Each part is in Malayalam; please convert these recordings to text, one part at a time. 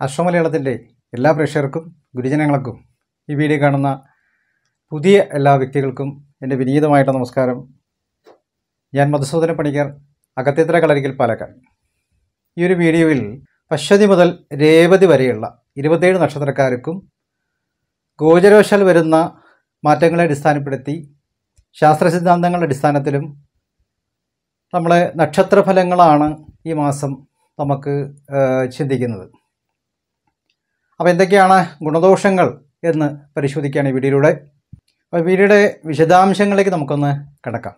അശ്വമലയാളത്തിൻ്റെ എല്ലാ പ്രേക്ഷകർക്കും ഗുരുജനങ്ങൾക്കും ഈ വീഡിയോ കാണുന്ന പുതിയ എല്ലാ വ്യക്തികൾക്കും എൻ്റെ വിനീതമായിട്ട് നമസ്കാരം. ഞാൻ മധുസൂദന പണിക്കർ, അകത്തിത്ര കളരിക്കൽ, പാലക്കാട്. ഈ ഒരു വീഡിയോയിൽ അശ്വതി മുതൽ രേവതി വരെയുള്ള 27 നക്ഷത്രക്കാർക്കും ഗോചരവശാൽ വരുന്ന മാറ്റങ്ങളെ അടിസ്ഥാനപ്പെടുത്തി ശാസ്ത്രസിദ്ധാന്തങ്ങളുടെ അടിസ്ഥാനത്തിലും നമ്മളെ നക്ഷത്രഫലങ്ങളാണ് ഈ മാസം നമുക്ക് ചിന്തിക്കുന്നത്. അപ്പോൾ എന്തൊക്കെയാണ് ഗുണദോഷങ്ങൾ എന്ന് പരിശോധിക്കുകയാണ് ഈ വീഡിയോയിലൂടെ. അപ്പോൾ വീഡിയോയുടെ വിശദാംശങ്ങളിലേക്ക് നമുക്കൊന്ന് കടക്കാം.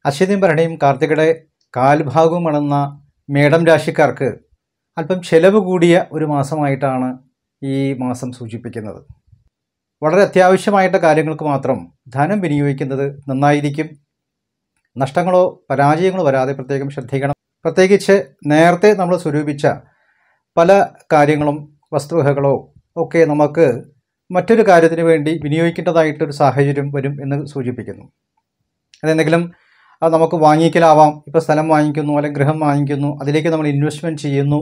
അശ്വതിയും ഭരണിയും കാർത്തികയുടെ കാൽഭാഗവും അണന്ന മേടം രാശിക്കാർക്ക് അല്പം ചെലവ് കൂടിയ ഒരു മാസമായിട്ടാണ് ഈ മാസം സൂചിപ്പിക്കുന്നത്. വളരെ അത്യാവശ്യമായിട്ട് കാര്യങ്ങൾക്ക് മാത്രം ധനം വിനിയോഗിക്കുന്നത് നന്നായിരിക്കും. നഷ്ടങ്ങളോ പരാജയങ്ങളോ വരാതെ പ്രത്യേകം ശ്രദ്ധിക്കണം. പ്രത്യേകിച്ച് നേരത്തെ നമ്മൾ സ്വരൂപിച്ച പല കാര്യങ്ങളും വസ്തുവകകളോ ഒക്കെ നമുക്ക് മറ്റൊരു കാര്യത്തിന് വേണ്ടി വിനിയോഗിക്കേണ്ടതായിട്ടൊരു സാഹചര്യം വരും എന്ന് സൂചിപ്പിക്കുന്നു. അതെന്തെങ്കിലും നമുക്ക് വാങ്ങിക്കലാവാം. ഇപ്പോൾ സ്ഥലം വാങ്ങിക്കുന്നു, അല്ലെങ്കിൽ ഗൃഹം വാങ്ങിക്കുന്നു, അതിലേക്ക് നമ്മൾ ഇൻവെസ്റ്റ്മെൻറ്റ് ചെയ്യുന്നു,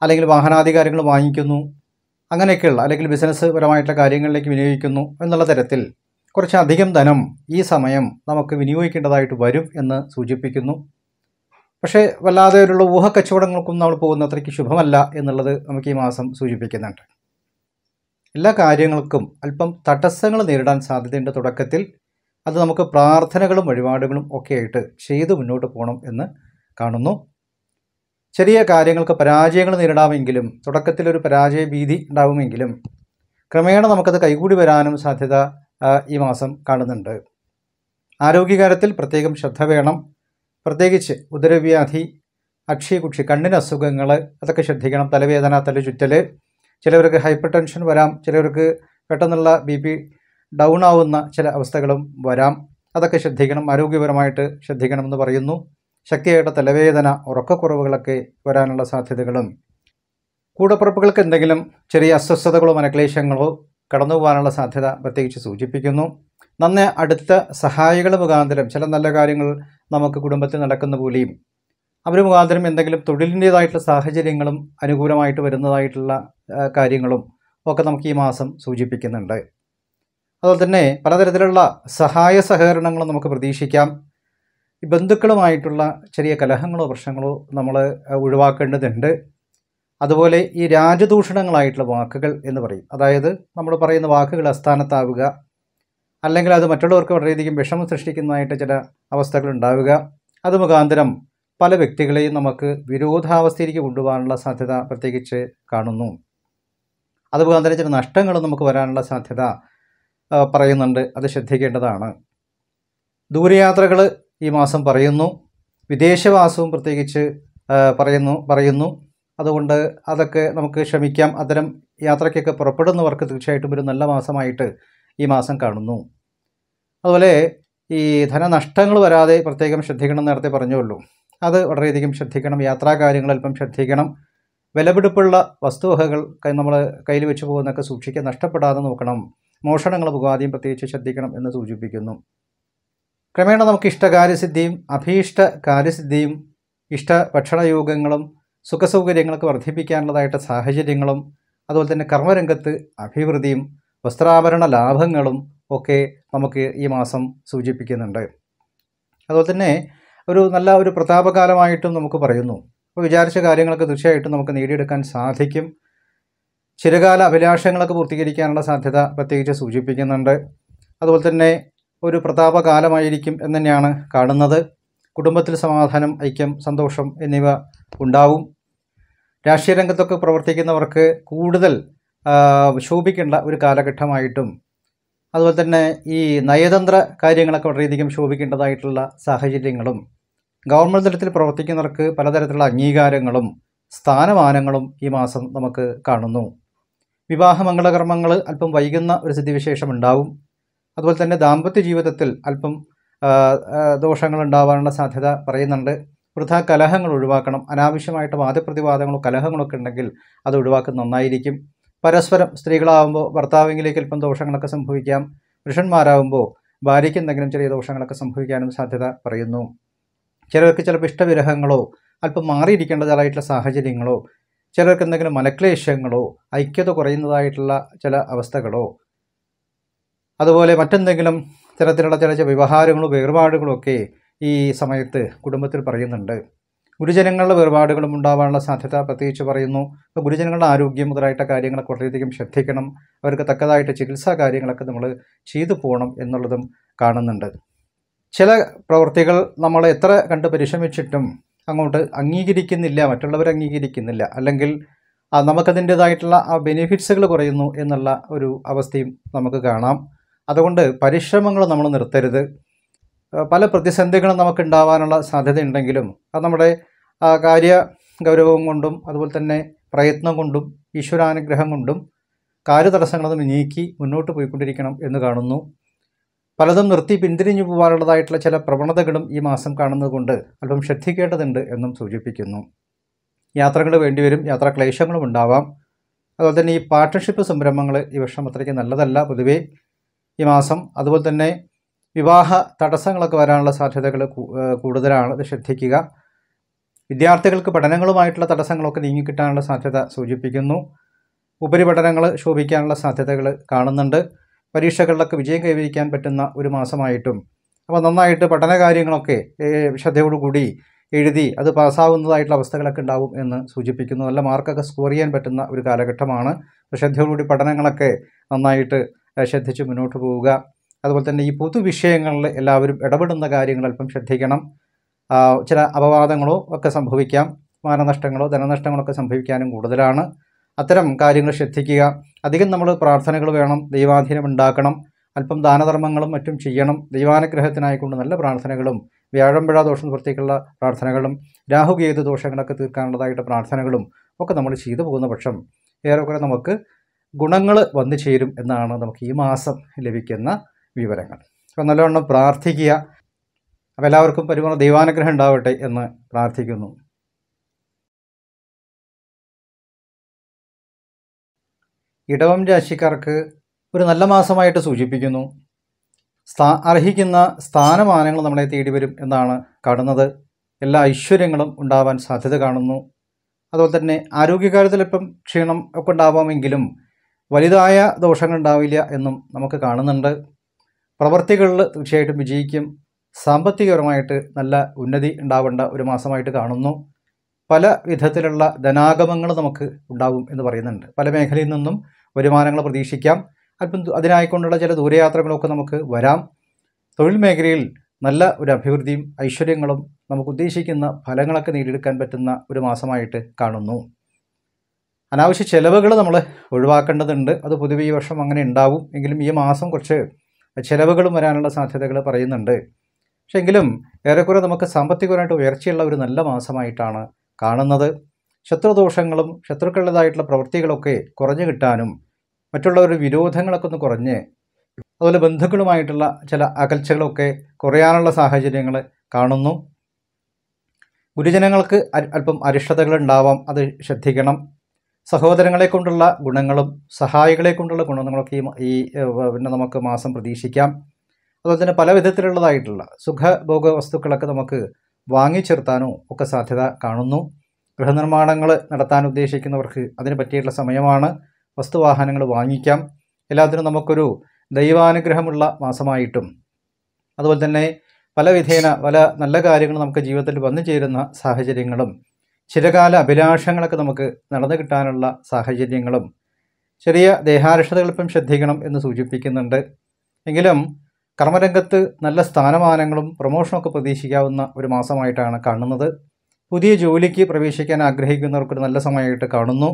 അല്ലെങ്കിൽ വാഹനാധികാരങ്ങൾ വാങ്ങിക്കുന്നു, അങ്ങനെയൊക്കെയുള്ള അല്ലെങ്കിൽ ബിസിനസ് പരമായിട്ടുള്ള കാര്യങ്ങളിലേക്ക് വിനിയോഗിക്കുന്നു എന്നുള്ള തരത്തിൽ കുറച്ചധികം ധനം ഈ സമയം നമുക്ക് വിനിയോഗിക്കേണ്ടതായിട്ട് വരും എന്ന് സൂചിപ്പിക്കുന്നു. പക്ഷേ വല്ലാതെ ഒരു ഊഹക്കച്ചവടങ്ങൾക്കും നമ്മൾ പോകുന്ന അത്രയ്ക്ക് ശുഭമല്ല എന്നുള്ളത് നമുക്ക് ഈ മാസം സൂചിപ്പിക്കുന്നുണ്ട്. എല്ലാ കാര്യങ്ങൾക്കും അല്പം തടസ്സങ്ങൾ നേരിടാൻ സാധ്യതയുണ്ട് തുടക്കത്തിൽ. അത് നമുക്ക് പ്രാർത്ഥനകളും വഴിപാടുകളും ഒക്കെ ആയിട്ട് ചെയ്ത് മുന്നോട്ട് പോകണം എന്ന് കാണുന്നു. ചെറിയ കാര്യങ്ങൾക്ക് പരാജയങ്ങൾ നേരിടാമെങ്കിലും തുടക്കത്തിലൊരു പരാജയ ഭീതി ഉണ്ടാവുമെങ്കിലും ക്രമേണ നമുക്കത് കൈകൂടി വരാനും സാധ്യത ഈ മാസം കാണുന്നുണ്ട്. ആരോഗ്യകാര്യത്തിൽ പ്രത്യേകം ശ്രദ്ധ വേണം. പ്രത്യേകിച്ച് ഉദരവ്യാധി, അക്ഷയകുക്ഷി, കണ്ണിന് അസുഖങ്ങൾ, അതൊക്കെ ശ്രദ്ധിക്കണം. തലവേദന, തലചുറ്റൽ, ചിലവർക്ക് ഹൈപ്പർ ടെൻഷൻ വരാം, ചിലവർക്ക് പെട്ടെന്നുള്ള BP ഡൗൺ ആവുന്ന ചില അവസ്ഥകളും വരാം. അതൊക്കെ ശ്രദ്ധിക്കണം, ആരോഗ്യപരമായിട്ട് ശ്രദ്ധിക്കണമെന്ന് പറയുന്നു. ശക്തിയായിട്ട് തലവേദന, ഉറക്കക്കുറവുകളൊക്കെ വരാനുള്ള സാധ്യതകളും, കൂടപ്പുറപ്പുകൾക്ക് എന്തെങ്കിലും ചെറിയ അസ്വസ്ഥതകളോ മനക്ലേശങ്ങളോ കടന്നു പോകാനുള്ള സാധ്യത പ്രത്യേകിച്ച് സൂചിപ്പിക്കുന്നു. നന്നേ അടുത്ത സഹായികൾ മുഖാന്തരം ചില നല്ല കാര്യങ്ങൾ നമുക്ക് കുടുംബത്തിൽ നടക്കുന്ന പോലെയും അവർ മുഖാന്തരം എന്തെങ്കിലും തൊഴിലിൻ്റേതായിട്ടുള്ള സാഹചര്യങ്ങളും അനുകൂലമായിട്ട് വരുന്നതായിട്ടുള്ള കാര്യങ്ങളും ഒക്കെ നമുക്ക് ഈ മാസം സൂചിപ്പിക്കുന്നുണ്ട്. അതുപോലെ തന്നെ പലതരത്തിലുള്ള സഹായ സഹകരണങ്ങളും നമുക്ക് പ്രതീക്ഷിക്കാം. ഈ ബന്ധുക്കളുമായിട്ടുള്ള ചെറിയ കലഹങ്ങളോ പ്രശ്നങ്ങളോ നമ്മൾ ഒഴിവാക്കേണ്ടതുണ്ട്. അതുപോലെ ഈ രാജദൂഷണങ്ങളായിട്ടുള്ള വാക്കുകൾ എന്ന് പറയും, അതായത് നമ്മൾ പറയുന്ന വാക്കുകൾ അസ്ഥാനത്താവുക, അല്ലെങ്കിൽ അത് മറ്റുള്ളവർക്ക് വളരെയധികം വിഷമം സൃഷ്ടിക്കുന്നതായിട്ട് ചില അവസ്ഥകൾ ഉണ്ടാവുക, അത് മുഖാന്തരം പല വ്യക്തികളെയും നമുക്ക് വിരോധാവസ്ഥയിലേക്ക് കൊണ്ടുപോകാനുള്ള സാധ്യത പ്രത്യേകിച്ച് കാണുന്നു. അത് മുഖാന്തരം ചില നഷ്ടങ്ങളും നമുക്ക് വരാനുള്ള സാധ്യത പറയുന്നുണ്ട്. അത് ശ്രദ്ധിക്കേണ്ടതാണ്. ദൂരയാത്രകൾ ഈ മാസം പറയുന്നു. വിദേശവാസവും പ്രത്യേകിച്ച് പറയുന്നു. അതുകൊണ്ട് അതൊക്കെ നമുക്ക് ശ്രമിക്കാം. അത്തരം യാത്രയ്ക്കൊക്കെ പുറപ്പെടുന്നവർക്ക് തീർച്ചയായിട്ടും ഒരു നല്ല മാസമായിട്ട് ഈ മാസം കാണുന്നു. അതുപോലെ ഈ ധനനഷ്ടങ്ങൾ വരാതെ പ്രത്യേകം ശ്രദ്ധിക്കണം, നേരത്തെ പറഞ്ഞുള്ളൂ. അത് വളരെയധികം ശ്രദ്ധിക്കണം. യാത്രാകാര്യങ്ങൾ അല്പം ശ്രദ്ധിക്കണം. വിലപിടിപ്പുള്ള വസ്തുവകകൾ നമ്മൾ കയ്യിൽ വെച്ച് പോകുന്നതൊക്കെ സൂക്ഷിക്കാൻ, നഷ്ടപ്പെടാതെ നോക്കണം. മോഷണങ്ങൾ മുഖാദ്യം പ്രത്യേകിച്ച് ശ്രദ്ധിക്കണം എന്ന് സൂചിപ്പിക്കുന്നു. ക്രമേണ നമുക്ക് ഇഷ്ടകാര്യസിദ്ധിയും അഭീഷ്ട കാര്യസിദ്ധിയും ഇഷ്ട ഭക്ഷണയോഗങ്ങളും സുഖസൗകര്യങ്ങളൊക്കെ വർദ്ധിപ്പിക്കാനുള്ളതായിട്ട് സാഹചര്യങ്ങളും, അതുപോലെ തന്നെ കർമ്മരംഗത്ത് അഭിവൃദ്ധിയും വസ്ത്രാഭരണ ലാഭങ്ങളും ഒക്കെ നമുക്ക് ഈ മാസം സൂചിപ്പിക്കുന്നുണ്ട്. അതുപോലെ തന്നെ നല്ല ഒരു പ്രതാപകാലമായിട്ടും നമുക്ക് പറയുന്നു. അപ്പോൾ വിചാരിച്ച കാര്യങ്ങളൊക്കെ തീർച്ചയായിട്ടും നമുക്ക് നേടിയെടുക്കാൻ സാധിക്കും. ചിരകാല അഭിലാഷങ്ങളൊക്കെ പൂർത്തീകരിക്കാനുള്ള സാധ്യത പ്രത്യേകിച്ച് സൂചിപ്പിക്കുന്നുണ്ട്. അതുപോലെ തന്നെ ഒരു പ്രതാപകാലമായിരിക്കും എന്ന് തന്നെയാണ് കാണുന്നത്. കുടുംബത്തിൽ സമാധാനം, ഐക്യം, സന്തോഷം എന്നിവ ഉണ്ടാവും. രാഷ്ട്രീയ രംഗത്തൊക്കെ പ്രവർത്തിക്കുന്നവർക്ക് കൂടുതൽ ശോഭിക്കേണ്ട ഒരു കാലഘട്ടമായിട്ടും, അതുപോലെ തന്നെ ഈ നയതന്ത്ര കാര്യങ്ങളൊക്കെ വളരെയധികം ശോഭിക്കേണ്ടതായിട്ടുള്ള സാഹചര്യങ്ങളും, ഗവൺമെൻറ് തലത്തിൽ പ്രവർത്തിക്കുന്നവർക്ക് പലതരത്തിലുള്ള അംഗീകാരങ്ങളും സ്ഥാനമാനങ്ങളും ഈ മാസം നമുക്ക് കാണുന്നു. വിവാഹ മംഗളകർമ്മങ്ങൾ അല്പം വൈകുന്ന ഒരു സ്ഥിതിവിശേഷം ഉണ്ടാവും. അതുപോലെ തന്നെ ദാമ്പത്യ ജീവിതത്തിൽ അല്പം ദോഷങ്ങൾ ഉണ്ടാവാനുള്ള സാധ്യത പറയുന്നുണ്ട്. വൃഥാ കലഹങ്ങൾ ഒഴിവാക്കണം. അനാവശ്യമായിട്ട് വാദപ്രതിവാദങ്ങളോ കലഹങ്ങളൊക്കെ ഉണ്ടെങ്കിൽ അത് ഒഴിവാക്കുന്നത് നന്നായിരിക്കും. പരസ്പരം സ്ത്രീകളാകുമ്പോൾ ഭർത്താവിലേക്ക് അല്പം ദോഷങ്ങളൊക്കെ സംഭവിക്കാം. പുരുഷന്മാരാകുമ്പോൾ ഭാര്യയ്ക്ക് എന്തെങ്കിലും ചെറിയ ദോഷങ്ങളൊക്കെ സംഭവിക്കാനും സാധ്യത പറയുന്നു. ചിലർക്ക് ചിലപ്പോൾ ഇഷ്ടവിരഹങ്ങളോ അല്പം മാറിയിരിക്കേണ്ടതായിട്ടുള്ള സാഹചര്യങ്ങളോ, ചിലർക്ക് എന്തെങ്കിലും മനക്ലേശങ്ങളോ, ഐക്യത കുറയുന്നതായിട്ടുള്ള ചില അവസ്ഥകളോ, അതുപോലെ മറ്റെന്തെങ്കിലും തരത്തിലുള്ള ചില വ്യവഹാരങ്ങളോ വേർപാടുകളോ ഒക്കെ ഈ സമയത്ത് കുടുംബത്തിൽ പറയുന്നുണ്ട്. ഗുരുജനങ്ങളുടെ വേർപാടുകളും ഉണ്ടാവാനുള്ള സാധ്യത പ്രത്യേകിച്ച് പറയുന്നു. അപ്പോൾ ഗുരുജനങ്ങളുടെ ആരോഗ്യം മുതലായിട്ട കാര്യങ്ങളൊക്കെ വളരെയധികം ശ്രദ്ധിക്കണം. അവർക്ക് തക്കതായിട്ട് ചികിത്സാ കാര്യങ്ങളൊക്കെ നമ്മൾ ചെയ്തു പോകണം എന്നുള്ളതും കാണുന്നുണ്ട്. ചില പ്രവൃത്തികൾ നമ്മൾ എത്ര കണ്ട് പരിശ്രമിച്ചിട്ടും അങ്ങോട്ട് അംഗീകരിക്കുന്നില്ല, മറ്റുള്ളവർ അംഗീകരിക്കുന്നില്ല, അല്ലെങ്കിൽ നമുക്കതിൻ്റേതായിട്ടുള്ള ആ ബെനിഫിറ്റ്സുകൾ കുറയുന്നു എന്നുള്ള ഒരു അവസ്ഥയും നമുക്ക് കാണാം. അതുകൊണ്ട് പരിശ്രമങ്ങൾ നമ്മൾ നിർത്തരുത്. പല പ്രതിസന്ധികളും നമുക്ക് ഉണ്ടാവാനുള്ള സാധ്യതയുണ്ടെങ്കിലും അത് നമ്മുടെ കാര്യ ഗൗരവം കൊണ്ടും അതുപോലെ തന്നെ പ്രയത്നം കൊണ്ടും ഈശ്വരാനുഗ്രഹം കൊണ്ടും കാര്യതടസ്സങ്ങളൊന്നും നീക്കി മുന്നോട്ട് പോയിക്കൊണ്ടിരിക്കണം എന്ന് കാണുന്നു. പലതും നിർത്തി പിന്തിരിഞ്ഞു പോകാനുള്ളതായിട്ടുള്ള ചില പ്രവണതകളും ഈ മാസം കാണുന്നത് കൊണ്ട് അല്പം ശ്രദ്ധിക്കേണ്ടതുണ്ട് എന്നും സൂചിപ്പിക്കുന്നു. യാത്രകൾ വേണ്ടിവരും, യാത്രാക്ലേശങ്ങളും ഉണ്ടാവാം. അതുപോലെ തന്നെ ഈ പാർട്ട്ണർഷിപ്പ് സംരംഭങ്ങൾ ഈ വർഷം അത്രയ്ക്ക് നല്ലതല്ല പൊതുവേ ഈ മാസം. അതുപോലെ തന്നെ വിവാഹ തടസ്സങ്ങളൊക്കെ വരാനുള്ള സാധ്യതകൾ കൂടുതലാണ്, അത് ശ്രദ്ധിക്കുക. വിദ്യാർത്ഥികൾക്ക് പഠനങ്ങളുമായിട്ടുള്ള തടസ്സങ്ങളൊക്കെ നീങ്ങിക്കിട്ടാനുള്ള സാധ്യത സൂചിപ്പിക്കുന്നു. ഉപരിപഠനങ്ങൾ ശോഭിക്കാനുള്ള സാധ്യതകൾ കാണുന്നുണ്ട്. പരീക്ഷകളിലൊക്കെ വിജയം കൈവരിക്കാൻ പറ്റുന്ന ഒരു മാസമായിട്ടും, അപ്പോൾ നന്നായിട്ട് പഠന കാര്യങ്ങളൊക്കെ ശ്രദ്ധയോടുകൂടി എഴുതി അത് പാസ്സാവുന്നതായിട്ടുള്ള അവസ്ഥകളൊക്കെ ഉണ്ടാവും എന്ന് സൂചിപ്പിക്കുന്നു. നല്ല മാർക്കൊക്കെ സ്കോർ ചെയ്യാൻ പറ്റുന്ന ഒരു കാലഘട്ടമാണ്. ശ്രദ്ധയോടുകൂടി പഠനങ്ങളൊക്കെ നന്നായിട്ട് ശ്രദ്ധിച്ച് മുന്നോട്ട് പോവുക. അതുപോലെ തന്നെ ഈ പൊതുവിഷയങ്ങളിൽ എല്ലാവരും ഇടപെടുന്ന കാര്യങ്ങൾ അല്പം ശ്രദ്ധിക്കണം. ചില അപവാദങ്ങളോ ഒക്കെ സംഭവിക്കാം, മാനനഷ്ടങ്ങളോ ധനനഷ്ടങ്ങളൊക്കെ സംഭവിക്കാനും കൂടുതലാണ്. അത്തരം കാര്യങ്ങൾ ശ്രദ്ധിക്കുക. അധികം നമ്മൾ പ്രാർത്ഥനകൾ വേണം, ദൈവാധീനം ഉണ്ടാക്കണം, അല്പം ദാനധർമ്മങ്ങളും മറ്റും ചെയ്യണം. ദൈവാനുഗ്രഹത്തിനായിക്കൊണ്ട് നല്ല പ്രാർത്ഥനകളും വ്യാഴമ്പഴ ദോഷം നിവൃത്തിക്കുള്ള പ്രാർത്ഥനകളും രാഹുകേതു ദോഷങ്ങളൊക്കെ തീർക്കാനുള്ളതായിട്ട് പ്രാർത്ഥനകളും ഒക്കെ നമ്മൾ ചെയ്തു പോകുന്ന പക്ഷം ഏറെക്കുറെ നമുക്ക് ഗുണങ്ങൾ വന്നു ചേരും എന്നാണ് നമുക്ക് ഈ മാസം ലഭിക്കുന്ന വിവരങ്ങൾ. അപ്പോൾ നല്ലവണ്ണം പ്രാർത്ഥിക്കുക. അപ്പോൾ എല്ലാവർക്കും പരിപൂർണ്ണ ദൈവാനുഗ്രഹം ഉണ്ടാവട്ടെ എന്ന് പ്രാർത്ഥിക്കുന്നു. ഇടവം രാശിക്കാർക്ക് ഒരു നല്ല മാസമായിട്ട് സൂചിപ്പിക്കുന്നു. അർഹിക്കുന്ന സ്ഥാനമാനങ്ങൾ നമ്മളെ തേടി വരും എന്നാണ് കാണുന്നത്. എല്ലാ ഐശ്വര്യങ്ങളും ഉണ്ടാവാൻ സാധ്യത കാണുന്നു. അതുപോലെ തന്നെ ആരോഗ്യകാര്യത്തിൽ ഇപ്പം ക്ഷീണം ഒക്കെ ഉണ്ടാവാമെങ്കിലും വലുതായ ദോഷങ്ങൾ ഉണ്ടാവില്ല എന്നും നമുക്ക് കാണുന്നുണ്ട്. പ്രവൃത്തികളിൽ തീർച്ചയായിട്ടും വിജയിക്കും. സാമ്പത്തികപരമായിട്ട് നല്ല ഉന്നതി ഉണ്ടാവേണ്ട ഒരു മാസമായിട്ട് കാണുന്നു. പല വിധത്തിലുള്ള ധനാഗമങ്ങൾ നമുക്ക് ഉണ്ടാവും എന്ന് പറയുന്നുണ്ട്. പല മേഖലയിൽ നിന്നും വരുമാനങ്ങൾ പ്രതീക്ഷിക്കാം. അല്പം അതിനായിക്കൊണ്ടുള്ള ചില ദൂരയാത്രകളൊക്കെ നമുക്ക് വരാം. തൊഴിൽ മേഖലയിൽ നല്ല ഒരു അഭിവൃദ്ധിയും ഐശ്വര്യങ്ങളും നമുക്ക് ഉദ്ദേശിക്കുന്ന ഫലങ്ങളൊക്കെ നേടിയെടുക്കാൻ പറ്റുന്ന ഒരു മാസമായിട്ട് കാണുന്നു. അനാവശ്യ ചിലവുകൾ നമ്മൾ ഒഴിവാക്കേണ്ടതുണ്ട്. അത് പൊതുവെ ഈ വർഷം അങ്ങനെ ഉണ്ടാവും. എങ്കിലും ഈ മാസം കുറച്ച് ചിലവുകളും വരാനുള്ള സാധ്യതകൾ പറയുന്നുണ്ട്. പക്ഷെ എങ്കിലും ഏറെക്കുറെ നമുക്ക് സാമ്പത്തികമായിട്ട് ഉയർച്ചയുള്ള ഒരു നല്ല മാസമായിട്ടാണ് കാണുന്നത്. ശത്രുദോഷങ്ങളും ശത്രുക്കളുടേതായിട്ടുള്ള പ്രവൃത്തികളൊക്കെ കുറഞ്ഞു കിട്ടാനും മറ്റുള്ളവരുടെ വിരോധങ്ങളൊക്കെ ഒന്ന് കുറഞ്ഞ് അതുപോലെ ബന്ധുക്കളുമായിട്ടുള്ള ചില അകൽച്ചകളൊക്കെ കുറയാനുള്ള സാഹചര്യങ്ങൾ കാണുന്നു. ഗുരുജനങ്ങൾക്ക് അല്പം അരിഷ്ടതകൾ ഉണ്ടാവാം, അത് ശ്രദ്ധിക്കണം. സഹോദരങ്ങളെ കൊണ്ടുള്ള ഗുണങ്ങളും സഹായികളെ കൊണ്ടുള്ള ഗുണങ്ങളൊക്കെ ഈ പിന്നെ നമുക്ക് മാസം പ്രതീക്ഷിക്കാം. അതുപോലെ തന്നെ പല വിധത്തിലുള്ളതായിട്ടുള്ള സുഖഭോഗ വസ്തുക്കളൊക്കെ നമുക്ക് വാങ്ങിച്ചേർത്താനോ ഒക്കെ സാധ്യത കാണുന്നു. ഗൃഹനിർമ്മാണങ്ങൾ നടത്താൻ ഉദ്ദേശിക്കുന്നവർക്ക് അതിന് പറ്റിയിട്ടുള്ള സമയമാണ്. വസ്തുവാഹനങ്ങൾ വാങ്ങിക്കാം. എല്ലാത്തിനും നമുക്കൊരു ദൈവാനുഗ്രഹമുള്ള മാസമായിട്ടും അതുപോലെ തന്നെ പല വിധേന പല നല്ല കാര്യങ്ങൾ നമുക്ക് ജീവിതത്തിൽ വന്നു ചേരുന്ന സാഹചര്യങ്ങളും ചിരകാല അഭിലാഷങ്ങളൊക്കെ നമുക്ക് നടന്നു കിട്ടാനുള്ള സാഹചര്യങ്ങളും ചെറിയ ദേഹാരിഷ്ടതകളിപ്പം ശ്രദ്ധിക്കണം എന്ന് സൂചിപ്പിക്കുന്നുണ്ട്. എങ്കിലും കർമ്മരംഗത്ത് നല്ല സ്ഥാനമാനങ്ങളും പ്രൊമോഷനൊക്കെ പ്രതീക്ഷിക്കാവുന്ന ഒരു മാസമായിട്ടാണ് കാണുന്നത്. പുതിയ ജോലിക്ക് പ്രവേശിക്കാൻ ആഗ്രഹിക്കുന്നവർക്കൊരു നല്ല സമയമായിട്ട് കാണുന്നു.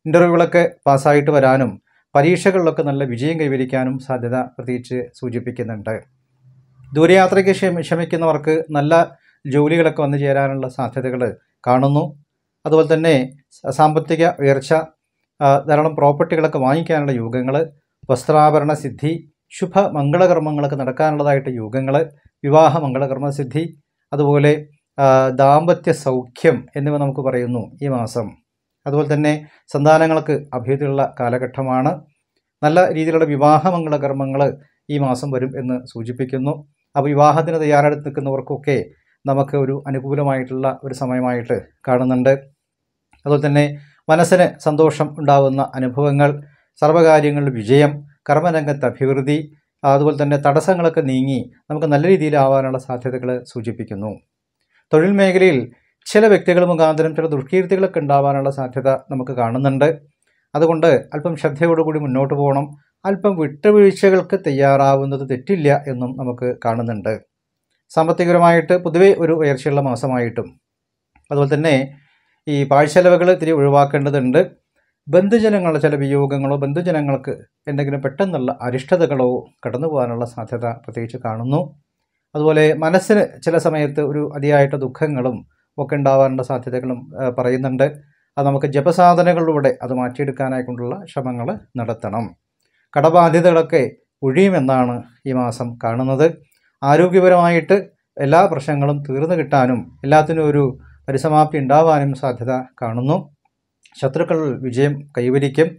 ഇൻ്റർവ്യൂകളൊക്കെ പാസ്സായിട്ട് വരാനും പരീക്ഷകളിലൊക്കെ നല്ല വിജയം കൈവരിക്കാനും സാധ്യത പ്രത്യേകിച്ച് സൂചിപ്പിക്കുന്നുണ്ട്. ദൂരയാത്രയ്ക്ക് ശ്രമിക്കുന്നവർക്ക് നല്ല ജോലികളൊക്കെ വന്നു ചേരാനുള്ള സാധ്യതകൾ കാണുന്നു. അതുപോലെ തന്നെ സാമ്പത്തിക ഉയർച്ച, ധാരാളം പ്രോപ്പർട്ടികളൊക്കെ വാങ്ങിക്കാനുള്ള യോഗങ്ങൾ, വസ്ത്രാഭരണ സിദ്ധി, ശുഭ മംഗളകർമ്മങ്ങളൊക്കെ നടക്കാനുള്ളതായിട്ട് യോഗങ്ങൾ, വിവാഹ മംഗളകർമ്മ സിദ്ധി, അതുപോലെ ദാമ്പത്യ സൗഖ്യം എന്നിവ നമുക്ക് പറയുന്നു ഈ മാസം. അതുപോലെ തന്നെ സന്താനങ്ങൾക്ക് അഭിവൃദ്ധിയുള്ള കാലഘട്ടമാണ്. നല്ല രീതിയിലുള്ള വിവാഹ മംഗളകർമ്മങ്ങൾ ഈ മാസം വരും എന്ന് സൂചിപ്പിക്കുന്നു. അപ്പോൾ വിവാഹത്തിന് തയ്യാറെടുത്ത് നിൽക്കുന്നവർക്കൊക്കെ നമുക്ക് ഒരു അനുകൂലമായിട്ടുള്ള ഒരു സമയമായിട്ട് കാണുന്നുണ്ട്. അതുപോലെ തന്നെ മനസ്സിന് സന്തോഷം ഉണ്ടാകുന്ന അനുഭവങ്ങൾ, സർവ്വകാര്യങ്ങളിൽ വിജയം, കർമ്മരംഗത്ത് അഭിവൃദ്ധി, അതുപോലെ തന്നെ തടസ്സങ്ങളൊക്കെ നീങ്ങി നമുക്ക് നല്ല രീതിയിലാവാനുള്ള സാധ്യതകൾ സൂചിപ്പിക്കുന്നു. തൊഴിൽ മേഖലയിൽ ചില വ്യക്തികൾ മുഖാന്തരം ചില ദുഷ്കീർത്തികളൊക്കെ ഉണ്ടാവാനുള്ള സാധ്യത നമുക്ക് കാണുന്നുണ്ട്. അതുകൊണ്ട് അല്പം ശ്രദ്ധയോടുകൂടി മുന്നോട്ട് പോകണം. അല്പം വിട്ടുവീഴ്ചകൾക്ക് തയ്യാറാവുന്നത് തെറ്റില്ല എന്നും നമുക്ക് കാണുന്നുണ്ട്. സാമ്പത്തികപരമായിട്ട് പൊതുവെ ഒരു ഉയർച്ചയുള്ള മാസമായിട്ടും അതുപോലെ തന്നെ ഈ പാഴ്ചെലവുകൾ ഇത്തിരി ഒഴിവാക്കേണ്ടതുണ്ട്. ബന്ധുജനങ്ങളുടെ ചില വിയോഗങ്ങളോ ബന്ധുജനങ്ങൾക്ക് എന്തെങ്കിലും പെട്ടെന്നുള്ള അരിഷ്ടതകളോ കടന്നു പോകാനുള്ള സാധ്യത പ്രത്യേകിച്ച് കാണുന്നു. അതുപോലെ മനസ്സിന് ചില സമയത്ത് ഒരു അതിയായിട്ട് ദുഃഖങ്ങളും ഒക്കെ ഉണ്ടാവാനുള്ള സാധ്യതകളും പറയുന്നുണ്ട്. അത് നമുക്ക് ജപസാധനകളിലൂടെ അത് മാറ്റിയെടുക്കാനായിട്ടുള്ള ശ്രമങ്ങൾ നടത്തണം. കടബാധ്യതകളൊക്കെ ഒഴിയുമെന്നാണ് ഈ മാസം കാണുന്നത്. ആരോഗ്യപരമായിട്ട് എല്ലാ പ്രശ്നങ്ങളും തീർന്നു കിട്ടാനും എല്ലാത്തിനും ഒരു പരിസമാപ്തി ഉണ്ടാവാനും സാധ്യത കാണുന്നു. ശത്രുക്കൾ വിജയം കൈവരിക്കും.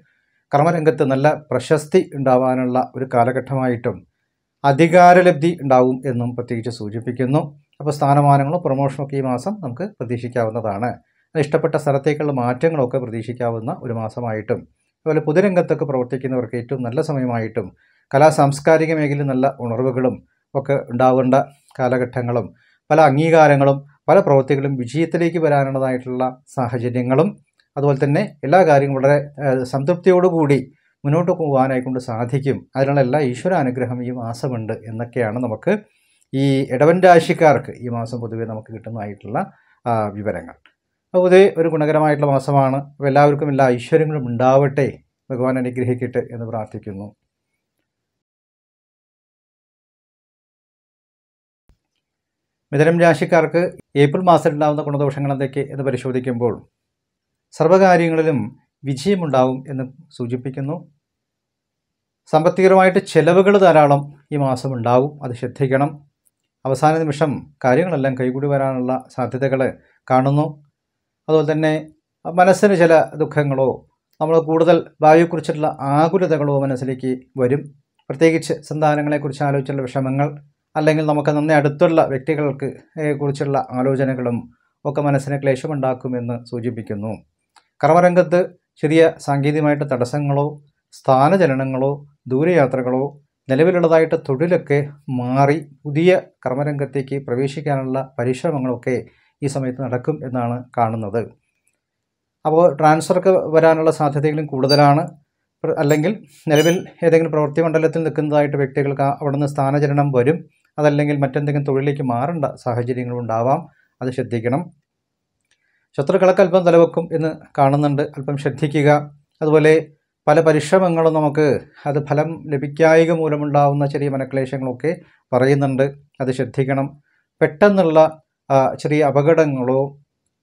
കർമ്മരംഗത്ത് നല്ല പ്രശസ്തി ഉണ്ടാവാനുള്ള ഒരു കാലഘട്ടമായിട്ടും അധികാരലബ്ധി ഉണ്ടാവും എന്നും പ്രത്യേകിച്ച് സൂചിപ്പിക്കുന്നു. അപ്പോൾ സ്ഥാനമാനങ്ങളോ പ്രൊമോഷനോ ഒക്കെ ഈ മാസം നമുക്ക് പ്രതീക്ഷിക്കാവുന്നതാണ്. ഇഷ്ടപ്പെട്ട സ്ഥലത്തേക്കുള്ള മാറ്റങ്ങളൊക്കെ പ്രതീക്ഷിക്കാവുന്ന ഒരു മാസമായിട്ടും അതുപോലെ പൊതുരംഗത്തൊക്കെ പ്രവർത്തിക്കുന്നവർക്ക് ഏറ്റവും നല്ല സമയമായിട്ടും സാംസ്കാരിക മേഖലയിൽ നല്ല ഉണർവുകളും ഒക്കെ ഉണ്ടാവേണ്ട കാലഘട്ടങ്ങളും പല അംഗീകാരങ്ങളും പല പ്രവൃത്തികളും വിജയത്തിലേക്ക് വരാനുള്ളതായിട്ടുള്ള സാഹചര്യങ്ങളും അതുപോലെ തന്നെ എല്ലാ കാര്യങ്ങളും വളരെ സംതൃപ്തിയോടുകൂടി മുന്നോട്ട് പോകാനായിക്കൊണ്ട് സാധിക്കും. അതിനുള്ള എല്ലാ ഈശ്വരാനുഗ്രഹം ഈ മാസമുണ്ട് എന്നൊക്കെയാണ് നമുക്ക് ഈ ഇടവൻ രാശിക്കാർക്ക് ഈ മാസം പൊതുവെ നമുക്ക് കിട്ടുന്നതായിട്ടുള്ള വിവരങ്ങൾ. പൊതുവെ ഒരു ഗുണകരമായിട്ടുള്ള മാസമാണ്. അപ്പോൾ എല്ലാവർക്കും എല്ലാ ഐശ്വര്യങ്ങളും ഉണ്ടാവട്ടെ, ഭഗവാൻ അനുഗ്രഹിക്കട്ടെ എന്ന് പ്രാർത്ഥിക്കുന്നു. മിഥുനം രാശിക്കാർക്ക് ഏപ്രിൽ മാസത്തിൽ ഉണ്ടാകുന്ന ഗുണദോഷങ്ങൾ എന്തൊക്കെ എന്ന് പരിശോധിക്കുമ്പോൾ സർവ്വകാര്യങ്ങളിലും വിജയമുണ്ടാവും എന്ന് സൂചിപ്പിക്കുന്നു. സാമ്പത്തികമായിട്ട് ചെലവുകൾ ധാരാളം ഈ മാസം ഉണ്ടാവും, അത് ശ്രദ്ധിക്കണം. അവസാന നിമിഷം കാര്യങ്ങളെല്ലാം കൈകൂടി വരാനുള്ള സാധ്യതകൾ കാണുന്നു. അതുപോലെ തന്നെ മനസ്സിന് ചില ദുഃഖങ്ങളോ നമ്മൾ കൂടുതൽ ഭാവിയെക്കുറിച്ചുള്ള ആകുലതകളോ മനസ്സിലേക്ക് വരും. പ്രത്യേകിച്ച് സന്താനങ്ങളെക്കുറിച്ച് ആലോചിച്ചുള്ള വിഷമങ്ങൾ അല്ലെങ്കിൽ നമുക്ക് നന്നേ അടുത്തുള്ള വ്യക്തികൾക്ക് കുറിച്ചുള്ള ആലോചനകളും ഒക്കെ മനസ്സിന് ക്ലേശമുണ്ടാക്കുമെന്ന് സൂചിപ്പിക്കുന്നു. കർമ്മരംഗത്ത് ചെറിയ സാങ്കേതികമായിട്ട് തടസ്സങ്ങളോ സ്ഥാനചലനങ്ങളോ ദൂരയാത്രകളോ നിലവിലുള്ളതായിട്ട് തൊഴിലൊക്കെ മാറി പുതിയ കർമ്മരംഗത്തേക്ക് പ്രവേശിക്കാനുള്ള പരിശ്രമങ്ങളൊക്കെ ഈ സമയത്ത് നടക്കും എന്നാണ് കാണുന്നത്. അപ്പോൾ ട്രാൻസ്ഫറൊക്കെ വരാനുള്ള സാധ്യതകളും കൂടുതലാണ്. അല്ലെങ്കിൽ നിലവിൽ ഏതെങ്കിലും പ്രവൃത്തി മണ്ഡലത്തിൽ നിൽക്കുന്നതായിട്ട് വ്യക്തികൾക്ക് അവിടെ നിന്ന് സ്ഥാനചലനം വരും. അതല്ലെങ്കിൽ മറ്റെന്തെങ്കിലും തൊഴിലേക്ക് മാറേണ്ട സാഹചര്യങ്ങളുണ്ടാവാം, അത് ശ്രദ്ധിക്കണം. ശത്രുക്കളൊക്കെ അല്പം തലവെക്കും എന്ന് കാണുന്നുണ്ട്, അല്പം ശ്രദ്ധിക്കുക. അതുപോലെ പല പരിശ്രമങ്ങളും നമുക്ക് അത് ഫലം ലഭിക്കായിക മൂലമുണ്ടാവുന്ന ചെറിയ മനക്ലേശങ്ങളൊക്കെ പറയുന്നുണ്ട്, അത് ശ്രദ്ധിക്കണം. പെട്ടെന്നുള്ള ചെറിയ അപകടങ്ങളോ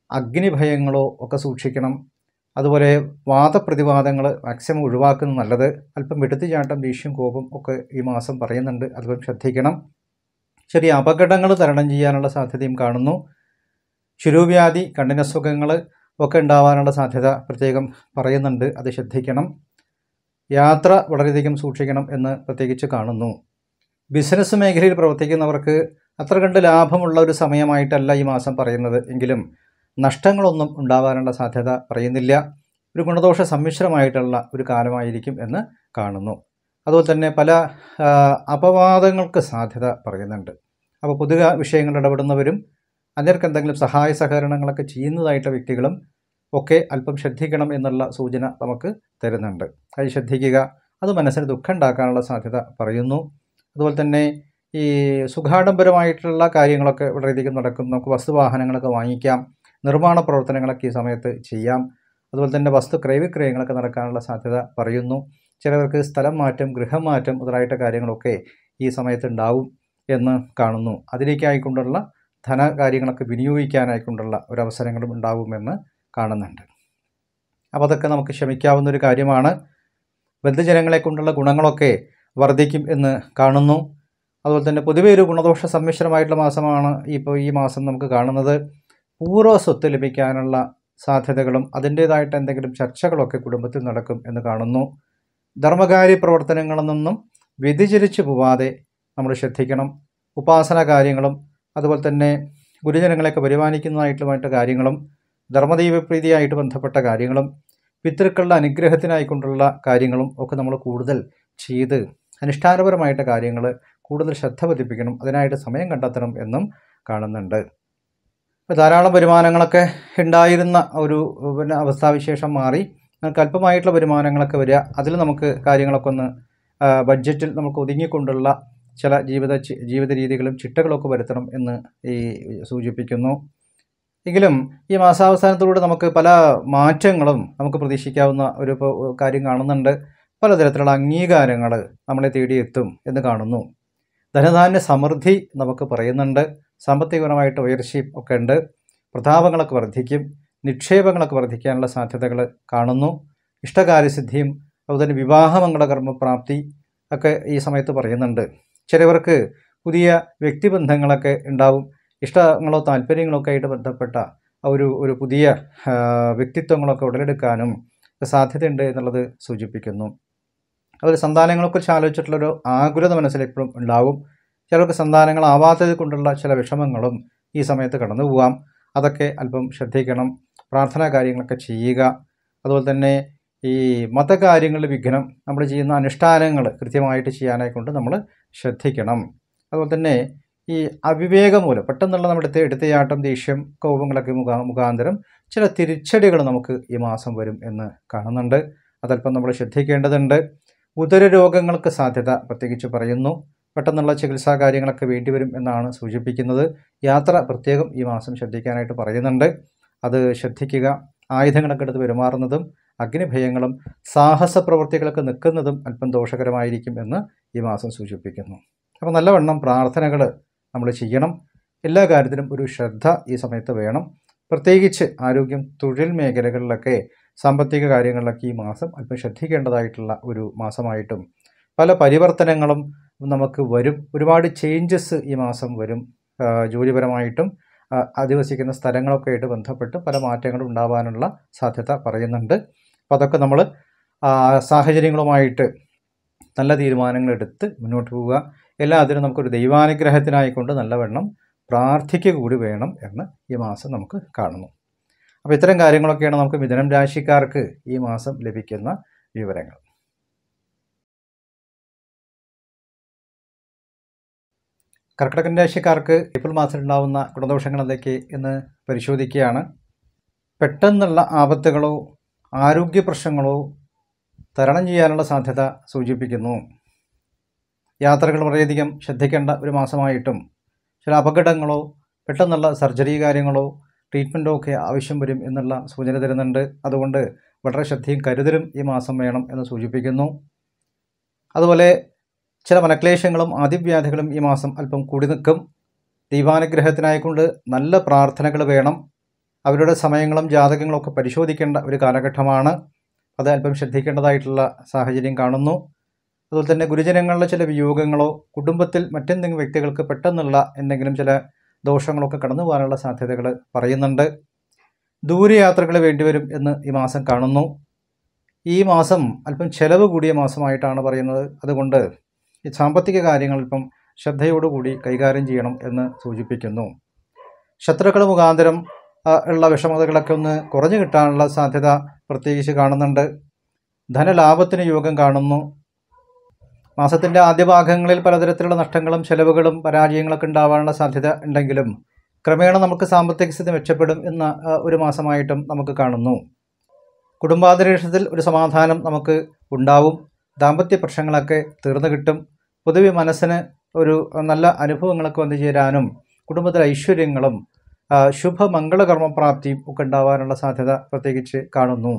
അഗ്നിഭയങ്ങളോ ഒക്കെ സൂക്ഷിക്കണം. അതുപോലെ വാദപ്രതിവാദങ്ങൾ മാക്സിമം ഒഴിവാക്കുന്നത് നല്ലത്. അല്പം എടുത്തുചാട്ടം ദേഷ്യം കോപം ഒക്കെ ഈ മാസം പറയുന്നുണ്ട്, അല്പം ശ്രദ്ധിക്കണം. ചെറിയ അപകടങ്ങൾ തരണം ചെയ്യാനുള്ള സാധ്യതയും കാണുന്നു. ശിരോവ്യാധി കണ്ണിനസുഖങ്ങൾ ഒക്കെ ഉണ്ടാവാനുള്ള സാധ്യത പ്രത്യേകം പറയുന്നുണ്ട്, അത് ശ്രദ്ധിക്കണം. യാത്ര വളരെയധികം സൂക്ഷിക്കണം എന്ന് പ്രത്യേകിച്ച് കാണുന്നു. ബിസിനസ് മേഖലയിൽ പ്രവർത്തിക്കുന്നവർക്ക് അത്ര കണ്ട് ലാഭമുള്ള ഒരു സമയമായിട്ടല്ല ഈ മാസം പറയുന്നത്, എങ്കിലും നഷ്ടങ്ങളൊന്നും ഉണ്ടാവാനുള്ള സാധ്യത പറയുന്നില്ല. ഒരു ഗുണദോഷ സമ്മിശ്രമായിട്ടുള്ള ഒരു കാലമായിരിക്കും എന്ന് കാണുന്നു. അതുപോലെ തന്നെ പല അപവാദങ്ങൾക്ക് സാധ്യത പറയുന്നുണ്ട്. അപ്പോൾ പൊതു വിഷയങ്ങളിൽ ഇടപെടുന്നവരും അന്യർക്ക് എന്തെങ്കിലും സഹായ സഹകരണങ്ങളൊക്കെ ചെയ്യുന്നതായിട്ട് വ്യക്തികളും ഒക്കെ അല്പം ശ്രദ്ധിക്കണം എന്നുള്ള സൂചന നമുക്ക് തരുന്നുണ്ട്, അത് ശ്രദ്ധിക്കുക. അത് മനസ്സിന് ദുഃഖം ഉണ്ടാക്കാനുള്ള സാധ്യത പറയുന്നു. അതുപോലെ തന്നെ ഈ സുഖാഡംബരമായിട്ടുള്ള കാര്യങ്ങളൊക്കെ വളരെയധികം നടക്കും. നമുക്ക് വസ്തുവാഹനങ്ങളൊക്കെ വാങ്ങിക്കാം, നിർമ്മാണ പ്രവർത്തനങ്ങളൊക്കെ ഈ സമയത്ത് ചെയ്യാം. അതുപോലെ തന്നെ വസ്തു ക്രയവിക്രയങ്ങളൊക്കെ നടക്കാനുള്ള സാധ്യത പറയുന്നു. ചിലവർക്ക് സ്ഥലം മാറ്റം ഗൃഹം മാറ്റം മുതലായിട്ട് കാര്യങ്ങളൊക്കെ ഈ സമയത്ത് ഉണ്ടാവും എന്ന് കാണുന്നു. അതിലേക്കായിക്കൊണ്ടുള്ള ധനകാര്യങ്ങളൊക്കെ വിനിയോഗിക്കാനായിക്കൊണ്ടുള്ള ഒരവസരങ്ങളും ഉണ്ടാവുമെന്ന് കാണുന്നുണ്ട്. അപ്പോൾ അതൊക്കെ നമുക്ക് ക്ഷമിക്കാവുന്നൊരു കാര്യമാണ്. ബന്ധുജനങ്ങളെ കൊണ്ടുള്ള ഗുണങ്ങളൊക്കെ വർദ്ധിക്കും എന്ന് കാണുന്നു. അതുപോലെ തന്നെ പൊതുവേ ഒരു ഗുണദോഷ സമ്മിശ്രമായിട്ടുള്ള മാസമാണ് ഇപ്പോൾ ഈ മാസം നമുക്ക് കാണുന്നത്. പൂർവ്വ സ്വത്ത് ലഭിക്കാനുള്ള സാധ്യതകളും അതിൻ്റേതായിട്ട് എന്തെങ്കിലും ചർച്ചകളൊക്കെ കുടുംബത്തിൽ നടക്കും എന്ന് കാണുന്നു. ധർമ്മകാര്യ പ്രവർത്തനങ്ങളിൽ നിന്നും വ്യതിചലിച്ചു പോവാതെ നമ്മൾ ശ്രദ്ധിക്കണം. ഉപാസന കാര്യങ്ങളും അതുപോലെ തന്നെ ഗുരുജനങ്ങളെയൊക്കെ പരിപാലിക്കുന്നതായിട്ടുള്ളതായിട്ട് കാര്യങ്ങളും ധർമ്മദൈവപ്രീതിയായിട്ട് ബന്ധപ്പെട്ട കാര്യങ്ങളും പിതൃക്കളുടെ അനുഗ്രഹത്തിനായിക്കൊണ്ടുള്ള കാര്യങ്ങളും ഒക്കെ നമ്മൾ കൂടുതൽ ചെയ്ത് അനുഷ്ഠാനപരമായിട്ട് കാര്യങ്ങൾ കൂടുതൽ ശ്രദ്ധ പതിപ്പിക്കണം, അതിനായിട്ട് സമയം കണ്ടെത്തണം എന്നും കാണുന്നുണ്ട്. ഇപ്പോൾ ധാരാളം വരുമാനങ്ങളൊക്കെ ഉണ്ടായിരുന്ന ഒരു അവസ്ഥാവിശേഷം മാറി നമുക്ക് അല്പമായിട്ടുള്ള വരുമാനങ്ങളൊക്കെ വരിക, അതിൽ നമുക്ക് കാര്യങ്ങളൊക്കെ ഒന്ന് ബഡ്ജറ്റിൽ നമുക്ക് ഒതുങ്ങിക്കൊണ്ടുള്ള ചില ജീവിത രീതികളും ചിട്ടകളൊക്കെ വരുത്തണം എന്ന് ഈ സൂചിപ്പിക്കുന്നു. എങ്കിലും ഈ മാസാവസാനത്തോടെ നമുക്ക് പല മാറ്റങ്ങളും നമുക്ക് പ്രതീക്ഷിക്കാവുന്ന ഒരു കാര്യം കാണുന്നുണ്ട്. പലതരത്തിലുള്ള അംഗീകാരങ്ങൾ നമ്മളെ തേടിയെത്തും എന്ന് കാണുന്നു. ധനധാന്യ സമൃദ്ധി നമുക്ക് പറയുന്നുണ്ട്. സാമ്പത്തികപരമായിട്ട് ഉയർച്ചയും ഒക്കെ ഉണ്ട്. പ്രതാപങ്ങളൊക്കെ വർദ്ധിക്കും. നിക്ഷേപങ്ങളൊക്കെ വർദ്ധിക്കാനുള്ള സാധ്യതകൾ കാണുന്നു. ഇഷ്ടകാര്യസിദ്ധിയും അതുപോലെ തന്നെ വിവാഹമംഗളകർമ്മപ്രാപ്തി ഒക്കെ ഈ സമയത്ത് പറയുന്നുണ്ട്. ചിലവർക്ക് പുതിയ വ്യക്തിബന്ധങ്ങളൊക്കെ ഉണ്ടാവും. ഇഷ്ടങ്ങളോ താല്പര്യങ്ങളോ ഒക്കെ ആയിട്ട് ബന്ധപ്പെട്ട ഒരു പുതിയ വ്യക്തിത്വങ്ങളൊക്കെ ഉടലെടുക്കാനും സാധ്യതയുണ്ട് എന്നുള്ളത് സൂചിപ്പിക്കുന്നു. അതുപോലെ സന്താനങ്ങളെക്കുറിച്ച് ആലോചിച്ചിട്ടുള്ളൊരു ആകുലത മനസ്സിൽ എപ്പോഴും ഉണ്ടാവും. ചിലർക്ക് സന്താനങ്ങളാവാത്തത് കൊണ്ടുള്ള ചില വിഷമങ്ങളും ഈ സമയത്ത് കടന്നു പോവാം. അതൊക്കെ അല്പം ശ്രദ്ധിക്കണം. പ്രാർത്ഥനാ കാര്യങ്ങളൊക്കെ ചെയ്യുക. അതുപോലെ തന്നെ ഈ മതകാര്യങ്ങളിൽ വിഘ്നം, നമ്മൾ ചെയ്യുന്ന അനുഷ്ഠാനങ്ങൾ കൃത്യമായിട്ട് ചെയ്യാനായിക്കൊണ്ട് നമ്മൾ ശ്രദ്ധിക്കണം. അതുപോലെ തന്നെ ഈ അവിവേകം മൂലം പെട്ടെന്നുള്ള നമ്മുടെ എടുത്തയാട്ടം, ദേഷ്യം, കോപങ്ങളൊക്കെ മുഖാന്തരം ചില തിരിച്ചടികൾ നമുക്ക് ഈ മാസം വരും എന്ന് കാണുന്നുണ്ട്. അതല്പം നമ്മൾ ശ്രദ്ധിക്കേണ്ടതുണ്ട്. ഉദരരോഗങ്ങൾക്ക് സാധ്യത പ്രത്യേകിച്ച് പറയുന്നു. പെട്ടെന്നുള്ള ചികിത്സാ കാര്യങ്ങളൊക്കെ വേണ്ടിവരും എന്നാണ് സൂചിപ്പിക്കുന്നത്. യാത്ര പ്രത്യേകം ഈ മാസം ശ്രദ്ധിക്കാനായിട്ട് പറയുന്നുണ്ട്. അത് ശ്രദ്ധിക്കുക. ആയുധങ്ങളൊക്കെ എടുത്ത് പെരുമാറുന്നതും അഗ്നിഭയങ്ങളും സാഹസ പ്രവൃത്തികളൊക്കെ നിൽക്കുന്നതും അല്പം ദോഷകരമായിരിക്കും എന്ന് ഈ മാസം സൂചിപ്പിക്കുന്നു. അപ്പോൾ നല്ലവണ്ണം പ്രാർത്ഥനകൾ നമ്മൾ ചെയ്യണം. എല്ലാ കാര്യത്തിലും ഒരു ശ്രദ്ധ ഈ സമയത്ത് വേണം. പ്രത്യേകിച്ച് ആരോഗ്യം, തൊഴിൽ മേഖലകളിലൊക്കെ സാമ്പത്തിക കാര്യങ്ങളിലൊക്കെ ഈ മാസം അല്പം ശ്രദ്ധിക്കേണ്ടതായിട്ടുള്ള ഒരു മാസമായിട്ടും പല പരിവർത്തനങ്ങളും നമുക്ക് വരും. ഒരുപാട് ചേഞ്ചസ് ഈ മാസം വരും. ജോലിപരമായിട്ടും അധിവസിക്കുന്ന സ്ഥലങ്ങളൊക്കെ ആയിട്ട് ബന്ധപ്പെട്ട് പല മാറ്റങ്ങളും ഉണ്ടാവാനുള്ള സാധ്യത പറയുന്നുണ്ട്. അപ്പോൾ അതൊക്കെ നമ്മൾ സാഹചര്യങ്ങളുമായിട്ട് നല്ല തീരുമാനങ്ങൾ എടുത്ത് മുന്നോട്ട് പോവുക. എല്ലാത്തിനും നമുക്കൊരു ദൈവാനുഗ്രഹത്തിനായിക്കൊണ്ട് നല്ലവണ്ണം പ്രാർത്ഥിക്കുക കൂടി വേണം എന്ന് ഈ മാസം നമുക്ക് കാണുന്നു. അപ്പോൾ ഇത്തരം കാര്യങ്ങളൊക്കെയാണ് നമുക്ക് മിഥുനം രാശിക്കാർക്ക് ഈ മാസം ലഭിക്കുന്ന വിവരങ്ങൾ. കർക്കിടകൻ രാശിക്കാർക്ക് ഏപ്രിൽ മാസത്തിലുണ്ടാവുന്ന ഗുണദോഷങ്ങൾ എന്തൊക്കെ എന്ന് പരിശോധിക്കുകയാണ്. പെട്ടെന്നുള്ള ആപത്തുകളോ ആരോഗ്യ പ്രശ്നങ്ങളോ തരണം ചെയ്യാനുള്ള സാധ്യത സൂചിപ്പിക്കുന്നു. യാത്രകൾ വളരെയധികം ശ്രദ്ധിക്കേണ്ട ഒരു മാസമായിട്ടും ചില അപകടങ്ങളോ പെട്ടെന്നുള്ള സർജറി കാര്യങ്ങളോ ട്രീറ്റ്മെൻറ്റോ ഒക്കെ ആവശ്യം വരും എന്നുള്ള സൂചന തരുന്നുണ്ട്. അതുകൊണ്ട് വളരെ ശ്രദ്ധയും കരുതലും ഈ മാസം വേണം എന്ന് സൂചിപ്പിക്കുന്നു. അതുപോലെ ചില മനക്ലേശങ്ങളും ആദിവ്യാധികളും ഈ മാസം അല്പം കൂടി നിൽക്കും. ദൈവാനുഗ്രഹത്തിനായിക്കൊണ്ട് നല്ല പ്രാർത്ഥനകൾ വേണം. അവരുടെ സമയങ്ങളും ജാതകങ്ങളൊക്കെ പരിശോധിക്കേണ്ട ഒരു കാലഘട്ടമാണ്. അത് അല്പം ശ്രദ്ധിക്കേണ്ടതായിട്ടുള്ള സാഹചര്യം കാണുന്നു. അതുപോലെ തന്നെ ഗുരുജനങ്ങളുടെ ചില വിയോഗങ്ങളോ കുടുംബത്തിൽ മറ്റെന്തെങ്കിലും വ്യക്തികൾക്ക് പെട്ടെന്നുള്ള എന്തെങ്കിലും ചില ദോഷങ്ങളൊക്കെ കടന്നു പോകാനുള്ള സാധ്യതകൾ പറയുന്നുണ്ട്. ദൂരയാത്രകൾ വേണ്ടിവരും എന്ന് ഈ മാസം കാണുന്നു. ഈ മാസം അല്പം ചെലവ് കൂടിയ മാസമായിട്ടാണ് പറയുന്നത്. അതുകൊണ്ട് ഈ സാമ്പത്തിക കാര്യങ്ങൾ അല്പം ശ്രദ്ധയോടുകൂടി കൈകാര്യം ചെയ്യണം എന്ന് സൂചിപ്പിക്കുന്നു. ശത്രുക്കൾ മുഖാന്തരം ഉള്ള വിഷമതകളൊക്കെ ഒന്ന് കുറഞ്ഞു കിട്ടാനുള്ള സാധ്യത പ്രത്യേകിച്ച് കാണുന്നുണ്ട്. ധനലാഭത്തിന് യോഗം കാണുന്നു. മാസത്തിൻ്റെ ആദ്യ ഭാഗങ്ങളിൽ പലതരത്തിലുള്ള നഷ്ടങ്ങളും ചെലവുകളും പരാജയങ്ങളൊക്കെ ഉണ്ടാവാനുള്ള സാധ്യത ഉണ്ടെങ്കിലും ക്രമേണ നമുക്ക് സാമ്പത്തിക സ്ഥിതി മെച്ചപ്പെടും എന്ന ഒരു മാസമായിട്ടും നമുക്ക് കാണുന്നു. കുടുംബാന്തരീക്ഷത്തിൽ ഒരു സമാധാനം നമുക്ക് ഉണ്ടാവും. ദാമ്പത്യ പ്രശ്നങ്ങളൊക്കെ തീർന്നു കിട്ടും. പൊതുവെ മനസ്സിന് ഒരു നല്ല അനുഭവങ്ങളൊക്കെ വന്നു ചേരാനും കുടുംബത്തിലെ ഐശ്വര്യങ്ങളും ശുഭമംഗളകർമ്മപ്രാപ്തിയും ഒക്കെ ഉണ്ടാവാനുള്ള സാധ്യത പ്രത്യേകിച്ച് കാണുന്നു.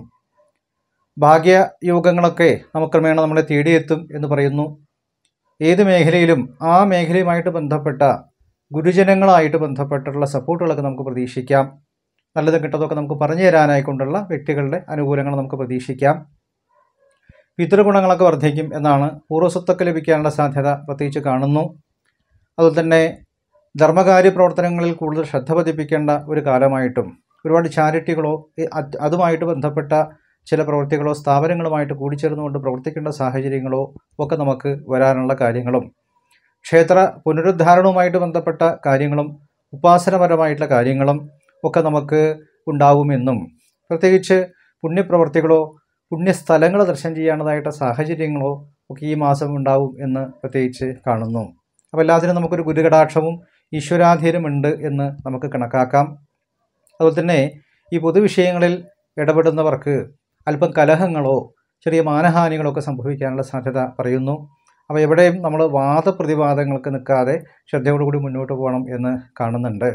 ഭാഗ്യയോഗങ്ങളൊക്കെ നമുക്ക് ക്രമേണ നമ്മളെ തേടിയെത്തും എന്ന് പറയുന്നു. ഏത് മേഖലയിലും ആ മേഖലയുമായിട്ട് ബന്ധപ്പെട്ട ഗുരുജനങ്ങളായിട്ട് ബന്ധപ്പെട്ടുള്ള സപ്പോർട്ടുകളൊക്കെ നമുക്ക് പ്രതീക്ഷിക്കാം. നല്ലതും കിട്ടതൊക്കെ നമുക്ക് പറഞ്ഞു തരാനായിക്കൊണ്ടുള്ള വ്യക്തികളുടെ അനുകൂലങ്ങൾ നമുക്ക് പ്രതീക്ഷിക്കാം. പിതൃഗുണങ്ങളൊക്കെ വർദ്ധിക്കും എന്നാണ്. പൂർവ്വസ്വത്തൊക്കെ ലഭിക്കാനുള്ള സാധ്യത പ്രത്യേകിച്ച് കാണുന്നു. അതുപോലെ തന്നെ ധർമ്മകാര്യ പ്രവർത്തനങ്ങളിൽ കൂടുതൽ ശ്രദ്ധ പതിപ്പിക്കേണ്ട ഒരു കാലമായിട്ടും ഒരുപാട് ചാരിറ്റികളോ അതുമായിട്ട് ബന്ധപ്പെട്ട ചില പ്രവൃത്തികളോ സ്ഥാപനങ്ങളുമായിട്ട് കൂടിച്ചേർന്നുകൊണ്ട് പ്രവർത്തിക്കേണ്ട സാഹചര്യങ്ങളോ ഒക്കെ നമുക്ക് വരാനുള്ള കാര്യങ്ങളും, ക്ഷേത്ര പുനരുദ്ധാരണവുമായിട്ട് ബന്ധപ്പെട്ട കാര്യങ്ങളും ഉപാസനപരമായിട്ടുള്ള കാര്യങ്ങളും ഒക്കെ നമുക്ക് ഉണ്ടാവുമെന്നും, പ്രത്യേകിച്ച് പുണ്യപ്രവർത്തികളോ പുണ്യസ്ഥലങ്ങൾ ദർശനം ചെയ്യാനുള്ളതായിട്ട് സാഹചര്യങ്ങളോ ഒക്കെ ഈ മാസം ഉണ്ടാവും എന്ന് പ്രത്യേകിച്ച് കാണുന്നു. അപ്പോൾ എല്ലാത്തിനും നമുക്കൊരു ഗുരുകടാക്ഷവും ഈശ്വരാധീനമുണ്ട് എന്ന് നമുക്ക് കണക്കാക്കാം. അതുപോലെ തന്നെ ഈ പൊതുവിഷയങ്ങളിൽ ഇടപെടുന്നവർക്ക് അല്പം കലഹങ്ങളോ ചെറിയ മാനഹാനികളോ ഒക്കെ സംഭവിക്കാനുള്ള സാധ്യത പറയുന്നു. അപ്പോൾ എവിടെയും നമ്മൾ വാദപ്രതിവാദങ്ങൾക്ക് നിൽക്കാതെ ശ്രദ്ധയോടുകൂടി മുന്നോട്ട് പോകണം എന്ന് കാണുന്നുണ്ട്.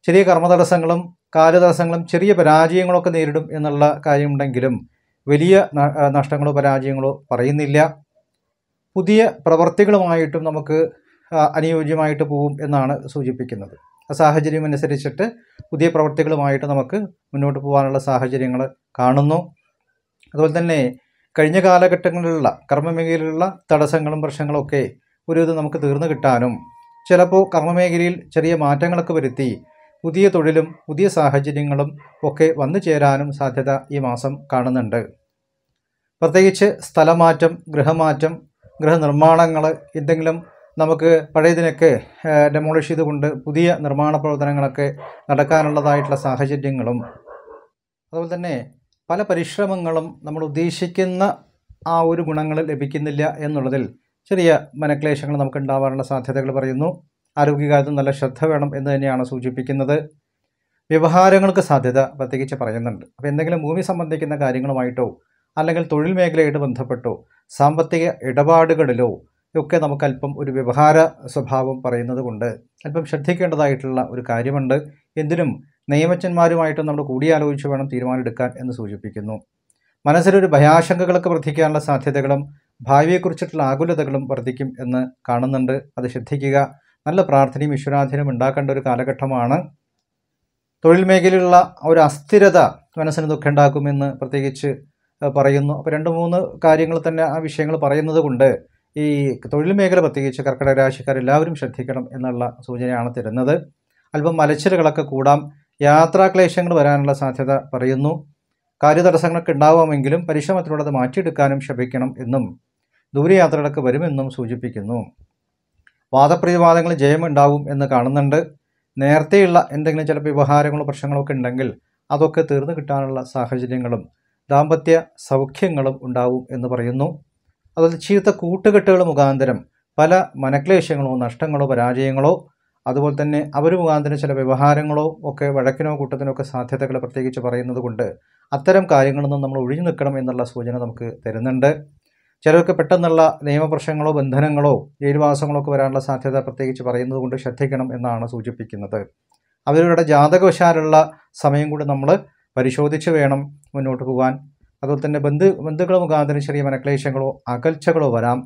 ചെറിയ കർമ്മതടസ്സങ്ങളും കാലതടസ്സങ്ങളും ചെറിയ പരാജയങ്ങളൊക്കെ നേരിടും എന്നുള്ള കാര്യമുണ്ടെങ്കിലും വലിയ നഷ്ടങ്ങളോ പരാജയങ്ങളോ പറയുന്നില്ല. പുതിയ പ്രവർത്തികളുമായിട്ടും നമുക്ക് അനുയോജ്യമായിട്ട് പോവും എന്നാണ് സൂചിപ്പിക്കുന്നത്. ആ സാഹചര്യം അനുസരിച്ചിട്ട് പുതിയ പ്രവർത്തികളുമായിട്ട് നമുക്ക് മുന്നോട്ട് പോകാനുള്ള സാഹചര്യങ്ങൾ കാണുന്നു. അതുപോലെ തന്നെ കഴിഞ്ഞ കാലഘട്ടങ്ങളിലുള്ള കർമ്മമേഖലയിലുള്ള തടസ്സങ്ങളും പ്രശ്നങ്ങളൊക്കെ ഒരുവിധം നമുക്ക് തീർന്നു കിട്ടാനും, ചിലപ്പോൾ കർമ്മമേഖലയിൽ ചെറിയ മാറ്റങ്ങളൊക്കെ വരുത്തി പുതിയ തൊഴിലും പുതിയ സാഹചര്യങ്ങളും ഒക്കെ വന്നു ചേരാനും സാധ്യത ഈ മാസം കാണുന്നുണ്ട്. പ്രത്യേകിച്ച് സ്ഥലമാറ്റം, ഗൃഹമാറ്റം, ഗൃഹനിർമ്മാണങ്ങൾ, എന്തെങ്കിലും നമുക്ക് പഴയതിനൊക്കെ ഡെമോളിഷ് ചെയ്തുകൊണ്ട് പുതിയ നിർമ്മാണ പ്രവർത്തനങ്ങളൊക്കെ നടക്കാനുള്ളതായിട്ടുള്ള സാഹചര്യങ്ങളും, അതുപോലെ തന്നെ പല പരിശ്രമങ്ങളും നമ്മൾ ഉദ്ദേശിക്കുന്ന ആ ഒരു ഗുണങ്ങൾ ലഭിക്കുന്നില്ല എന്നുള്ളതിൽ ചെറിയ മനക്ലേശങ്ങൾ നമുക്ക് ഉണ്ടാവാനുള്ള സാധ്യതകൾ പറയുന്നു. ആരോഗ്യകാര്യത്തിൽ നല്ല ശ്രദ്ധ വേണം എന്ന് തന്നെയാണ് സൂചിപ്പിക്കുന്നത്. വ്യവഹാരങ്ങൾക്ക് സാധ്യത പ്രത്യേകിച്ച് പറയുന്നുണ്ട്. അപ്പോൾ എന്തെങ്കിലും ഭൂമി സംബന്ധിക്കുന്ന കാര്യങ്ങളുമായിട്ടോ അല്ലെങ്കിൽ തൊഴിൽ മേഖലയായിട്ട് ബന്ധപ്പെട്ടോ സാമ്പത്തിക ഇടപാടുകളിലോ ഒക്കെ നമുക്ക് അല്പം ഒരു വ്യവഹാര സ്വഭാവം പറയുന്നത് കൊണ്ട് അല്പം ശ്രദ്ധിക്കേണ്ടതായിട്ടുള്ള ഒരു കാര്യമുണ്ട്. എന്തിനും നിയമജ്ഞന്മാരുമായിട്ട് നമ്മൾ കൂടിയാലോചിച്ച് വേണം തീരുമാനമെടുക്കാൻ എന്ന് സൂചിപ്പിക്കുന്നു. മനസ്സിലൊരു ഭയാശങ്കകളൊക്കെ വർദ്ധിക്കാനുള്ള സാധ്യതകളും ഭാവിയെക്കുറിച്ചിട്ടുള്ള ആകുലതകളും വർദ്ധിക്കും എന്ന് കാണുന്നുണ്ട്. അത് ശ്രദ്ധിക്കുക. നല്ല പ്രാർത്ഥനയും ഈശ്വരാധീനവും ഉണ്ടാക്കേണ്ട ഒരു കാലഘട്ടമാണ്. തൊഴിൽ മേഖലയിലുള്ള ഒരു അസ്ഥിരത മനസ്സിന് ദുഃഖം ഉണ്ടാക്കുമെന്ന് പ്രത്യേകിച്ച് പറയുന്നു. അപ്പോൾ 2-3 കാര്യങ്ങൾ തന്നെ ആ വിഷയങ്ങൾ പറയുന്നത് കൊണ്ട് ഈ തൊഴിൽ മേഖല പ്രത്യേകിച്ച് കർക്കിടക രാശിക്കാരെല്ലാവരും ശ്രദ്ധിക്കണം എന്നുള്ള സൂചനയാണ് തരുന്നത്. അല്പം മലച്ചിലുകളൊക്കെ കൂടാം, യാത്രാക്ലേശങ്ങൾ വരാനുള്ള സാധ്യത പറയുന്നു. കാര്യതടസ്സങ്ങളൊക്കെ ഉണ്ടാവാമെങ്കിലും പരിശ്രമത്തിലൂടെ അത് മാറ്റിയെടുക്കാനും ശ്രമിക്കണം എന്നും ദൂരയാത്രകളൊക്കെ വരുമെന്നും സൂചിപ്പിക്കുന്നു. വാദപ്രതിവാദങ്ങൾ ജയമുണ്ടാവും എന്ന് കാണുന്നുണ്ട്. നേരത്തെയുള്ള എന്തെങ്കിലും ചില വ്യവഹാരങ്ങളോ പ്രശ്നങ്ങളോ ഒക്കെ ഉണ്ടെങ്കിൽ അതൊക്കെ തീർന്നു കിട്ടാനുള്ള സാഹചര്യങ്ങളും ദാമ്പത്യ സൗഖ്യങ്ങളും ഉണ്ടാവും എന്ന് പറയുന്നു. അതുപോലെ ചീത്ത കൂട്ടുകെട്ടുകൾ മുഖാന്തരം പല മനക്ലേശങ്ങളോ നഷ്ടങ്ങളോ പരാജയങ്ങളോ, അതുപോലെ തന്നെ അവർ മുഖാന്തരം ചില വ്യവഹാരങ്ങളോ ഒക്കെ വഴക്കിനോ കൂട്ടത്തിനോ ഒക്കെ സാധ്യതകൾ പ്രത്യേകിച്ച് പറയുന്നത് കൊണ്ട് അത്തരം കാര്യങ്ങളൊന്നും നമ്മൾ ഒഴിഞ്ഞു നിൽക്കണം എന്നുള്ള സൂചന നമുക്ക് തരുന്നുണ്ട്. ചിലർക്ക് പെട്ടെന്നുള്ള നിയമപ്രശ്നങ്ങളോ ബന്ധനങ്ങളോ ജയിൽവാസങ്ങളോ ഒക്കെ വരാനുള്ള സാധ്യത പ്രത്യേകിച്ച് പറയുന്നത് കൊണ്ട് ശ്രദ്ധിക്കണം എന്നാണ് സൂചിപ്പിക്കുന്നത്. അവരുടെ ജാതകവശാലുള്ള സമയം കൂടി നമ്മൾ പരിശോധിച്ച് വേണം മുന്നോട്ട് പോകാൻ. അതുപോലെ തന്നെ ബന്ധുക്കൾ മുഖാന്തരം ചെറിയ മനക്ലേശങ്ങളോ അകൽച്ചകളോ വരാം.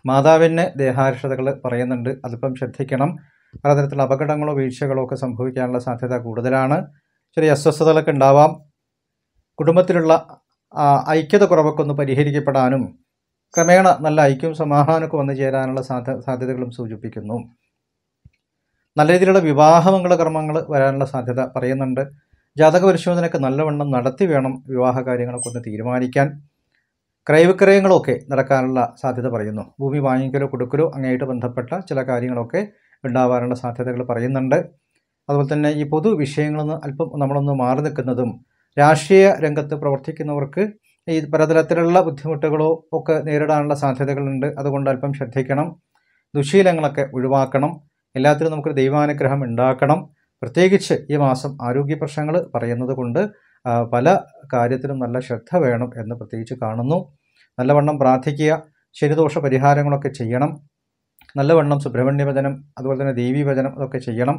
മാതാവിന് ദേഹാരിഷ്ടതകൾ പറയുന്നുണ്ട്, അതിപ്പം ശ്രദ്ധിക്കണം. പലതരത്തിലുള്ള അപകടങ്ങളോ വീഴ്ചകളോ ഒക്കെ സംഭവിക്കാനുള്ള സാധ്യത കൂടുതലാണ്. ചെറിയ അസ്വസ്ഥതകളൊക്കെ ഉണ്ടാവാം. കുടുംബത്തിലുള്ള ഐക്യത കുറവൊക്കെ ഒന്ന് പരിഹരിക്കപ്പെടാനും ക്രമേണ നല്ല ഐക്യവും സമാധാനമൊക്കെ വന്നു ചേരാനുള്ള സാധ്യതകളും സൂചിപ്പിക്കുന്നു. നല്ല രീതിയിലുള്ള വിവാഹമംഗള കർമ്മങ്ങൾ വരാനുള്ള സാധ്യത പറയുന്നുണ്ട്. ജാതക പരിശോധനയൊക്കെ നല്ലവണ്ണം നടത്തി വേണം വിവാഹ കാര്യങ്ങളൊക്കെ ഒന്ന് തീരുമാനിക്കാൻ. ക്രയവിക്രയങ്ങളൊക്കെ നടക്കാനുള്ള സാധ്യത പറയുന്നു. ഭൂമി വാങ്ങിക്കലോ കൊടുക്കലോ അങ്ങേയായിട്ട് ബന്ധപ്പെട്ട ചില കാര്യങ്ങളൊക്കെ ഉണ്ടാവാനുള്ള സാധ്യതകൾ പറയുന്നുണ്ട്. അതുപോലെ തന്നെ ഈ പൊതു വിഷയങ്ങളിൽ നിന്ന് അല്പം നമ്മളൊന്ന് മാറി നിൽക്കുന്നതും, രാഷ്ട്രീയ രംഗത്ത് പ്രവർത്തിക്കുന്നവർക്ക് ഈ പലതരത്തിലുള്ള ബുദ്ധിമുട്ടുകളോ ഒക്കെ നേരിടാനുള്ള സാധ്യതകളുണ്ട്. അതുകൊണ്ട് അല്പം ശ്രദ്ധിക്കണം. ദുശീലങ്ങളൊക്കെ ഒഴിവാക്കണം. എല്ലാത്തിനും നമുക്കൊരു ദൈവാനുഗ്രഹം ഉണ്ടാക്കണം. പ്രത്യേകിച്ച് ഈ മാസം ആരോഗ്യ പ്രശ്നങ്ങൾ പറയുന്നത് കൊണ്ട് പല കാര്യത്തിലും നല്ല ശ്രദ്ധ വേണം എന്ന് പ്രത്യേകിച്ച് കാണുന്നു. നല്ലവണ്ണം പ്രാർത്ഥിക്കുക. ശനിദോഷ പരിഹാരങ്ങളൊക്കെ ചെയ്യണം. നല്ലവണ്ണം സുബ്രഹ്മണ്യ ഭജനം, അതുപോലെ തന്നെ ദേവീ ഭജനം അതൊക്കെ ചെയ്യണം.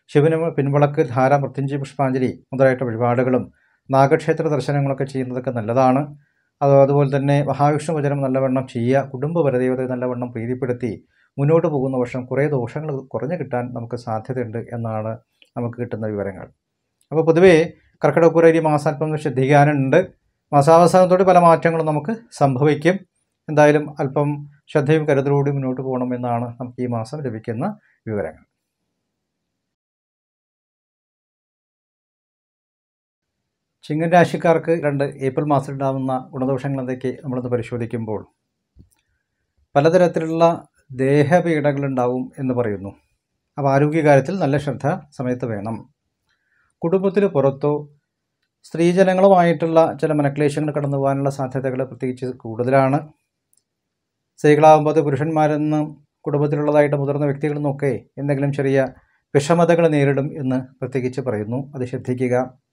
ശിവന് പിൻവിളക്ക്, ധാര, മൃത്യുഞ്ജയ പുഷ്പാഞ്ജലി മുതലായിട്ട് വഴിപാടുകളും നാഗക്ഷേത്ര ദർശനങ്ങളൊക്കെ ചെയ്യുന്നതൊക്കെ നല്ലതാണ്. അതുപോലെ തന്നെ മഹാവിഷ്ണു ഭജനം നല്ലവണ്ണം ചെയ്യുക. കുടുംബ പരദേവതയെ നല്ലവണ്ണം പ്രീതിപ്പെടുത്തി മുന്നോട്ട് പോകുന്ന വർഷം കുറേ ദോഷങ്ങൾ കുറഞ്ഞു കിട്ടാൻ നമുക്ക് സാധ്യതയുണ്ട് എന്നാണ് നമുക്ക് കിട്ടുന്ന വിവരങ്ങൾ. അപ്പോൾ പൊതുവേ കർക്കിടകക്കുറേരി മാസാൽപ്പം ശ്രദ്ധിക്കാനുണ്ട്. മാസാവസാനത്തോടെ പല മാറ്റങ്ങളും നമുക്ക് സംഭവിക്കും. എന്തായാലും അല്പം ശ്രദ്ധയും കരുതലോടും മുന്നോട്ട് പോകണമെന്നാണ് നമുക്ക് ഈ മാസം ലഭിക്കുന്ന വിവരങ്ങൾ. ചിങ്ങൻ രാശിക്കാർക്ക് ഏപ്രിൽ മാസത്തിൽ ഉണ്ടാകുന്ന ഗുണദോഷങ്ങൾ എന്തൊക്കെ നമ്മളൊന്ന് പരിശോധിക്കുമ്പോൾ പലതരത്തിലുള്ള ദേഹപീഡകളുണ്ടാവും എന്ന് പറയുന്നു. അപ്പോൾ ആരോഗ്യകാര്യത്തിൽ നല്ല ശ്രദ്ധ സമയത്ത് വേണം. കുടുംബത്തിൽ പുറത്തോ സ്ത്രീജനങ്ങളുമായിട്ടുള്ള ചില മനക്ലേശങ്ങൾ കടന്നു പോകാനുള്ള സാധ്യതകൾ പ്രത്യേകിച്ച് കൂടുതലാണ്. സ്ത്രീകളാകുമ്പോൾ അത് പുരുഷന്മാരെന്നും കുടുംബത്തിലുള്ളതായിട്ട് മുതിർന്ന വ്യക്തികളിൽ നിന്നൊക്കെ എന്തെങ്കിലും ചെറിയ വിഷമതകൾ നേരിടും എന്ന് പ്രത്യേകിച്ച് പറയുന്നു. അത് ശ്രദ്ധിക്കുക.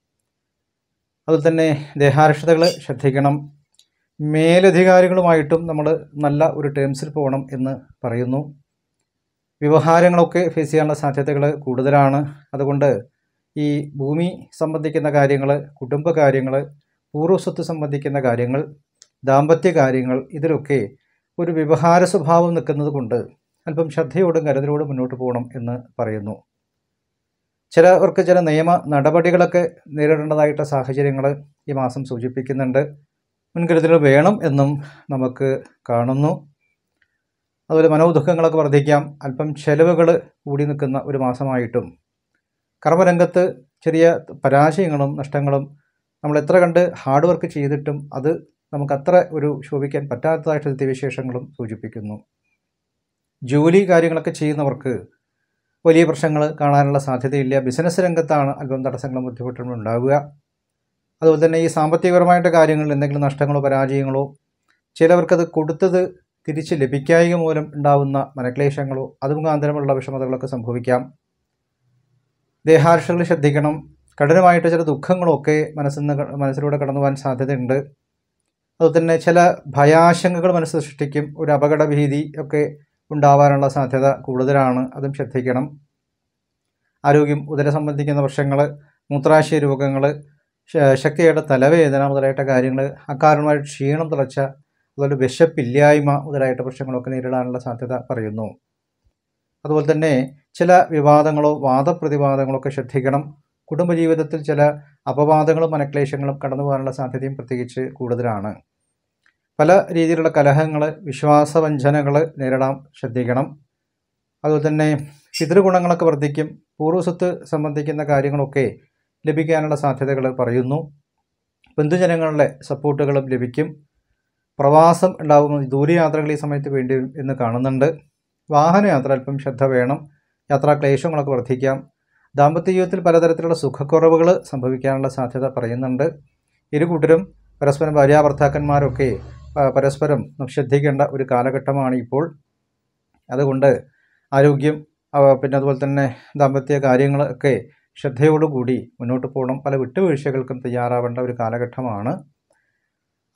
അതുപോലെ തന്നെ ദേഹാരക്ഷതകൾ ശ്രദ്ധിക്കണം. മേലധികാരികളുമായിട്ടും നമ്മൾ നല്ല ഒരു ടേംസിൽ പോകണം എന്ന് പറയുന്നു. വ്യവഹാരങ്ങളൊക്കെ ഫേസ് ചെയ്യാനുള്ള സാധ്യതകൾ കൂടുതലാണ്. അതുകൊണ്ട് ഈ ഭൂമി സംബന്ധിക്കുന്ന കാര്യങ്ങൾ, കുടുംബകാര്യങ്ങൾ, പൂർവ്വസ്വത്ത് സംബന്ധിക്കുന്ന കാര്യങ്ങൾ, ദാമ്പത്യ കാര്യങ്ങൾ, ഇതിലൊക്കെ ഒരു വ്യവഹാര സ്വഭാവം നിൽക്കുന്നത് കൊണ്ട് അല്പം ശ്രദ്ധയോടും കരുതലോടും മുന്നോട്ട് പോകണം എന്ന് പറയുന്നു. ചിലവർക്ക് ചില നിയമ നടപടികളൊക്കെ നേരിടേണ്ടതായിട്ട് സാഹചര്യങ്ങൾ ഈ മാസം സൂചിപ്പിക്കുന്നുണ്ട്. മുൻകരുതൽ വേണം എന്നും നമുക്ക് കാണുന്നു. അതുപോലെ മനോദുഃഖങ്ങളൊക്കെ വർദ്ധിക്കാം. അല്പം ചെലവുകൾ കൂടി നിൽക്കുന്ന ഒരു മാസമായിട്ടും കർമ്മരംഗത്ത് ചെറിയ പരാജയങ്ങളും നഷ്ടങ്ങളും നമ്മൾ എത്ര കണ്ട് ഹാർഡ് വർക്ക് ചെയ്തിട്ടും അത് നമുക്കത്ര ഒരു ശോഭിക്കാൻ പറ്റാത്തതായിട്ട് സ്ഥിതിവിശേഷങ്ങളും സൂചിപ്പിക്കുന്നു. ജോലി കാര്യങ്ങളൊക്കെ ചെയ്യുന്നവർക്ക് വലിയ പ്രശ്നങ്ങൾ കാണാനുള്ള സാധ്യതയില്ല. ബിസിനസ് രംഗത്താണ് അല്പം തടസ്സങ്ങളും ബുദ്ധിമുട്ടുകളും ഉണ്ടാവുക. അതുപോലെ തന്നെ ഈ സാമ്പത്തികപരമായിട്ട് കാര്യങ്ങളിൽ എന്തെങ്കിലും നഷ്ടങ്ങളോ പരാജയങ്ങളോ, ചിലവർക്കത് കൊടുത്തത് തിരിച്ച് ലഭിക്കായിക മൂലം ഉണ്ടാവുന്ന മനക്ലേശങ്ങളോ അത് മുഖാന്തരമുള്ള വിഷമതകളൊക്കെ സംഭവിക്കാം. ദേഹാർഷകൾ ശ്രദ്ധിക്കണം. കഠിനമായിട്ട് ചില ദുഃഖങ്ങളൊക്കെ മനസ്സിലൂടെ കടന്നു പോകാൻ സാധ്യതയുണ്ട്. അതുപോലെ തന്നെ ചില ഭയാശങ്കകൾ മനസ്സ് സൃഷ്ടിക്കും. ഒരു അപകട ഭീതി ഒക്കെ ഉണ്ടാവാനുള്ള സാധ്യത കൂടുതലാണ്. അതും ശ്രദ്ധിക്കണം. ആരോഗ്യം, ഉദര സംബന്ധിക്കുന്ന പ്രശ്നങ്ങൾ, മൂത്രാശയ രോഗങ്ങൾ, ശക്തിയായിട്ട് തലവേദന മുതലായിട്ട കാര്യങ്ങൾ, അകാരണമായിട്ട് ക്ഷീണം, തളർച്ച, അതുപോലെ വിശപ്പില്ലായ്മ മുതലായിട്ട് പ്രശ്നങ്ങളൊക്കെ നേരിടാനുള്ള സാധ്യത പറയുന്നു. അതുപോലെ തന്നെ ചില വിവാദങ്ങളോ വാദപ്രതിവാദങ്ങളോ ഒക്കെ ശ്രദ്ധിക്കണം. കുടുംബജീവിതത്തിൽ ചില അപവാദങ്ങളും മനക്ലേശങ്ങളും കടന്നു പോകാനുള്ള സാധ്യതയും പ്രത്യേകിച്ച് കൂടുതലാണ്. പല രീതിയിലുള്ള കലഹങ്ങൾ, വിശ്വാസവഞ്ചനകൾ നേരിടാൻ ശ്രദ്ധിക്കണം. അതുപോലെ തന്നെ പിതൃഗുണങ്ങളൊക്കെ വർദ്ധിക്കും. പൂർവ്വസ്വത്ത് സംബന്ധിക്കുന്ന കാര്യങ്ങളൊക്കെ ലഭിക്കാനുള്ള സാധ്യതകൾ പറയുന്നു. ബന്ധുജനങ്ങളുടെ സപ്പോർട്ടുകളും ലഭിക്കും. പ്രവാസം ഉണ്ടാകുന്ന ദൂരയാത്രകൾ ഈ സമയത്ത് വേണ്ടി എന്ന് കാണുന്നുണ്ട്. വാഹനയാത്ര അല്പം ശ്രദ്ധ വേണം. യാത്രാക്ലേശങ്ങളൊക്കെ വർദ്ധിക്കാം. ദാമ്പത്യ ജീവിതത്തിൽ പലതരത്തിലുള്ള സുഖക്കുറവുകൾ സംഭവിക്കാനുള്ള സാധ്യത പറയുന്നുണ്ട്. ഇരു കൂട്ടരും പരസ്പരം ഭാര്യാഭർത്താക്കന്മാരൊക്കെ പരസ്പരം ശ്രദ്ധിക്കേണ്ട ഒരു കാലഘട്ടമാണ് ഇപ്പോൾ. അതുകൊണ്ട് ആരോഗ്യം, പിന്നെ അതുപോലെ തന്നെ ദാമ്പത്യ കാര്യങ്ങളൊക്കെ ശ്രദ്ധയോടുകൂടി മുന്നോട്ട് പോകണം. പല വിട്ടുവീഴ്ചകൾക്കും തയ്യാറാവേണ്ട ഒരു കാലഘട്ടമാണ്.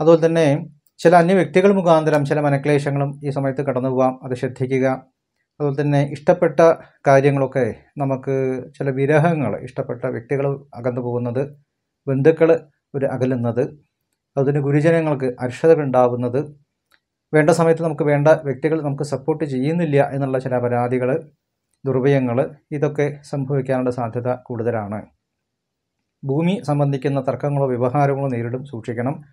അതുപോലെ തന്നെ ചില അന്യ വ്യക്തികൾ മുഖാന്തരം ചില മനക്ലേശങ്ങളും ഈ സമയത്ത് കടന്നു പോകാം. അത് ശ്രദ്ധിക്കുക. അതുപോലെ തന്നെ ഇഷ്ടപ്പെട്ട കാര്യങ്ങളൊക്കെ നമുക്ക് ചില വിരഹങ്ങൾ, ഇഷ്ടപ്പെട്ട വ്യക്തികൾ അകന്നു പോകുന്നത്, ബന്ധുക്കൾ ഒരു അകലുന്നത്, അതിന് ഗുരുജനങ്ങൾക്ക് അരിഷ്ടതകൾ ഉണ്ടാകുന്നത്, വേണ്ട സമയത്ത് നമുക്ക് വേണ്ട വ്യക്തികൾ നമുക്ക് സപ്പോർട്ട് ചെയ്യുന്നില്ല എന്നുള്ള ചില പരാതികൾ, ദുർവ്യയങ്ങൾ, ഇതൊക്കെ സംഭവിക്കാനുള്ള സാധ്യത കൂടുതലാണ്. ഭൂമി സംബന്ധിക്കുന്ന തർക്കങ്ങളോ വ്യവഹാരങ്ങളോ നേരിടും, സൂക്ഷിക്കണം.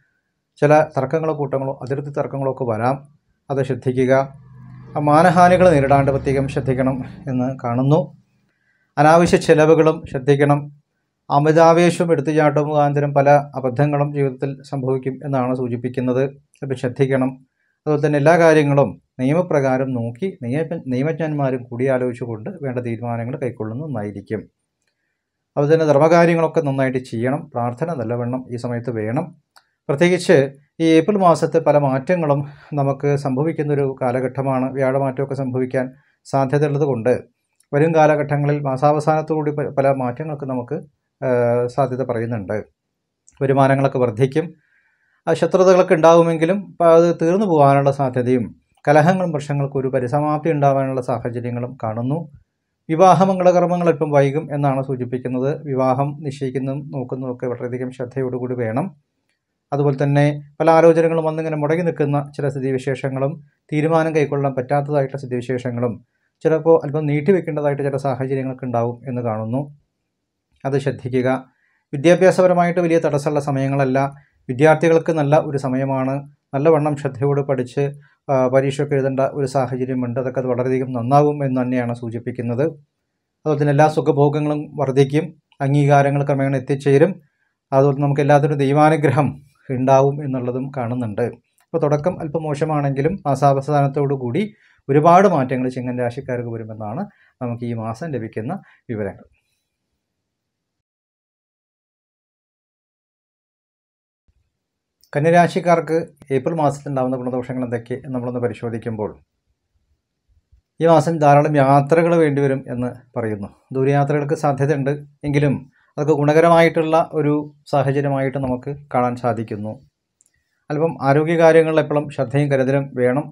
ചില തർക്കങ്ങളോ കൂട്ടങ്ങളോ അതിർത്തി തർക്കങ്ങളോ ഒക്കെ വരാം. അത് ശ്രദ്ധിക്കുക. മാനഹാനികൾ നേരിടാണ്ട് പ്രത്യേകം ശ്രദ്ധിക്കണം എന്ന് കാണുന്നു. അനാവശ്യ ചെലവുകളും ശ്രദ്ധിക്കണം. അമിതാവേശവും എടുത്തുചാട്ടവും മുഖാന്തരം പല അബദ്ധങ്ങളും ജീവിതത്തിൽ സംഭവിക്കും എന്നാണ് സൂചിപ്പിക്കുന്നത്. അപ്പോൾ ശ്രദ്ധിക്കണം. അതുപോലെ തന്നെ എല്ലാ കാര്യങ്ങളും നിയമപ്രകാരം നോക്കി നിയമജ്ഞന്മാരും കൂടിയാലോചിച്ചുകൊണ്ട് വേണ്ട തീരുമാനങ്ങൾ കൈക്കൊള്ളുന്നതായിരിക്കും. അതുപോലെ തന്നെ ധർമ്മകാര്യങ്ങളൊക്കെ നന്നായിട്ട് ചെയ്യണം. പ്രാർത്ഥന നല്ലവണ്ണം ഈ സമയത്ത് വേണം. പ്രത്യേകിച്ച് ഈ ഏപ്രിൽ മാസത്തെ പല മാറ്റങ്ങളും നമുക്ക് സംഭവിക്കുന്നൊരു കാലഘട്ടമാണ്. വ്യാഴമാറ്റമൊക്കെ സംഭവിക്കാൻ സാധ്യതയുള്ളത് കൊണ്ട് വരും കാലഘട്ടങ്ങളിൽ മാസാവസാനത്തോടുകൂടി പല മാറ്റങ്ങൾക്ക് നമുക്ക് സാധ്യത പറയുന്നുണ്ട്. വരുമാനങ്ങളൊക്കെ വർദ്ധിക്കും. ശത്രുതകളൊക്കെ ഉണ്ടാകുമെങ്കിലും അത് തീർന്നു പോകാനുള്ള സാധ്യതയും കലഹങ്ങളും പ്രശ്നങ്ങൾക്കും ഒരു പരിസമാപ്തി ഉണ്ടാകാനുള്ള സാഹചര്യങ്ങളും കാണുന്നു. വിവാഹമംഗളകർമ്മങ്ങൾ അല്പം വൈകും എന്നാണ് സൂചിപ്പിക്കുന്നത്. വിവാഹം നിശ്ചയിക്കുന്നതും നോക്കുന്നതൊക്കെ വളരെയധികം ശ്രദ്ധയോടുകൂടി വേണം. അതുപോലെ തന്നെ പല ആലോചനകളും വന്നിങ്ങനെ മുടങ്ങി നിൽക്കുന്ന ചില സ്ഥിതിവിശേഷങ്ങളും തീരുമാനം കൈക്കൊള്ളാൻ പറ്റാത്തതായിട്ടുള്ള സ്ഥിതിവിശേഷങ്ങളും ചിലപ്പോൾ അല്പം നീട്ടിവെക്കേണ്ടതായിട്ട് ചില സാഹചര്യങ്ങളൊക്കെ ഉണ്ടാവും എന്ന് കാണുന്നു. അത് ശ്രദ്ധിക്കുക. വിദ്യാഭ്യാസപരമായിട്ട് വലിയ തടസ്സമുള്ള സമയങ്ങളല്ല. വിദ്യാർത്ഥികൾക്ക് നല്ല ഒരു സമയമാണ്. നല്ലവണ്ണം ശ്രദ്ധയോട് പഠിച്ച് പരീക്ഷയൊക്കെ എഴുതേണ്ട ഒരു സാഹചര്യമുണ്ട്. അതൊക്കെ അത് വളരെയധികം നന്നാവും എന്ന് തന്നെയാണ് സൂചിപ്പിക്കുന്നത്. അതുപോലെ തന്നെ എല്ലാ സുഖഭോഗങ്ങളും വർദ്ധിക്കും. അംഗീകാരങ്ങൾ ക്രമേണ എത്തിച്ചേരും. അതുപോലെ നമുക്ക് എല്ലാത്തിനും ദൈവാനുഗ്രഹം ഉണ്ടാവും എന്നുള്ളതും കാണുന്നുണ്ട്. അപ്പോൾ തുടക്കം അല്പം മോശമാണെങ്കിലും മാസാവസാനത്തോടു കൂടി ഒരുപാട് മാറ്റങ്ങൾ ചിങ്ങൻ രാശിക്കാർക്ക് വരുമെന്നാണ് നമുക്ക് ഈ മാസം ലഭിക്കുന്ന വിവരങ്ങൾ. കന്യരാശിക്കാർക്ക് ഏപ്രിൽ മാസത്തിലുണ്ടാകുന്ന ഗുണദോഷങ്ങൾ എന്തൊക്കെ നമ്മളൊന്ന് പരിശോധിക്കുമ്പോൾ, ഈ മാസം ധാരാളം യാത്രകൾ വേണ്ടിവരും എന്ന് പറയുന്നു. ദൂരയാത്രകൾക്ക് സാധ്യതയുണ്ട്, എങ്കിലും അതൊക്കെ ഗുണകരമായിട്ടുള്ള ഒരു സാഹചര്യമായിട്ട് നമുക്ക് കാണാൻ സാധിക്കുന്നു. അല്പം ആരോഗ്യകാര്യങ്ങളിൽ എപ്പോഴും ശ്രദ്ധയും കരുതലും വേണം.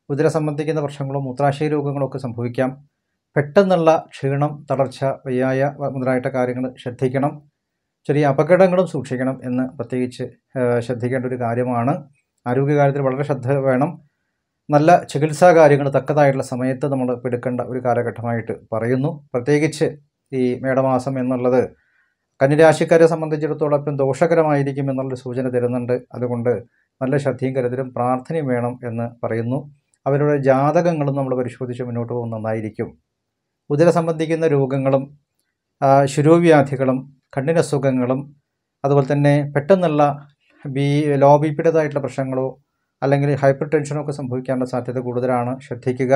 ഉദര സംബന്ധിക്കുന്ന പ്രശ്നങ്ങളോ മൂത്രാശയ രോഗങ്ങളോ ഒക്കെ സംഭവിക്കാം. പെട്ടെന്നുള്ള ക്ഷീണം, തളർച്ച, വയ്യായ മുതലായിട്ട് കാര്യങ്ങൾ ശ്രദ്ധിക്കണം. ചെറിയ അപകടങ്ങളും സൂക്ഷിക്കണം എന്ന് പ്രത്യേകിച്ച് ശ്രദ്ധിക്കേണ്ട ഒരു കാര്യമാണ്. ആരോഗ്യകാര്യത്തിൽ വളരെ ശ്രദ്ധ വേണം. നല്ല ചികിത്സാ കാര്യങ്ങൾ തക്കതായിട്ടുള്ള സമയത്ത് നമ്മൾ എടുക്കേണ്ട ഒരു കാലഘട്ടമായിട്ട് പറയുന്നു. പ്രത്യേകിച്ച് ഈ മേടമാസം എന്നുള്ളത് കന്യരാശിക്കാരെ സംബന്ധിച്ചിടത്തോളം ദോഷകരമായിരിക്കും എന്നുള്ളൊരു സൂചന തരുന്നുണ്ട്. അതുകൊണ്ട് നല്ല ശ്രദ്ധയും കരുതലും പ്രാർത്ഥനയും വേണം എന്ന് പറയുന്നു. അവരുടെ ജാതകങ്ങളും നമ്മൾ പരിശോധിച്ച് മുന്നോട്ട് പോകുന്നത് നന്നായിരിക്കും. ഉദര സംബന്ധിക്കുന്ന രോഗങ്ങളും ശിരോവ്യാധികളും കണ്ണിനസുഖങ്ങളും അതുപോലെ തന്നെ പെട്ടെന്നുള്ള ലോ ബി പിയുടേതായിട്ടുള്ള പ്രശ്നങ്ങളോ അല്ലെങ്കിൽ ഹൈപ്പർ ടെൻഷനോ ഒക്കെ സംഭവിക്കാനുള്ള സാധ്യത കൂടുതലാണ്. ശ്രദ്ധിക്കുക.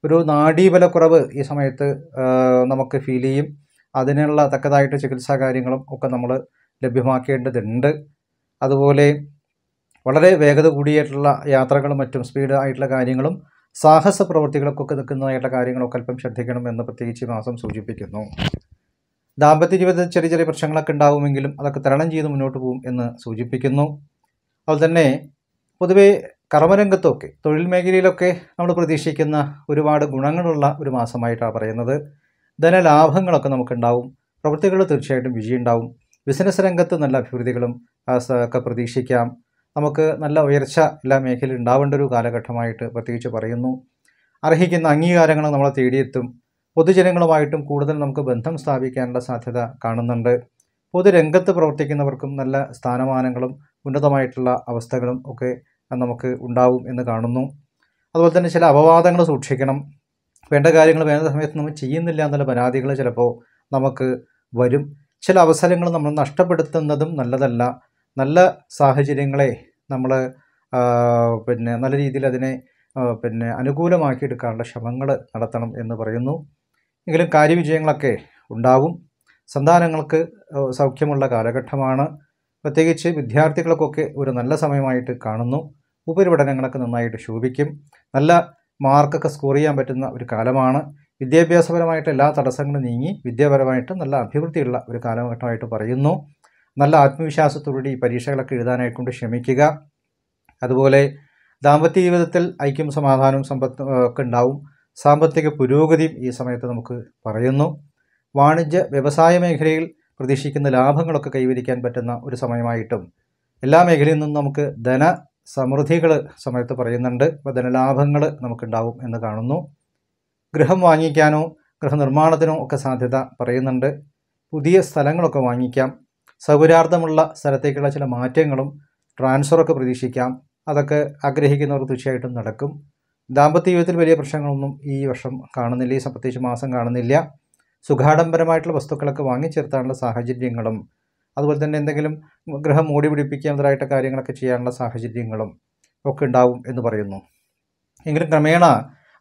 ഒരു നാഡീബലക്കുറവ് ഈ സമയത്ത് നമുക്ക് ഫീൽ ചെയ്യും. അതിനുള്ള തക്കതായിട്ട് ചികിത്സാ കാര്യങ്ങളും ഒക്കെ നമ്മൾ ലഭ്യമാക്കേണ്ടതുണ്ട്. അതുപോലെ വളരെ വേഗത കൂടിയിട്ടുള്ള യാത്രകളും മറ്റും സ്പീഡ് ആയിട്ടുള്ള കാര്യങ്ങളും സാഹസ പ്രവൃത്തികൾക്കൊക്കെ നിൽക്കുന്നതായിട്ടുള്ള കാര്യങ്ങളൊക്കെ അല്പം ശ്രദ്ധിക്കണം എന്ന് പ്രത്യേകിച്ച് മാസം സൂചിപ്പിക്കുന്നു. ദാമ്പത്യ ജീവിതത്തിൽ ചെറിയ ചെറിയ പ്രശ്നങ്ങളൊക്കെ ഉണ്ടാവുമെങ്കിലും അതൊക്കെ തരണം ചെയ്ത് മുന്നോട്ട് പോകും എന്ന് സൂചിപ്പിക്കുന്നു. അതുപോലെ തന്നെ പൊതുവേ കർമ്മരംഗത്തൊക്കെ തൊഴിൽ മേഖലയിലൊക്കെ നമ്മൾ പ്രതീക്ഷിക്കുന്ന ഒരുപാട് ഗുണങ്ങളുള്ള ഒരു മാസമായിട്ടാണ് പറയുന്നത്. ധനലാഭങ്ങളൊക്കെ നമുക്കുണ്ടാവും. പ്രവൃത്തികളിൽ തീർച്ചയായിട്ടും വിജയം ഉണ്ടാവും. ബിസിനസ് രംഗത്ത് നല്ല അഭിവൃദ്ധികളും ഒക്കെ പ്രതീക്ഷിക്കാം. നമുക്ക് നല്ല ഉയർച്ച എല്ലാ മേഖലയിൽ ഉണ്ടാവേണ്ട ഒരു കാലഘട്ടമായിട്ട് പ്രത്യേകിച്ച് പറയുന്നു. അർഹിക്കുന്ന അംഗീകാരങ്ങൾ നമ്മളെ തേടിയെത്തും. പൊതുജനങ്ങളുമായിട്ടും കൂടുതൽ നമുക്ക് ബന്ധം സ്ഥാപിക്കാനുള്ള സാധ്യത കാണുന്നുണ്ട്. പൊതുരംഗത്ത് പ്രവർത്തിക്കുന്നവർക്കും നല്ല സ്ഥാനമാനങ്ങളും ഉന്നതമായിട്ടുള്ള അവസ്ഥകളും ഒക്കെ നമുക്ക് ഉണ്ടാവും എന്ന് കാണുന്നു. അതുപോലെ തന്നെ ചില അപവാദങ്ങൾ സൂക്ഷിക്കണം. വേണ്ട കാര്യങ്ങൾ വേണ്ട സമയത്ത് നമ്മൾ ചെയ്യുന്നില്ല എന്നുള്ള പരാതികൾ ചിലപ്പോൾ നമുക്ക് വരും. ചില അവസരങ്ങൾ നമ്മൾ നഷ്ടപ്പെടുത്തുന്നതും നല്ലതല്ല. നല്ല സാഹചര്യങ്ങളെ നമ്മൾ നല്ല രീതിയിൽ അതിനെ അനുകൂലമാക്കിയെടുക്കാനുള്ള ശ്രമങ്ങൾ നടത്തണം എന്ന് പറയുന്നു. എങ്കിലും കാര്യവിജയങ്ങളൊക്കെ ഉണ്ടാവും. സന്താനങ്ങൾക്ക് സൗഖ്യമുള്ള കാലഘട്ടമാണ്. പ്രത്യേകിച്ച് വിദ്യാർത്ഥികൾക്കൊക്കെ ഒരു നല്ല സമയമായിട്ട് കാണുന്നു. ഉപരിപഠനങ്ങളൊക്കെ നന്നായിട്ട് ശോഭിക്കും. നല്ല മാർക്കൊക്കെ സ്കോർ ചെയ്യാൻ പറ്റുന്ന ഒരു കാലമാണ്. വിദ്യാഭ്യാസപരമായിട്ട് എല്ലാ തടസ്സങ്ങളും നീങ്ങി വിദ്യാപരമായിട്ട് നല്ല അഭിവൃദ്ധിയുള്ള ഒരു കാലഘട്ടമായിട്ട് പറയുന്നു. നല്ല ആത്മവിശ്വാസത്തോടുകൂടി ഈ പരീക്ഷകളൊക്കെ എഴുതാനായിക്കൊണ്ട് ശ്രമിക്കുക. അതുപോലെ ദാമ്പത്യ ജീവിതത്തിൽ ഐക്യം സമാധാനവും സമ്പത്തും ഒക്കെ ഉണ്ടാവും. സാമ്പത്തിക പുരോഗതിയും ഈ സമയത്ത് നമുക്ക് പറയുന്നു. വാണിജ്യ വ്യവസായ മേഖലയിൽ പ്രതീക്ഷിക്കുന്ന ലാഭങ്ങളൊക്കെ കൈവരിക്കാൻ പറ്റുന്ന ഒരു സമയമായിട്ടും എല്ലാ മേഖലയിൽ നിന്നും നമുക്ക് ധനസമൃദ്ധികൾ സമയത്ത് പറയുന്നുണ്ട്. അപ്പോൾ ധനലാഭങ്ങൾ നമുക്കുണ്ടാവും എന്ന് കാണുന്നു. ഗൃഹം വാങ്ങിക്കാനോ ഗൃഹനിർമ്മാണത്തിനോ ഒക്കെ സാധ്യത പറയുന്നുണ്ട്. പുതിയ സ്ഥലങ്ങളൊക്കെ വാങ്ങിക്കാം. സൗകര്യാർത്ഥമുള്ള സ്ഥലത്തേക്കുള്ള ചില മാറ്റങ്ങളും ട്രാൻസ്ഫറൊക്കെ പ്രതീക്ഷിക്കാം. അതൊക്കെ ആഗ്രഹിക്കുന്നവർ തീർച്ചയായിട്ടും നടക്കും. ദാമ്പത്യ ജീവിതത്തിൽ വലിയ പ്രശ്നങ്ങളൊന്നും ഈ വർഷം കാണുന്നില്ല. ഈ പ്രത്യേകിച്ച് മാസം കാണുന്നില്ല. സുഖാഡംബരമായിട്ടുള്ള വസ്തുക്കളൊക്കെ വാങ്ങിച്ചേർത്താനുള്ള സാഹചര്യങ്ങളും അതുപോലെ തന്നെ എന്തെങ്കിലും ഗൃഹം മൂടി പിടിപ്പിക്കാത്തതായിട്ട് കാര്യങ്ങളൊക്കെ ചെയ്യാനുള്ള സാഹചര്യങ്ങളും ഒക്കെ ഉണ്ടാവും എന്ന് പറയുന്നു. എങ്കിലും ക്രമേണ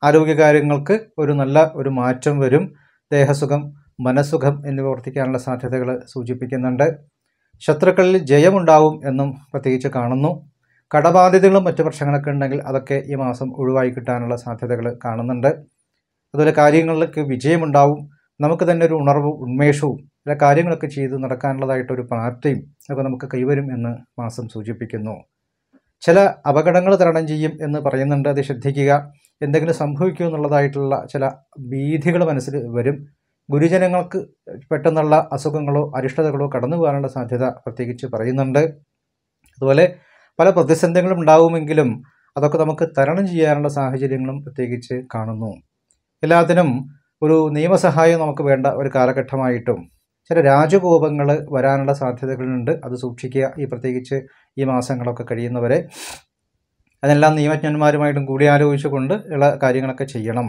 ആരോഗ്യകാര്യങ്ങൾക്ക് നല്ല ഒരു മാറ്റം വരും. ദേഹസുഖം, മനസ്സുഖം എന്നിവ വർദ്ധിക്കാനുള്ള സാധ്യതകൾ സൂചിപ്പിക്കുന്നുണ്ട്. ശത്രുക്കളിൽ ജയമുണ്ടാവും എന്നും പ്രത്യേകിച്ച് കാണുന്നു. കടബാധ്യതകളും മറ്റു പ്രശ്നങ്ങളൊക്കെ ഉണ്ടെങ്കിൽ അതൊക്കെ ഈ മാസം ഒഴിവായി കിട്ടാനുള്ള സാധ്യതകൾ കാണുന്നുണ്ട്. അതുപോലെ കാര്യങ്ങളിലേക്ക് വിജയമുണ്ടാവും. നമുക്ക് തന്നെ ഒരു ഉണർവും ഉന്മേഷവും ചില കാര്യങ്ങളൊക്കെ ചെയ്ത് നടക്കാനുള്ളതായിട്ടൊരു പ്രാപ്തിയും ഒക്കെ നമുക്ക് കൈവരും എന്ന് മാസം സൂചിപ്പിക്കുന്നു. ചില അപകടങ്ങൾ തരണം ചെയ്യും എന്ന് പറയുന്നുണ്ട്. അത് ശ്രദ്ധിക്കുക. എന്തെങ്കിലും സംഭവിക്കുമോ എന്നുള്ളതായിട്ടുള്ള ചില ഭീതികൾ മനസ്സിൽ വരും. ഗുരുജനങ്ങൾക്ക് പെട്ടെന്നുള്ള അസുഖങ്ങളോ അരിഷ്ടതകളോ കടന്നു പോകാനുള്ള സാധ്യത പ്രത്യേകിച്ച് പറയുന്നുണ്ട്. അതുപോലെ പല പ്രതിസന്ധികളും ഉണ്ടാവുമെങ്കിലും അതൊക്കെ നമുക്ക് തരണം ചെയ്യാനുള്ള സാഹചര്യങ്ങളും പ്രത്യേകിച്ച് കാണുന്നു. എല്ലാത്തിനും ഒരു നിയമസഹായം നമുക്ക് വേണ്ട ഒരു കാലഘട്ടമായിട്ടും ചില രാജകോപങ്ങൾ വരാനുള്ള സാധ്യതകളുണ്ട്. അത് സൂക്ഷിക്കുക. പ്രത്യേകിച്ച് ഈ മാസങ്ങളൊക്കെ കഴിയുന്നവരെ അതെല്ലാം നിയമജ്ഞന്മാരുമായിട്ടും കൂടിയാലോചിച്ചുകൊണ്ട് ഉള്ള കാര്യങ്ങളൊക്കെ ചെയ്യണം.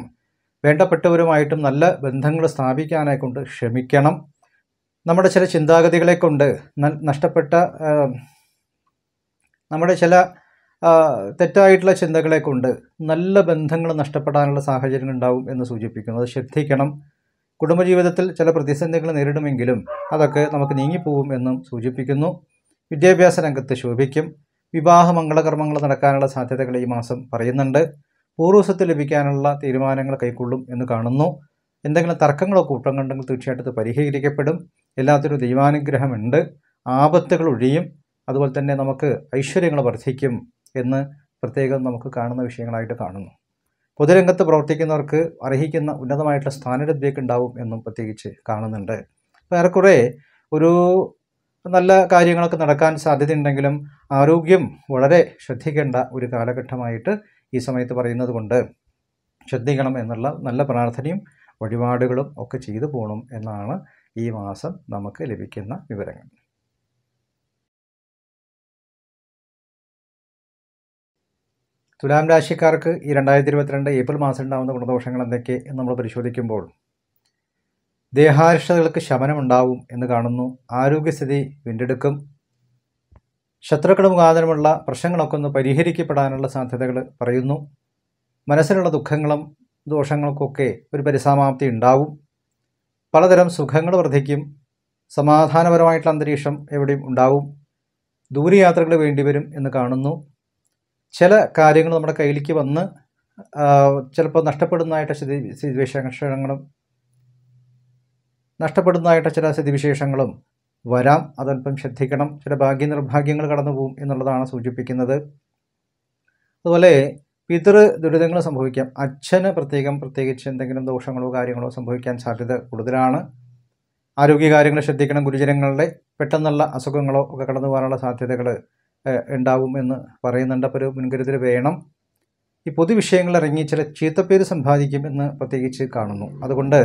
വേണ്ടപ്പെട്ടവരുമായിട്ടും നല്ല ബന്ധങ്ങൾ സ്ഥാപിക്കാനായിക്കൊണ്ട് ശ്രമിക്കണം. നമ്മുടെ ചില ചിന്താഗതികളെ കൊണ്ട് നഷ്ടപ്പെട്ട നമ്മുടെ ചില തെറ്റായിട്ടുള്ള ചിന്തകളെ കൊണ്ട് നല്ല ബന്ധങ്ങൾ നഷ്ടപ്പെടാനുള്ള സാഹചര്യങ്ങൾ ഉണ്ടാവും എന്ന് സൂചിപ്പിക്കുന്നു. അത് ശ്രദ്ധിക്കണം. കുടുംബജീവിതത്തിൽ ചില പ്രതിസന്ധികൾ നേരിടുമെങ്കിലും അതൊക്കെ നമുക്ക് നീങ്ങിപ്പോവും എന്നും സൂചിപ്പിക്കുന്നു. വിദ്യാഭ്യാസ രംഗത്ത് ശോഭിക്കും. വിവാഹ മംഗളകർമ്മങ്ങൾ നടക്കാനുള്ള സാധ്യതകൾ ഈ മാസം പറയുന്നുണ്ട്. പൂർവ്വസ്വത്ത് ലഭിക്കാനുള്ള തീരുമാനങ്ങൾ കൈക്കൊള്ളും എന്ന് കാണുന്നു. എന്തെങ്കിലും തർക്കങ്ങളോ കൂട്ടങ്ങളുണ്ടെങ്കിൽ തീർച്ചയായിട്ടും ഇത് പരിഹരിക്കപ്പെടും. എല്ലാത്തിനും ദൈവാനുഗ്രഹമുണ്ട്. ആപത്തുകൾ ഒഴിയും. അതുപോലെ തന്നെ നമുക്ക് ഐശ്വര്യങ്ങൾ വർദ്ധിക്കും എന്ന് പ്രത്യേകം നമുക്ക് കാണുന്ന വിഷയങ്ങളായിട്ട് കാണുന്നു. പൊതുരംഗത്ത് പ്രവർത്തിക്കുന്നവർക്ക് അർഹിക്കുന്ന ഉന്നതമായിട്ടുള്ള സ്ഥാനലബ്ധിയൊക്കെ ഉണ്ടാവും എന്നും പ്രത്യേകിച്ച് കാണുന്നുണ്ട്. അപ്പോൾ ഏറെക്കുറെ ഒരു നല്ല കാര്യങ്ങളൊക്കെ നടക്കാൻ സാധ്യതയുണ്ടെങ്കിലും ആരോഗ്യം വളരെ ശ്രദ്ധിക്കേണ്ട ഒരു കാലഘട്ടമായിട്ട് ഈ സമയത്ത് പറയുന്നത് കൊണ്ട് ശ്രദ്ധിക്കണം എന്നുള്ള നല്ല പ്രാർത്ഥനയും വഴിപാടുകളും ഒക്കെ ചെയ്തു പോകണം എന്നാണ് ഈ മാസം നമുക്ക് ലഭിക്കുന്ന വിവരങ്ങൾ. തുലാം രാശിക്കാർക്ക് ഈ 2022 ഏപ്രിൽ മാസം ഉണ്ടാകുന്ന ഗുണദോഷങ്ങൾ എന്തൊക്കെ എന്ന് നമ്മൾ പരിശോധിക്കുമ്പോൾ ദേഹാരിഷ്ടതകൾക്ക് ശമനമുണ്ടാവും എന്ന് കാണുന്നു. ആരോഗ്യസ്ഥിതി വീണ്ടെടുക്കും. ശത്രുക്കൾ മുഖാന്തരമുള്ള പ്രശ്നങ്ങളൊക്കെ ഒന്ന് പരിഹരിക്കപ്പെടാനുള്ള സാധ്യതകൾ പറയുന്നു. മനസ്സിലുള്ള ദുഃഖങ്ങളും ദോഷങ്ങൾക്കൊക്കെ ഒരു പരിസമാപ്തി ഉണ്ടാവും. പലതരം സുഖങ്ങൾ വർദ്ധിക്കും. സമാധാനപരമായിട്ടുള്ള അന്തരീക്ഷം എവിടെയും ഉണ്ടാവും. ദൂരയാത്രകൾ വേണ്ടിവരും എന്ന് കാണുന്നു. ചില കാര്യങ്ങൾ നമ്മുടെ കയ്യിലേക്ക് വന്ന് ചിലപ്പോൾ നഷ്ടപ്പെടുന്നതായിട്ട് ചില സ്ഥിതിവിശേഷങ്ങളും വരാം. അതല്പം ശ്രദ്ധിക്കണം. ചില ഭാഗ്യനിർഭാഗ്യങ്ങൾ കടന്നു പോകും എന്നുള്ളതാണ് സൂചിപ്പിക്കുന്നത്. അതുപോലെ പിതൃ ദുരിതങ്ങൾ സംഭവിക്കാം. അച്ഛന് പ്രത്യേകിച്ച് എന്തെങ്കിലും ദോഷങ്ങളോ കാര്യങ്ങളോ സംഭവിക്കാൻ സാധ്യത കൂടുതലാണ്. ആരോഗ്യകാര്യങ്ങൾ ശ്രദ്ധിക്കണം. ഗുരുജനങ്ങളുടെ പെട്ടെന്നുള്ള അസുഖങ്ങളോ ഒക്കെ കടന്നു പോകാനുള്ള സാധ്യതകൾ ഉണ്ടാവും എന്ന് പറയുന്നുണ്ട്. അപ്പോൾ ഒരു മുൻകരുതൽ വേണം. ഈ പൊതുവിഷയങ്ങളിൽ ഇറങ്ങി ചില ചീത്തപ്പേര് സമ്പാദിക്കും എന്ന് പ്രത്യേകിച്ച് കാണുന്നു. അതുകൊണ്ട്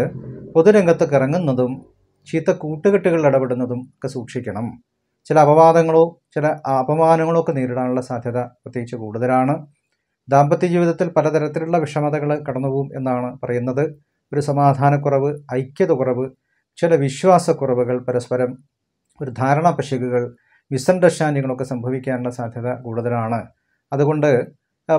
പൊതുരംഗത്തൊക്കെ ഇറങ്ങുന്നതും ചീത്ത കൂട്ടുകെട്ടുകളിൽ ഇടപെടുന്നതും ഒക്കെ സൂക്ഷിക്കണം. ചില അപവാദങ്ങളോ ചില അപമാനങ്ങളോ ഒക്കെ നേരിടാനുള്ള സാധ്യത പ്രത്യേകിച്ച് കൂടുതലാണ്. ദാമ്പത്യ ജീവിതത്തിൽ പലതരത്തിലുള്ള വിഷമതകൾ കടന്നുപോകും എന്നാണ് പറയുന്നത്. ഒരു സമാധാനക്കുറവ്, ഐക്യത കുറവ്, ചില വിശ്വാസക്കുറവുകൾ, പരസ്പരം ഒരു ധാരണാ പശകുകൾ, മിസ്അണ്ടർസ്റ്റാൻഡിങ്ങുകളൊക്കെ സംഭവിക്കാനുള്ള സാധ്യത കൂടുതലാണ്. അതുകൊണ്ട്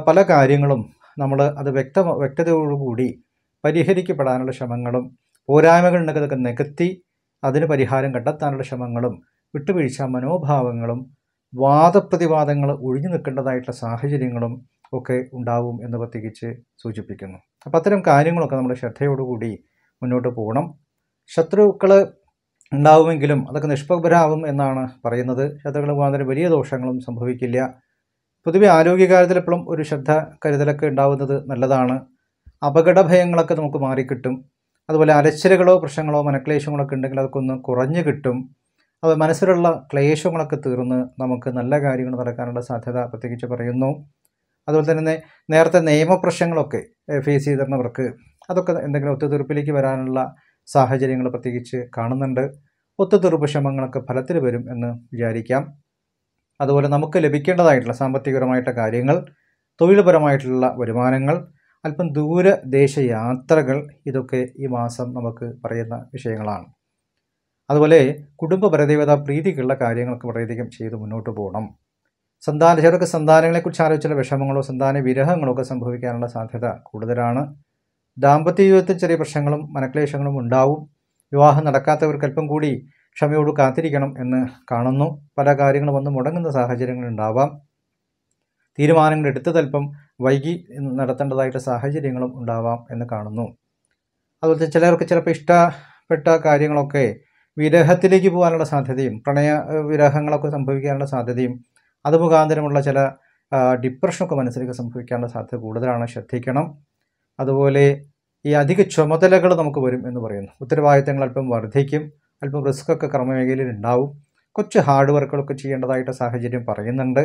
പല കാര്യങ്ങളും നമ്മൾ അത് വ്യക്തതയോടുകൂടി പരിഹരിക്കപ്പെടാനുള്ള ശ്രമങ്ങളും പോരായ്മകളുണ്ടെങ്കിൽ അതൊക്കെ നികത്തി അതിന് പരിഹാരം കണ്ടെത്താനുള്ള ശ്രമങ്ങളും വിട്ടുവീഴ്ച മനോഭാവങ്ങളും വാദപ്രതിവാദങ്ങൾ ഒഴിഞ്ഞു നിൽക്കേണ്ടതായിട്ടുള്ള സാഹചര്യങ്ങളും ഒക്കെ ഉണ്ടാവും എന്ന് പ്രത്യേകിച്ച് സൂചിപ്പിക്കുന്നു. അപ്പോൾ അത്തരം കാര്യങ്ങളൊക്കെ നമ്മൾ ശ്രദ്ധയോടുകൂടി മുന്നോട്ട് പോകണം. ശത്രുക്കൾ ഉണ്ടാവുമെങ്കിലും അതൊക്കെ നിഷ്പ്രഭരാകും എന്നാണ് പറയുന്നത്. ശത്രുക്കൾ മുഖാന്തരം വലിയ ദോഷങ്ങളും സംഭവിക്കില്ല. പൊതുവെ ആരോഗ്യകാര്യത്തിൽ എപ്പോഴും ഒരു ശ്രദ്ധ കരുതലൊക്കെ ഉണ്ടാവുന്നത് നല്ലതാണ്. അപകട ഭയങ്ങളൊക്കെ നമുക്ക് മാറിക്കിട്ടും. അതുപോലെ അലച്ചിലുകളോ പ്രശ്നങ്ങളോ മനക്ലേശങ്ങളൊക്കെ ഉണ്ടെങ്കിൽ അതൊക്കെ ഒന്ന് കുറഞ്ഞു കിട്ടും. അത് മനസ്സിലുള്ള ക്ലേശങ്ങളൊക്കെ തീർന്ന് നമുക്ക് നല്ല കാര്യങ്ങൾ നടക്കാനുള്ള സാധ്യത പ്രത്യേകിച്ച് പറയുന്നു. അതുപോലെ തന്നെ നേരത്തെ നിയമപ്രശ്നങ്ങളൊക്കെ ഫേസ് ചെയ്തിരുന്നവർക്ക് അതൊക്കെ എന്തെങ്കിലും ഒത്തുതീർപ്പിലേക്ക് വരാനുള്ള സാഹചര്യങ്ങൾ പ്രത്യേകിച്ച് കാണുന്നുണ്ട്. ഒത്തുതീർപ്പ് ശ്രമങ്ങളൊക്കെ ഫലത്തിൽ വരും എന്ന് വിചാരിക്കാം. അതുപോലെ നമുക്ക് ലഭിക്കേണ്ടതായിട്ടുള്ള സാമ്പത്തികപരമായിട്ടുള്ള കാര്യങ്ങൾ, തൊഴിൽപരമായിട്ടുള്ള വരുമാനങ്ങൾ, അല്പം ദൂരദേശ യാത്രകൾ, ഇതൊക്കെ ഈ മാസം നമുക്ക് പറയുന്ന വിഷയങ്ങളാണ്. അതുപോലെ കുടുംബ പരദേവത പ്രീതിക്കുള്ള കാര്യങ്ങൾക്ക് വളരെയധികം ചെയ്ത് മുന്നോട്ട് പോകണം. ചിലർക്ക് സന്താനങ്ങളെക്കുറിച്ച് ആലോചിച്ചുള്ള വിഷമങ്ങളോ സന്താന വിരഹങ്ങളോ ഒക്കെ സംഭവിക്കാനുള്ള സാധ്യത കൂടുതലാണ്. ദാമ്പത്യ ജീവിതത്തിൽ ചെറിയ പ്രശ്നങ്ങളും മനക്ലേശങ്ങളും ഉണ്ടാവും. വിവാഹം നടക്കാത്തവർക്ക് അല്പം കൂടി ക്ഷമയോട് കാത്തിരിക്കണം എന്ന് കാണുന്നു. പല കാര്യങ്ങളും വന്ന് മുടങ്ങുന്ന സാഹചര്യങ്ങളുണ്ടാവാം. തീരുമാനങ്ങൾ എടുത്തതല്പം വൈകി നടത്തേണ്ടതായിട്ട് സാഹചര്യങ്ങളും ഉണ്ടാവാം എന്ന് കാണുന്നു. അതുപോലെ ചിലർക്ക് ചിലപ്പോൾ ഇഷ്ടപ്പെട്ട കാര്യങ്ങളൊക്കെ വിരഹത്തിലേക്ക് പോകാനുള്ള സാധ്യതയും പ്രണയ വിരഹങ്ങളൊക്കെ സംഭവിക്കാനുള്ള സാധ്യതയും അത് മുഖാന്തരമുള്ള ചില ഡിപ്രഷനൊക്കെ മനസ്സിലേക്ക് സംഭവിക്കാനുള്ള സാധ്യത കൂടുതലാണ്. ശ്രദ്ധിക്കണം. അതുപോലെ ഈ അധിക ചുമതലകൾ നമുക്ക് വരും എന്ന് പറയുന്നു. ഉത്തരവാദിത്തങ്ങൾ അല്പം വർദ്ധിക്കും. അല്പം റിസ്ക്കൊക്കെ കർമ്മമേഖലയിൽ ഉണ്ടാവും. കുറച്ച് ഹാർഡ് വർക്കുകളൊക്കെ ചെയ്യേണ്ടതായിട്ട് സാഹചര്യം പറയുന്നുണ്ട്.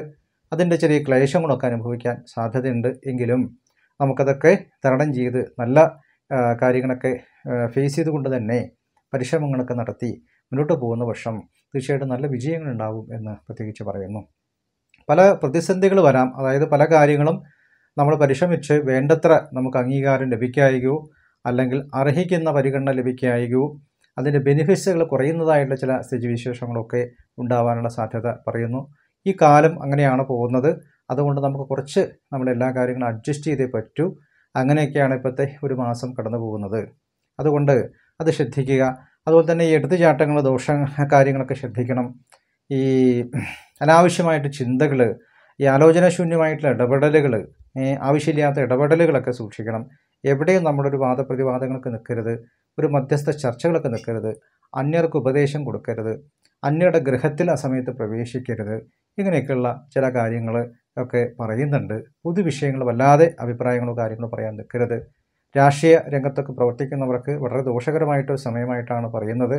അതിൻ്റെ ചെറിയ ക്ലേശങ്ങളൊക്കെ അനുഭവിക്കാൻ സാധ്യതയുണ്ട്. എങ്കിലും നമുക്കതൊക്കെ തരണം ചെയ്ത് നല്ല കാര്യങ്ങളൊക്കെ ഫേസ് ചെയ്തുകൊണ്ട് തന്നെ പരിശ്രമങ്ങളൊക്കെ നടത്തി മുന്നോട്ട് പോകുന്ന വർഷം തീർച്ചയായിട്ടും നല്ല വിജയങ്ങളുണ്ടാവും എന്ന് പ്രത്യേകിച്ച് പറയുന്നു. പല പ്രതിസന്ധികൾ വരാം. അതായത് പല കാര്യങ്ങളും നമ്മൾ പരിശ്രമിച്ച് വേണ്ടത്ര നമുക്ക് അംഗീകാരം ലഭിക്കായികയോ അല്ലെങ്കിൽ അർഹിക്കുന്ന പരിഗണന ലഭിക്കായികയോ അതിൻ്റെ ബെനിഫിറ്റ്സുകൾ കുറയുന്നതായിട്ടുള്ള ചില സ്ഥിതിവിശേഷങ്ങളൊക്കെ ഉണ്ടാവാനുള്ള സാധ്യത പറയുന്നു. ഈ കാലം അങ്ങനെയാണ് പോകുന്നത്. അതുകൊണ്ട് നമുക്ക് കുറച്ച് നമ്മളെല്ലാ കാര്യങ്ങളും അഡ്ജസ്റ്റ് ചെയ്തേ പറ്റൂ. അങ്ങനെയൊക്കെയാണ് ഇപ്പോഴത്തെ ഒരു മാസം കടന്നു പോകുന്നത്. അതുകൊണ്ട് അത് ശ്രദ്ധിക്കുക. അതുപോലെ തന്നെ ഈ എടുത്തുചാട്ടങ്ങൾ, കാര്യങ്ങളൊക്കെ ശ്രദ്ധിക്കണം. ഈ അനാവശ്യമായിട്ട് ചിന്തകൾ, ഈ ആലോചനാശൂന്യമായിട്ടുള്ള ഇടപെടലുകൾ, ആവശ്യമില്ലാത്ത ഇടപെടലുകളൊക്കെ സൂക്ഷിക്കണം. എവിടെയും നമ്മളൊരു വാദപ്രതിവാദങ്ങൾക്ക് നിൽക്കരുത്, ഒരു മധ്യസ്ഥ ചർച്ചകളൊക്കെ നിൽക്കരുത്, അന്യർക്ക് ഉപദേശം കൊടുക്കരുത്, അന്യരുടെ ഗൃഹത്തിൽ ആ സമയത്ത് പ്രവേശിക്കരുത്. ഇങ്ങനെയൊക്കെയുള്ള ചില കാര്യങ്ങൾ ഒക്കെ പറയുന്നുണ്ട്. പൊതുവിഷയങ്ങൾ വല്ലാതെ അഭിപ്രായങ്ങളോ കാര്യങ്ങളോ പറയാൻ നിൽക്കരുത്. രാഷ്ട്രീയ രംഗത്തൊക്കെ പ്രവർത്തിക്കുന്നവർക്ക് വളരെ ദോഷകരമായിട്ടൊരു സമയമായിട്ടാണ് പറയുന്നത്.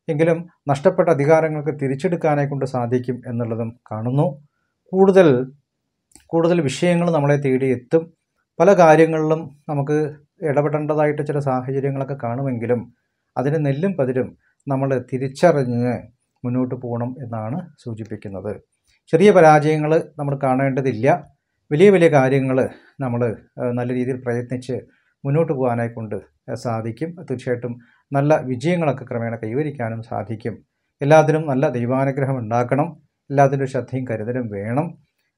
എങ്കിലും നഷ്ടപ്പെട്ട അധികാരങ്ങൾക്ക് തിരിച്ചെടുക്കാനെ കൊണ്ട് സാധിക്കും എന്നുള്ളതും കാണുന്നു. കൂടുതൽ വിഷയങ്ങൾ നമ്മളെ തേടി എത്തും. പല കാര്യങ്ങളിലും നമുക്ക് ഇടപെടേണ്ടതായിട്ട് ചില സാഹചര്യങ്ങളൊക്കെ കാണുമെങ്കിലും അതിന് നെല്ലും പതിരും നമ്മൾ തിരിച്ചറിഞ്ഞ് മുന്നോട്ട് പോകണം എന്നാണ് സൂചിപ്പിക്കുന്നത്. ചെറിയ പരാജയങ്ങൾ നമ്മൾ കാണേണ്ടതില്ല. വലിയ കാര്യങ്ങൾ നമ്മൾ നല്ല രീതിയിൽ പ്രയത്നിച്ച് മുന്നോട്ട് പോകാനായി കൊണ്ട് സാധിക്കും. തീർച്ചയായിട്ടും നല്ല വിജയങ്ങളൊക്കെ ക്രമേണ കൈവരിക്കാനും സാധിക്കും. എല്ലാത്തിനും നല്ല ദൈവാനുഗ്രഹം ഉണ്ടാക്കണം. എല്ലാത്തിനും ശ്രദ്ധയും കരുതലും വേണം.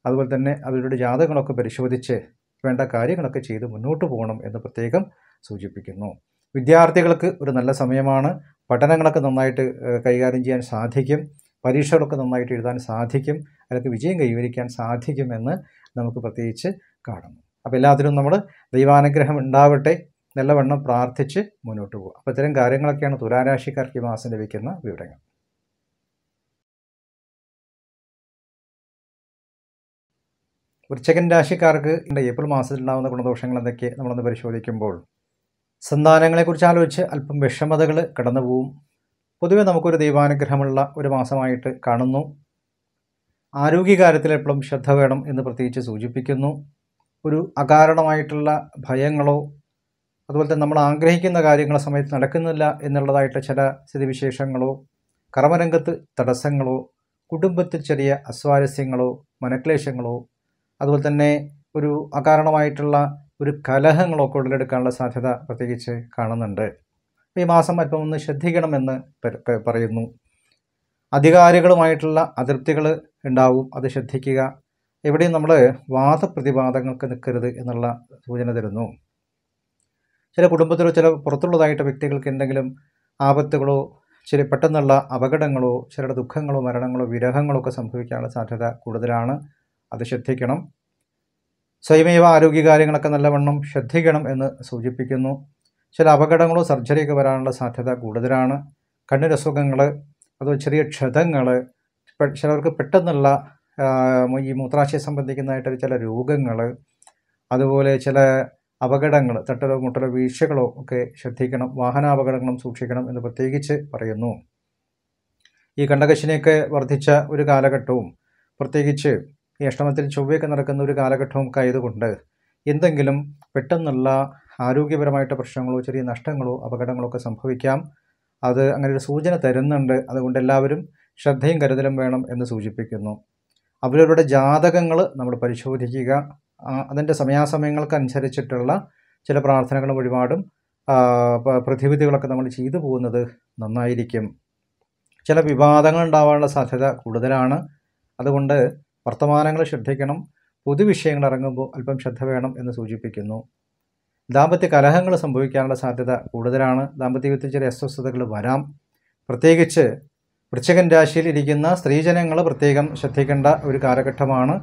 അതുപോലെ തന്നെ അവരുടെ ജാതകങ്ങളൊക്കെ പരിശോധിച്ച് വേണ്ട കാര്യങ്ങളൊക്കെ ചെയ്ത് മുന്നോട്ട് പോകണം എന്ന് പ്രത്യേകം സൂചിപ്പിക്കുന്നു. വിദ്യാർത്ഥികൾക്ക് ഒരു നല്ല സമയമാണ്. പഠനങ്ങളൊക്കെ നന്നായിട്ട് കൈകാര്യം ചെയ്യാൻ സാധിക്കും. പരീക്ഷകളൊക്കെ നന്നായിട്ട് എഴുതാൻ സാധിക്കും. അതൊക്കെ വിജയം കൈവരിക്കാൻ സാധിക്കുമെന്ന് നമുക്ക് പ്രത്യേകിച്ച് കാണുന്നു. അപ്പോൾ എല്ലാത്തിനും നമ്മൾ ദൈവാനുഗ്രഹം ഉണ്ടാവട്ടെ, നല്ലവണ്ണം പ്രാർത്ഥിച്ച് മുന്നോട്ട് പോകുക. അപ്പോൾ ഇത്തരം കാര്യങ്ങളൊക്കെയാണ് തുലാരാശിക്കാർക്ക് ഈ മാസം ലഭിക്കുന്ന വിവരങ്ങൾ. വൃശ്ചികൻ രാശിക്കാർക്ക് ഏപ്രിൽ മാസത്തിൽ ഉണ്ടാകുന്ന ഗുണദോഷങ്ങൾ എന്തൊക്കെ നമ്മളൊന്ന് പരിശോധിക്കുമ്പോൾ, സന്താനങ്ങളെക്കുറിച്ച് ആലോചിച്ച് അല്പം വിഷമതകൾ കടന്നു പോവും. പൊതുവെ നമുക്കൊരു ദൈവാനുഗ്രഹമുള്ള ഒരു മാസമായിട്ട് കാണുന്നു. ആരോഗ്യകാര്യത്തിൽ എപ്പോഴും ശ്രദ്ധ വേണം എന്ന് പ്രത്യേകിച്ച് സൂചിപ്പിക്കുന്നു. ഒരു അകാരണമായിട്ടുള്ള ഭയങ്ങളോ അതുപോലെ തന്നെ നമ്മൾ ആഗ്രഹിക്കുന്ന കാര്യങ്ങൾ സമയത്ത് നടക്കുന്നില്ല എന്നുള്ളതായിട്ട് ചില സ്ഥിതിവിശേഷങ്ങളോ, കർമ്മരംഗത്ത് തടസ്സങ്ങളോ, കുടുംബത്തിൽ ചെറിയ അസ്വാരസ്യങ്ങളോ, മനക്ലേശങ്ങളോ, അതുപോലെ തന്നെ ഒരു അകാരണമായിട്ടുള്ള ഒരു കലഹങ്ങളൊക്കെ ഉടലെടുക്കാനുള്ള സാധ്യത പ്രത്യേകിച്ച് കാണുന്നുണ്ട്. ഈ മാസം അല്പം ഒന്ന് ശ്രദ്ധിക്കണമെന്ന് പറയുന്നു. അധികാരികളുമായിട്ടുള്ള അതൃപ്തികൾ ഉണ്ടാവും, അത് ശ്രദ്ധിക്കുക. എവിടെയും നമ്മൾ വാദപ്രതിവാദങ്ങൾക്ക് നിൽക്കരുത് എന്നുള്ള സൂചന തരുന്നു. ചില കുടുംബത്തിലോ ചില പുറത്തുള്ളതായിട്ട് വ്യക്തികൾക്ക് എന്തെങ്കിലും ആപത്തുകളോ ചില പെട്ടെന്നുള്ള അപകടങ്ങളോ ചിലരുടെ ദുഃഖങ്ങളോ മരണങ്ങളോ വിരഹങ്ങളോ ഒക്കെ സംഭവിക്കാനുള്ള സാധ്യത കൂടുതലാണ്, അത് ശ്രദ്ധിക്കണം. സ്വയമേവ ആരോഗ്യകാര്യങ്ങളൊക്കെ നല്ലവണ്ണം ശ്രദ്ധിക്കണം എന്ന് സൂചിപ്പിക്കുന്നു. ചില അപകടങ്ങളോ സർജറിയൊക്കെ വരാനുള്ള സാധ്യത കൂടുതലാണ്. കണ്ണിരസുഖങ്ങൾ, അതുപോലെ ചെറിയ ക്ഷതങ്ങൾ, ചിലർക്ക് പെട്ടെന്നുള്ള ഈ മൂത്രാശയ സംബന്ധിക്കുന്നതായിട്ട് ചില രോഗങ്ങൾ, അതുപോലെ ചില അപകടങ്ങൾ, തട്ടലോ മുട്ടലോ വീഴ്ചകളോ ഒക്കെ ശ്രദ്ധിക്കണം. വാഹനാപകടങ്ങളും സൂക്ഷിക്കണം എന്ന് പ്രത്യേകിച്ച് പറയുന്നു. ഈ കണ്ടകശിനിയൊക്കെ വർദ്ധിച്ച ഒരു കാലഘട്ടവും പ്രത്യേകിച്ച് ഈ അഷ്ടമത്തിൽ ചൊവ്വയൊക്കെ നടക്കുന്ന ഒരു കാലഘട്ടവും ഒക്കെ ആയതുകൊണ്ട് എന്തെങ്കിലും പെട്ടെന്നുള്ള ആരോഗ്യപരമായിട്ട് പ്രശ്നങ്ങളോ ചെറിയ നഷ്ടങ്ങളോ അപകടങ്ങളോ ഒക്കെ സംഭവിക്കാം. അത് അങ്ങനെ ഒരു സൂചന തരുന്നുണ്ട്. അതുകൊണ്ട് എല്ലാവരും ശ്രദ്ധയും കരുതലും വേണം എന്ന് സൂചിപ്പിക്കുന്നു. അവരവരുടെ ജാതകങ്ങൾ നമ്മൾ പരിശോധിക്കുക. അതിൻ്റെ സമയാസമയങ്ങൾക്കനുസരിച്ചിട്ടുള്ള ചില പ്രാർത്ഥനകളും വഴിപാടും പ്രതിവിധികളൊക്കെ നമ്മൾ ചെയ്തു പോകുന്നത് നന്നായിരിക്കും. ചില വിവാദങ്ങൾ ഉണ്ടാവാനുള്ള സാധ്യത കൂടുതലാണ്. അതുകൊണ്ട് വർത്തമാനങ്ങൾ ശ്രദ്ധിക്കണം. പൊതുവിഷയങ്ങൾ ഇറങ്ങുമ്പോൾ അല്പം ശ്രദ്ധ വേണം എന്ന് സൂചിപ്പിക്കുന്നു. ദാമ്പത്യ കലഹങ്ങൾ സംഭവിക്കാനുള്ള സാധ്യത കൂടുതലാണ്. ദാമ്പത്യ ജീവിതത്തിൽ ചില അസ്വസ്ഥതകൾ വരാം. പ്രത്യേകിച്ച് വൃശ്ചികൻ രാശിയിൽ ഇരിക്കുന്ന സ്ത്രീജനങ്ങൾ പ്രത്യേകം ശ്രദ്ധിക്കേണ്ട ഒരു കാലഘട്ടമാണ്.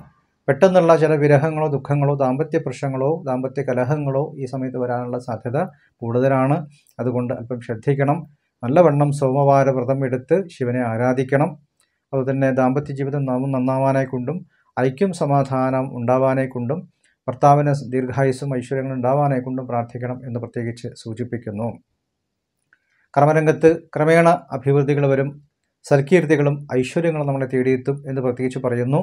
പെട്ടെന്നുള്ള ചില വിരഹങ്ങളോ ദുഃഖങ്ങളോ ദാമ്പത്യ പ്രശ്നങ്ങളോ ദാമ്പത്യ കലഹങ്ങളോ ഈ സമയത്ത് വരാനുള്ള സാധ്യത കൂടുതലാണ്. അതുകൊണ്ട് അല്പം ശ്രദ്ധിക്കണം. നല്ലവണ്ണം സോമവാര വ്രതം എടുത്ത് ശിവനെ ആരാധിക്കണം. അതുതന്നെ ദാമ്പത്യ ജീവിതം നന്നാവാനായി കൊണ്ടും ഐക്യം സമാധാനം ഉണ്ടാവാനായി കൊണ്ടും ഭർത്താവിന് ദീർഘായുസ്സും ഐശ്വര്യങ്ങളും ഉണ്ടാവാനായി കൊണ്ടും പ്രാർത്ഥിക്കണം എന്ന് പ്രത്യേകിച്ച് സൂചിപ്പിക്കുന്നു. കർമ്മരംഗത്ത് ക്രമേണ അഭിവൃദ്ധികൾ വരും. സൽകീർത്തികളും ഐശ്വര്യങ്ങളും നമ്മളെ തേടിയെത്തും എന്ന് പ്രത്യേകിച്ച് പറയുന്നു.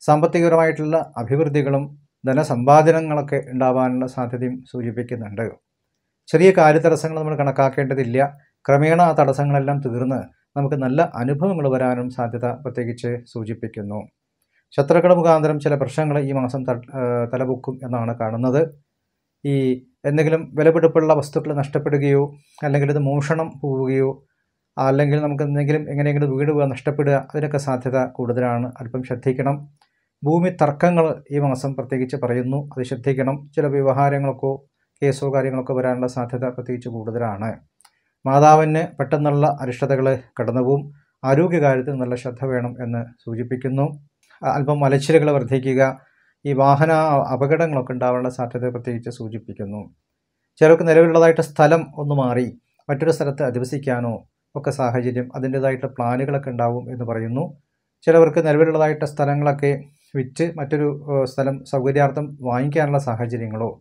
സാമ്പത്തികപരമായിട്ടുള്ള അഭിവൃദ്ധികളും ധനസമ്പാദനങ്ങളൊക്കെ ഉണ്ടാവാനുള്ള സാധ്യതയും സൂചിപ്പിക്കുന്നുണ്ട്. ചെറിയ കാര്യതടസ്സങ്ങൾ നമ്മൾ കണക്കാക്കേണ്ടതില്ല. ക്രമേണ ആ തടസ്സങ്ങളെല്ലാം തീർന്ന് നമുക്ക് നല്ല അനുഭവങ്ങൾ വരാനും സാധ്യത പ്രത്യേകിച്ച് സൂചിപ്പിക്കുന്നു. ശത്രുക്കൾ മുഖാന്തരം ചില പ്രശ്നങ്ങൾ ഈ മാസം തലപൊക്കും എന്നാണ് കാണുന്നത്. ഈ എന്തെങ്കിലും വിലപിടിപ്പുള്ള വസ്തുക്കൾ നഷ്ടപ്പെടുകയോ അല്ലെങ്കിൽ ഇത് മോഷണം പോവുകയോ അല്ലെങ്കിൽ നമുക്ക് എന്തെങ്കിലും എങ്ങനെയെങ്കിലും വീട് നഷ്ടപ്പെടുക, അതിനൊക്കെ സാധ്യത കൂടുതലാണ്. അല്പം ശ്രദ്ധിക്കണം. ഭൂമി തർക്കങ്ങൾ ഈ മാസം പ്രത്യേകിച്ച് പറയുന്നു, അത് ശ്രദ്ധിക്കണം. ചില വ്യവഹാരങ്ങളൊക്കെ കേസോ കാര്യങ്ങളൊക്കെ വരാനുള്ള സാധ്യത പ്രത്യേകിച്ച് കൂടുതലാണ്. മാതാവിന് പെട്ടെന്നുള്ള അരിഷ്ടതകൾ കടന്നുപോകും. ആരോഗ്യകാര്യത്തിൽ നല്ല ശ്രദ്ധ വേണം എന്ന് സൂചിപ്പിക്കുന്നു. അല്പം മലച്ചിലുകൾ വർദ്ധിക്കുക, ഈ വാഹന അപകടങ്ങളൊക്കെ ഉണ്ടാവാനുള്ള സാധ്യത പ്രത്യേകിച്ച് സൂചിപ്പിക്കുന്നു. ചിലർക്ക് നിലവിലുള്ളതായിട്ട് സ്ഥലം ഒന്ന് മാറി മറ്റൊരു സ്ഥലത്ത് അധിവസിക്കാനോ ഒക്കെ സാഹചര്യം, അതിൻ്റേതായിട്ട് പ്ലാനുകളൊക്കെ ഉണ്ടാവും എന്ന് പറയുന്നു. ചിലവർക്ക് നിലവിലുള്ളതായിട്ട് സ്ഥലങ്ങളൊക്കെ വിറ്റ് മറ്റൊരു സ്ഥലം സൗകര്യാർത്ഥം വാങ്ങിക്കാനുള്ള സാഹചര്യങ്ങളോ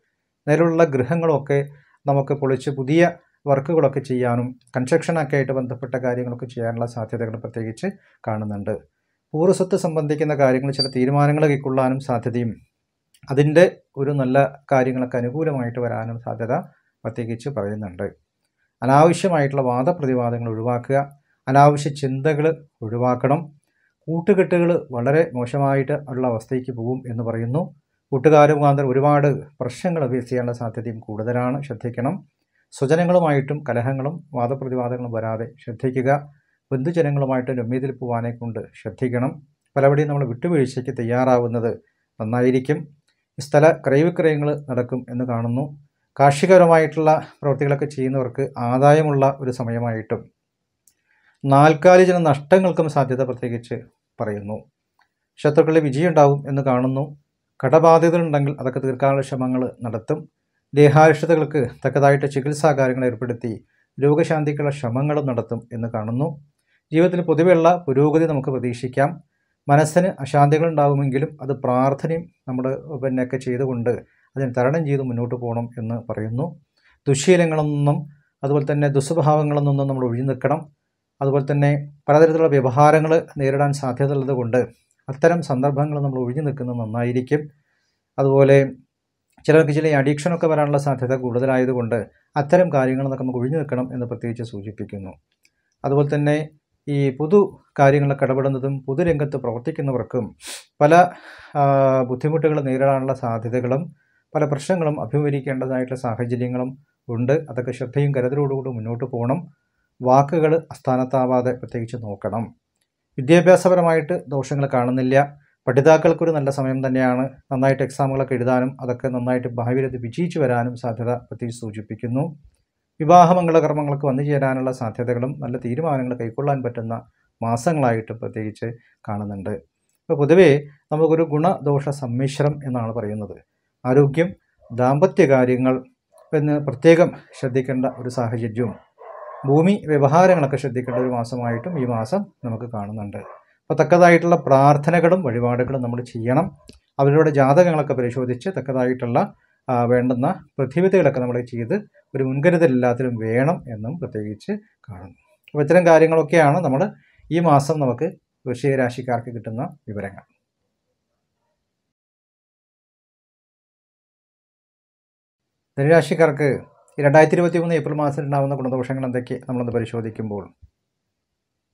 നിലവിലുള്ള ഗൃഹങ്ങളോ ഒക്കെ നമുക്ക് പൊളിച്ച് പുതിയ വർക്കുകളൊക്കെ ചെയ്യാനും കൺസ്ട്രക്ഷനൊക്കെ ആയിട്ട് ബന്ധപ്പെട്ട കാര്യങ്ങളൊക്കെ ചെയ്യാനുള്ള സാധ്യതകൾ പ്രത്യേകിച്ച് കാണുന്നുണ്ട്. പൂർവ്വസ്വത്ത് സംബന്ധിക്കുന്ന കാര്യങ്ങൾ ചില തീരുമാനങ്ങൾ കൈക്കൊള്ളാനും സാധ്യതയും അതിൻ്റെ ഒരു നല്ല കാര്യങ്ങളൊക്കെ അനുകൂലമായിട്ട് വരാനും സാധ്യത പ്രത്യേകിച്ച് പറയുന്നുണ്ട്. അനാവശ്യമായിട്ടുള്ള വാദപ്രതിവാദങ്ങൾ ഒഴിവാക്കുക, അനാവശ്യ ചിന്തകൾ ഒഴിവാക്കണം. കൂട്ടുകെട്ടുകൾ വളരെ മോശമായിട്ട് ഉള്ള അവസ്ഥയ്ക്ക് പോകും എന്ന് പറയുന്നു. കൂട്ടുകാർ മുഖാന്തരം ഒരുപാട് പ്രശ്നങ്ങൾ ഫേസ് ചെയ്യാനുള്ള സാധ്യതയും കൂടുതലാണ്, ശ്രദ്ധിക്കണം. സ്വജനങ്ങളുമായിട്ടും കലഹങ്ങളും വാദപ്രതിവാദങ്ങളും വരാതെ ശ്രദ്ധിക്കുക. ബന്ധുജനങ്ങളുമായിട്ട് രമ്യതയിൽ പോകാനെ കൊണ്ട് ശ്രദ്ധിക്കണം. പലവഴിയും നമ്മൾ വിട്ടുവീഴ്ചയ്ക്ക് തയ്യാറാവുന്നത് നന്നായിരിക്കും. സ്ഥല ക്രയവിക്രയങ്ങൾ നടക്കും എന്ന് കാണുന്നു. കാർഷികപരമായിട്ടുള്ള പ്രവൃത്തികളൊക്കെ ചെയ്യുന്നവർക്ക് ആദായമുള്ള ഒരു സമയമായിട്ടും നാൽക്കാലി ചില നഷ്ടങ്ങൾക്കും സാധ്യത പ്രത്യേകിച്ച് പറയുന്നു. ശത്രുക്കളുടെ വിജയം ഉണ്ടാവും എന്ന് കാണുന്നു. കടബാധ്യതകളുണ്ടെങ്കിൽ അതൊക്കെ തീർക്കാനുള്ള ശ്രമങ്ങൾ നടത്തും. ദേഹാരിഷ്ടതകൾക്ക് തക്കതായിട്ട് ചികിത്സാ കാര്യങ്ങൾ ഏർപ്പെടുത്തി രോഗശാന്തിക്കുള്ള ശ്രമങ്ങളും നടത്തും എന്ന് കാണുന്നു. ജീവിതത്തിൽ പൊതുവെയുള്ള പുരോഗതി നമുക്ക് പ്രതീക്ഷിക്കാം. മനസ്സിന് അശാന്തികൾ ഉണ്ടാകുമെങ്കിലും അത് പ്രാർത്ഥനയും നമ്മൾ ഒക്കെ ചെയ്തുകൊണ്ട് അതിന് തരണം ചെയ്ത് മുന്നോട്ട് പോകണം എന്ന് പറയുന്നു. ദുശ്ശീലങ്ങളിൽ നിന്നും അതുപോലെ തന്നെ ദുസ്വഭാവങ്ങളിൽ നിന്നും നമ്മൾ ഒഴിഞ്ഞു നിൽക്കണം. അതുപോലെ തന്നെ പലതരത്തിലുള്ള വ്യവഹാരങ്ങൾ നേരിടാൻ സാധ്യതയുള്ളത് കൊണ്ട് അത്തരം സന്ദർഭങ്ങൾ നമ്മൾ ഒഴിഞ്ഞു നിൽക്കുന്നത് നന്നായിരിക്കും. അതുപോലെ ചിലർക്ക് ചില അഡിക്ഷനൊക്കെ വരാനുള്ള സാധ്യത കൂടുതലായതുകൊണ്ട് അത്തരം കാര്യങ്ങളിൽ നിന്നൊക്കെ നമുക്ക് ഒഴിഞ്ഞു നിൽക്കണം എന്ന് പ്രത്യേകിച്ച് സൂചിപ്പിക്കുന്നു. അതുപോലെ തന്നെ ഈ പൊതു കാര്യങ്ങളൊക്കെ ഇടപെടുന്നതും പൊതുരംഗത്ത് പ്രവർത്തിക്കുന്നവർക്കും പല ബുദ്ധിമുട്ടുകൾ നേരിടാനുള്ള സാധ്യതകളും പല പ്രശ്നങ്ങളും അഭിമുഖീകരിക്കേണ്ടതായിട്ടുള്ള സാഹചര്യങ്ങളും ഉണ്ട്. അതൊക്കെ ശ്രദ്ധയും കരുതലോടുകൂടി മുന്നോട്ട് പോകണം. വാക്കുകൾ അസ്ഥാനത്താവാതെ പ്രത്യേകിച്ച് നോക്കണം. വിദ്യാഭ്യാസപരമായിട്ട് ദോഷങ്ങൾ കാണുന്നില്ല. പഠിതാക്കൾക്കൊരു നല്ല സമയം തന്നെയാണ്. നന്നായിട്ട് എക്സാമുകളൊക്കെ എഴുതാനും അതൊക്കെ നന്നായിട്ട് ഭാവിയിൽ അത് വിജയിച്ചു വരാനും സാധ്യത പ്രത്യേകിച്ച് സൂചിപ്പിക്കുന്നു. വിവാഹമംഗളകർമ്മങ്ങൾക്ക് വന്നു ചേരാനുള്ള സാധ്യതകളും നല്ല തീരുമാനങ്ങൾ കൈക്കൊള്ളാൻ പറ്റുന്ന മാസങ്ങളായിട്ട് പ്രത്യേകിച്ച് കാണുന്നുണ്ട്. അപ്പോൾ പൊതുവേ നമുക്കൊരു ഗുണദോഷ സമ്മിശ്രം എന്നാണ് പറയുന്നത്. ആരോഗ്യം, ദാമ്പത്യ കാര്യങ്ങൾ എന്ന് പ്രത്യേകം ശ്രദ്ധിക്കേണ്ട ഒരു സാഹചര്യവും ഭൂമി വ്യവഹാരങ്ങളൊക്കെ ശ്രദ്ധിക്കേണ്ട ഒരു മാസമായിട്ടും ഈ മാസം നമുക്ക് കാണുന്നുണ്ട്. അപ്പോൾ തക്കതായിട്ടുള്ള പ്രാർത്ഥനകളും വഴിപാടുകളും നമ്മൾ ചെയ്യണം. അവരുടെ ജാതകങ്ങളൊക്കെ പരിശോധിച്ച് തക്കതായിട്ടുള്ള വേണ്ടുന്ന പ്രതിവിധികളൊക്കെ നമ്മൾ ചെയ്ത് ഒരു മുൻകരുതൽ എല്ലാത്തിലും വേണം എന്നും പ്രത്യേകിച്ച് കാണുന്നു. അപ്പോൾ ഇത്തരം കാര്യങ്ങളൊക്കെയാണ് നമ്മൾ ഈ മാസം നമുക്ക് വൃശ്ചിക രാശിക്കാർക്ക് കിട്ടുന്ന വിവരങ്ങൾ. ധനുരാശിക്കാർക്ക് 2023 ഏപ്രിൽ മാസത്തിൽ ഉണ്ടാകുന്ന ഗുണദോഷങ്ങൾ എന്തൊക്കെ നമ്മളൊന്ന് പരിശോധിക്കുമ്പോൾ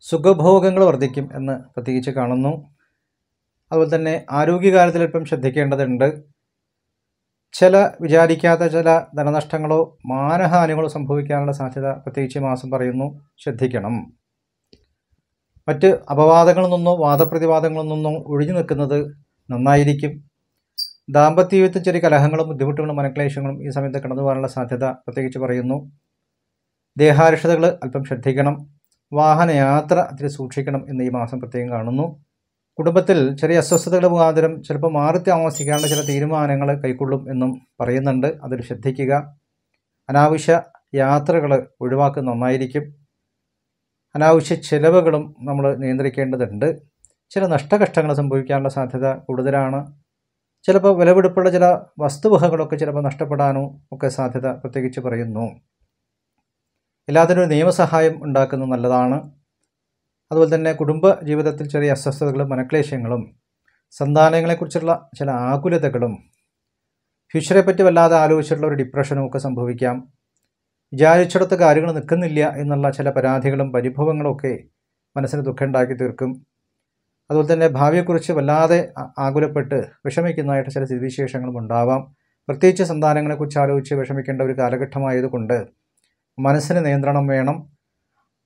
സുഖഭോഗങ്ങൾ വർദ്ധിക്കും എന്ന് പ്രത്യേകിച്ച് കാണുന്നു. അതുപോലെ തന്നെ ആരോഗ്യകാര്യത്തിൽ അല്പം ശ്രദ്ധിക്കേണ്ടതുണ്ട്. ചില വിചാരിക്കാത്ത ചില ധനനഷ്ടങ്ങളോ മാനഹാനികളോ സംഭവിക്കാനുള്ള സാധ്യത പ്രത്യേകിച്ച് മാസം പറയുന്നു, ശ്രദ്ധിക്കണം. മറ്റ് അപവാദങ്ങളിൽ നിന്നോ വാദപ്രതിവാദങ്ങളിൽ നിന്നോ ഒഴിഞ്ഞു നിൽക്കുന്നത് നന്നായിരിക്കും. ദാമ്പത്യ ജീവിതത്തിൽ ചെറിയ കലഹങ്ങളും ബുദ്ധിമുട്ടുകളും മനക്ലേശങ്ങളും ഈ സമയത്ത് കടന്നു പോകാനുള്ള സാധ്യത പ്രത്യേകിച്ച് പറയുന്നു. ദേഹാരിഷ്ടതകൾ അല്പം ശ്രദ്ധിക്കണം. വാഹനയാത്ര അതിൽ സൂക്ഷിക്കണം എന്ന് ഈ മാസം പ്രത്യേകം കാണുന്നു. കുടുംബത്തിൽ ചെറിയ അസ്വസ്ഥതകൾ മുഖാന്തരം ചിലപ്പോൾ മാറി താമസിക്കാനുള്ള ചില തീരുമാനങ്ങൾ കൈക്കൊള്ളും എന്നും പറയുന്നുണ്ട്, അതിൽ ശ്രദ്ധിക്കുക. അനാവശ്യ യാത്രകൾ ഒഴിവാക്കുന്നത് നന്നായിരിക്കും. അനാവശ്യ ചിലവുകളും നമ്മൾ നിയന്ത്രിക്കേണ്ടതുണ്ട്. ചില നഷ്ടകഷ്ടങ്ങൾ സംഭവിക്കാനുള്ള സാധ്യത കൂടുതലാണ്. ചിലപ്പോൾ വിലപിടിപ്പുള്ള ചില വസ്തുവകകളൊക്കെ ചിലപ്പോൾ നഷ്ടപ്പെടാനോ ഒക്കെ സാധ്യത പ്രത്യേകിച്ച് പറയുന്നു. എല്ലാത്തിനും ഒരു നിയമസഹായം ഉണ്ടാക്കുന്നത് നല്ലതാണ്. അതുപോലെ തന്നെ കുടുംബ ജീവിതത്തിൽ ചെറിയ അസ്വസ്ഥതകളും മനക്ലേശങ്ങളും സന്താനങ്ങളെക്കുറിച്ചുള്ള ചില ആകുലതകളും ഫ്യൂച്ചറെ പറ്റി വല്ലാതെ ആലോചിച്ചിട്ടുള്ള ഒരു ഡിപ്രഷനും ഒക്കെ സംഭവിക്കാം. വിചാരിച്ചിടത്ത് കാര്യങ്ങൾ നിൽക്കുന്നില്ല എന്നുള്ള ചില പരാതികളും പരിഭവങ്ങളും ഒക്കെ മനസ്സിന് ദുഃഖം ഉണ്ടാക്കി തീർക്കും. അതുപോലെ തന്നെ ഭാവിയെക്കുറിച്ച് വല്ലാതെ ആകുലപ്പെട്ട് വിഷമിക്കുന്നതായിട്ട് ചില സ്ഥിതിവിശേഷങ്ങളും ഉണ്ടാവാം. പ്രത്യേകിച്ച് സന്താനങ്ങളെക്കുറിച്ച് ആലോചിച്ച് വിഷമിക്കേണ്ട ഒരു കാലഘട്ടമായതുകൊണ്ട് മനസ്സിന് നിയന്ത്രണം വേണം.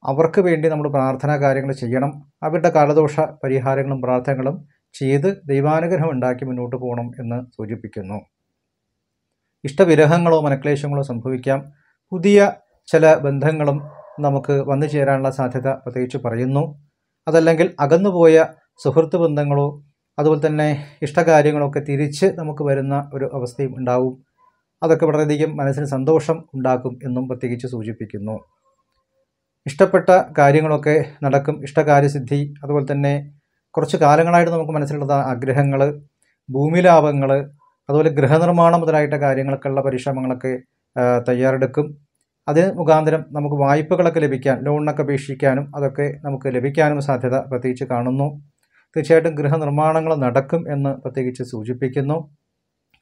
അവർക്ക് വേണ്ടി നമ്മൾ പ്രാർത്ഥനാ കാര്യങ്ങൾ ചെയ്യണം. അവരുടെ കാലദോഷ പരിഹാരങ്ങളും പ്രാർത്ഥനകളും ചെയ്ത് ദൈവാനുഗ്രഹം ഉണ്ടാക്കി മുന്നോട്ട് പോകണം എന്ന് സൂചിപ്പിക്കുന്നു. ഇഷ്ടവിരഹങ്ങളോ മനക്ലേശങ്ങളോ സംഭവിക്കാം. പുതിയ ചില ബന്ധങ്ങളും നമുക്ക് വന്നു ചേരാനുള്ള സാധ്യത പ്രത്യേകിച്ച് പറയുന്നു. അതല്ലെങ്കിൽ അകന്നുപോയ സുഹൃത്ത് ബന്ധങ്ങളോ അതുപോലെ തന്നെ ഇഷ്ടകാര്യങ്ങളൊക്കെ തിരിച്ച് നമുക്ക് വരുന്ന ഒരു അവസ്ഥയും ഉണ്ടാവും. അതൊക്കെ വളരെയധികം മനസ്സിന് സന്തോഷം ഉണ്ടാക്കും എന്നും പ്രത്യേകിച്ച് സൂചിപ്പിക്കുന്നു. ഇഷ്ടപ്പെട്ട കാര്യങ്ങളൊക്കെ നടക്കും. ഇഷ്ടകാര്യസിദ്ധി, അതുപോലെ തന്നെ കുറച്ച് കാലങ്ങളായിട്ട് നമുക്ക് മനസ്സിലുള്ള ആഗ്രഹങ്ങൾ, ഭൂമിലാഭങ്ങൾ, അതുപോലെ ഗൃഹനിർമ്മാണം മുതലായിട്ട് കാര്യങ്ങൾക്കുള്ള പരിശ്രമങ്ങളൊക്കെ തയ്യാറെടുക്കും. അതിന് മുഖാന്തരം നമുക്ക് വായ്പകളൊക്കെ ലഭിക്കാൻ, ലോണിനൊക്കെ അപേക്ഷിക്കാനും അതൊക്കെ നമുക്ക് ലഭിക്കാനും സാധ്യത പ്രത്യേകിച്ച് കാണുന്നു. തീർച്ചയായിട്ടും ഗൃഹനിർമ്മാണങ്ങൾ നടക്കും എന്ന് പ്രത്യേകിച്ച് സൂചിപ്പിക്കുന്നു.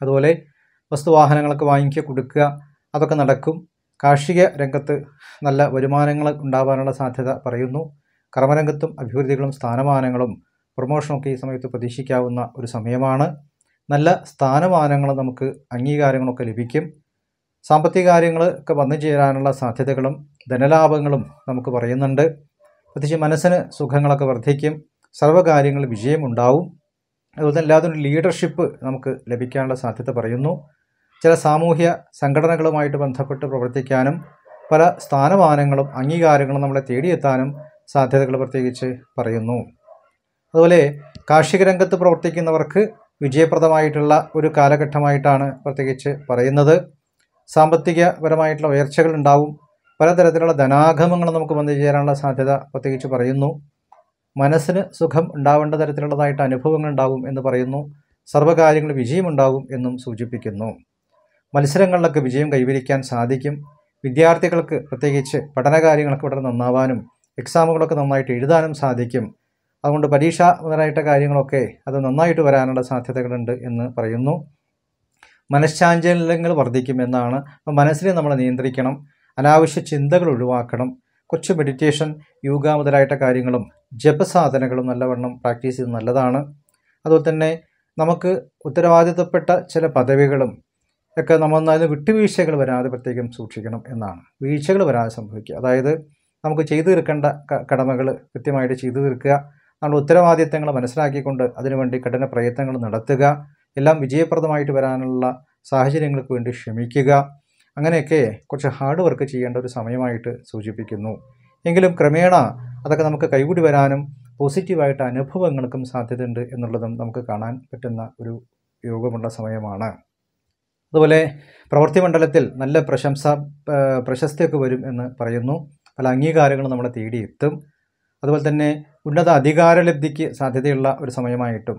അതുപോലെ വസ്തുവാഹനങ്ങളൊക്കെ വാങ്ങിക്കുക, കൊടുക്കുക, അതൊക്കെ നടക്കും. കാർഷിക രംഗത്ത് നല്ല വരുമാനങ്ങൾ ഉണ്ടാകാനുള്ള സാധ്യത പറയുന്നു. കർമ്മരംഗത്തും അഭിവൃദ്ധികളും സ്ഥാനമാനങ്ങളും പ്രൊമോഷനൊക്കെ ഈ സമയത്ത് പ്രതീക്ഷിക്കാവുന്ന ഒരു സമയമാണ്. നല്ല സ്ഥാനമാനങ്ങൾ നമുക്ക് അംഗീകാരങ്ങളൊക്കെ ലഭിക്കും. സാമ്പത്തിക കാര്യങ്ങളൊക്കെ വന്നു ചേരാനുള്ള സാധ്യതകളും ധനലാഭങ്ങളും നമുക്ക് പറയുന്നുണ്ട്. പ്രത്യേകിച്ച് മനസ്സിന് സുഖങ്ങളൊക്കെ വർദ്ധിക്കും. സർവ്വകാര്യങ്ങളിൽ വിജയമുണ്ടാവും. അതുപോലെ തന്നെ എല്ലാത്തിനും ലീഡർഷിപ്പ് നമുക്ക് ലഭിക്കാനുള്ള സാധ്യത പറയുന്നു. ചില സാമൂഹ്യ സംഘടനകളുമായിട്ട് ബന്ധപ്പെട്ട് പ്രവർത്തിക്കാനും പല സ്ഥാനമാനങ്ങളും അംഗീകാരങ്ങളും നമ്മളെ തേടിയെത്താനും സാധ്യതകൾ പ്രത്യേകിച്ച് പറയുന്നു. അതുപോലെ കാർഷിക രംഗത്ത് പ്രവർത്തിക്കുന്നവർക്ക് വിജയപ്രദമായിട്ടുള്ള ഒരു കാലഘട്ടമായിട്ടാണ് പ്രത്യേകിച്ച് പറയുന്നത്. സാമ്പത്തികപരമായിട്ടുള്ള ഉയർച്ചകൾ ഉണ്ടാവും. പലതരത്തിലുള്ള ധനാഗമങ്ങൾ നമുക്ക് വന്നു ചേരാനുള്ള സാധ്യത പ്രത്യേകിച്ച് പറയുന്നു. മനസ്സിന് സുഖം ഉണ്ടാവേണ്ട തരത്തിലുള്ളതായിട്ട് അനുഭവങ്ങൾ ഉണ്ടാവും എന്ന് പറയുന്നു. സർവ്വകാര്യങ്ങളിൽ വിജയമുണ്ടാവും എന്നും സൂചിപ്പിക്കുന്നു. മത്സരങ്ങളിലൊക്കെ വിജയം കൈവരിക്കാൻ സാധിക്കും. വിദ്യാർത്ഥികൾക്ക് പ്രത്യേകിച്ച് പഠനകാര്യങ്ങളൊക്കെ വളരെ നന്നാവാനും എക്സാമുകളൊക്കെ നന്നായിട്ട് എഴുതാനും സാധിക്കും. അതുകൊണ്ട് പരീക്ഷ മുതലായിട്ട് കാര്യങ്ങളൊക്കെ അത് നന്നായിട്ട് വരാനുള്ള സാധ്യതകളുണ്ട് എന്ന് പറയുന്നു. മനഃശാഞ്ചല്യങ്ങൾ വർദ്ധിക്കും എന്നാണ്. അപ്പോൾ മനസ്സിനെ നമ്മൾ നിയന്ത്രിക്കണം. അനാവശ്യ ചിന്തകൾ ഒഴിവാക്കണം. കുറച്ച് മെഡിറ്റേഷൻ, യോഗ മുതലായിട്ട് കാര്യങ്ങളും ജപസാധനകളും നല്ലവണ്ണം പ്രാക്ടീസ് ചെയ്യുന്നത് നല്ലതാണ്. അതുപോലെ തന്നെ നമുക്ക് ഉത്തരവാദിത്തപ്പെട്ട ചില പദവികളും ഒക്കെ നമ്മൾ അതിന് വിട്ടുവീഴ്ചകൾ വരാതെ പ്രത്യേകം സൂക്ഷിക്കണം എന്നാണ്. വീഴ്ചകൾ വരാതെ സംഭവിക്കുക, അതായത് നമുക്ക് ചെയ്തു തീർക്കേണ്ട കടമകൾ കൃത്യമായിട്ട് ചെയ്തു തീർക്കുക. നമ്മുടെ ഉത്തരവാദിത്തങ്ങൾ മനസ്സിലാക്കിക്കൊണ്ട് അതിനുവേണ്ടി കഠിന പ്രയത്നങ്ങൾ നടത്തുക. എല്ലാം വിജയപ്രദമായിട്ട് വരാനുള്ള സാഹചര്യങ്ങൾക്ക് വേണ്ടി ശ്രമിക്കുക. അങ്ങനെയൊക്കെ കുറച്ച് ഹാർഡ് വർക്ക് ചെയ്യേണ്ട ഒരു സമയമായിട്ട് സൂചിപ്പിക്കുന്നു. എങ്കിലും ക്രമേണ അതൊക്കെ നമുക്ക് കൈകൂടി വരാനും പോസിറ്റീവായിട്ട് അനുഭവങ്ങൾക്കും സാധ്യതയുണ്ട് എന്നുള്ളതും നമുക്ക് കാണാൻ പറ്റുന്ന ഒരു യോഗമുള്ള സമയമാണ്. അതുപോലെ പ്രവൃത്തി മണ്ഡലത്തിൽ നല്ല പ്രശസ്തിയൊക്കെ വരും എന്ന് പറയുന്നു. പല അംഗീകാരങ്ങളും നമ്മളെ തേടിയെത്തും. അതുപോലെ തന്നെ ഉന്നത അധികാരലബ്ധിക്ക് സാധ്യതയുള്ള ഒരു സമയമായിട്ടും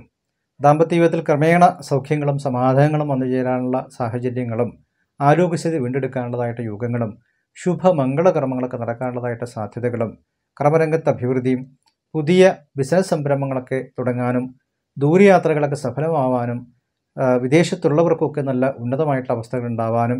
ദാമ്പത്യ ജീവിതത്തിൽ ക്രമേണ സൗഖ്യങ്ങളും സമാധാനങ്ങളും വന്നു ചേരാനുള്ള സാഹചര്യങ്ങളും ആരോഗ്യസ്ഥിതി വീണ്ടെടുക്കാനുള്ളതായിട്ട് യോഗങ്ങളും ശുഭമംഗളകർമ്മങ്ങളൊക്കെ നടക്കാനുള്ളതായിട്ട് സാധ്യതകളും കർമ്മരംഗത്ത് അഭിവൃദ്ധിയും പുതിയ ബിസിനസ് സംരംഭങ്ങളൊക്കെ തുടങ്ങാനും ദൂരയാത്രകളൊക്കെ സഫലമാവാനും വിദേശത്തുള്ളവർക്കൊക്കെ നല്ല ഉന്നതമായിട്ടുള്ള അവസ്ഥകൾ ഉണ്ടാവാനും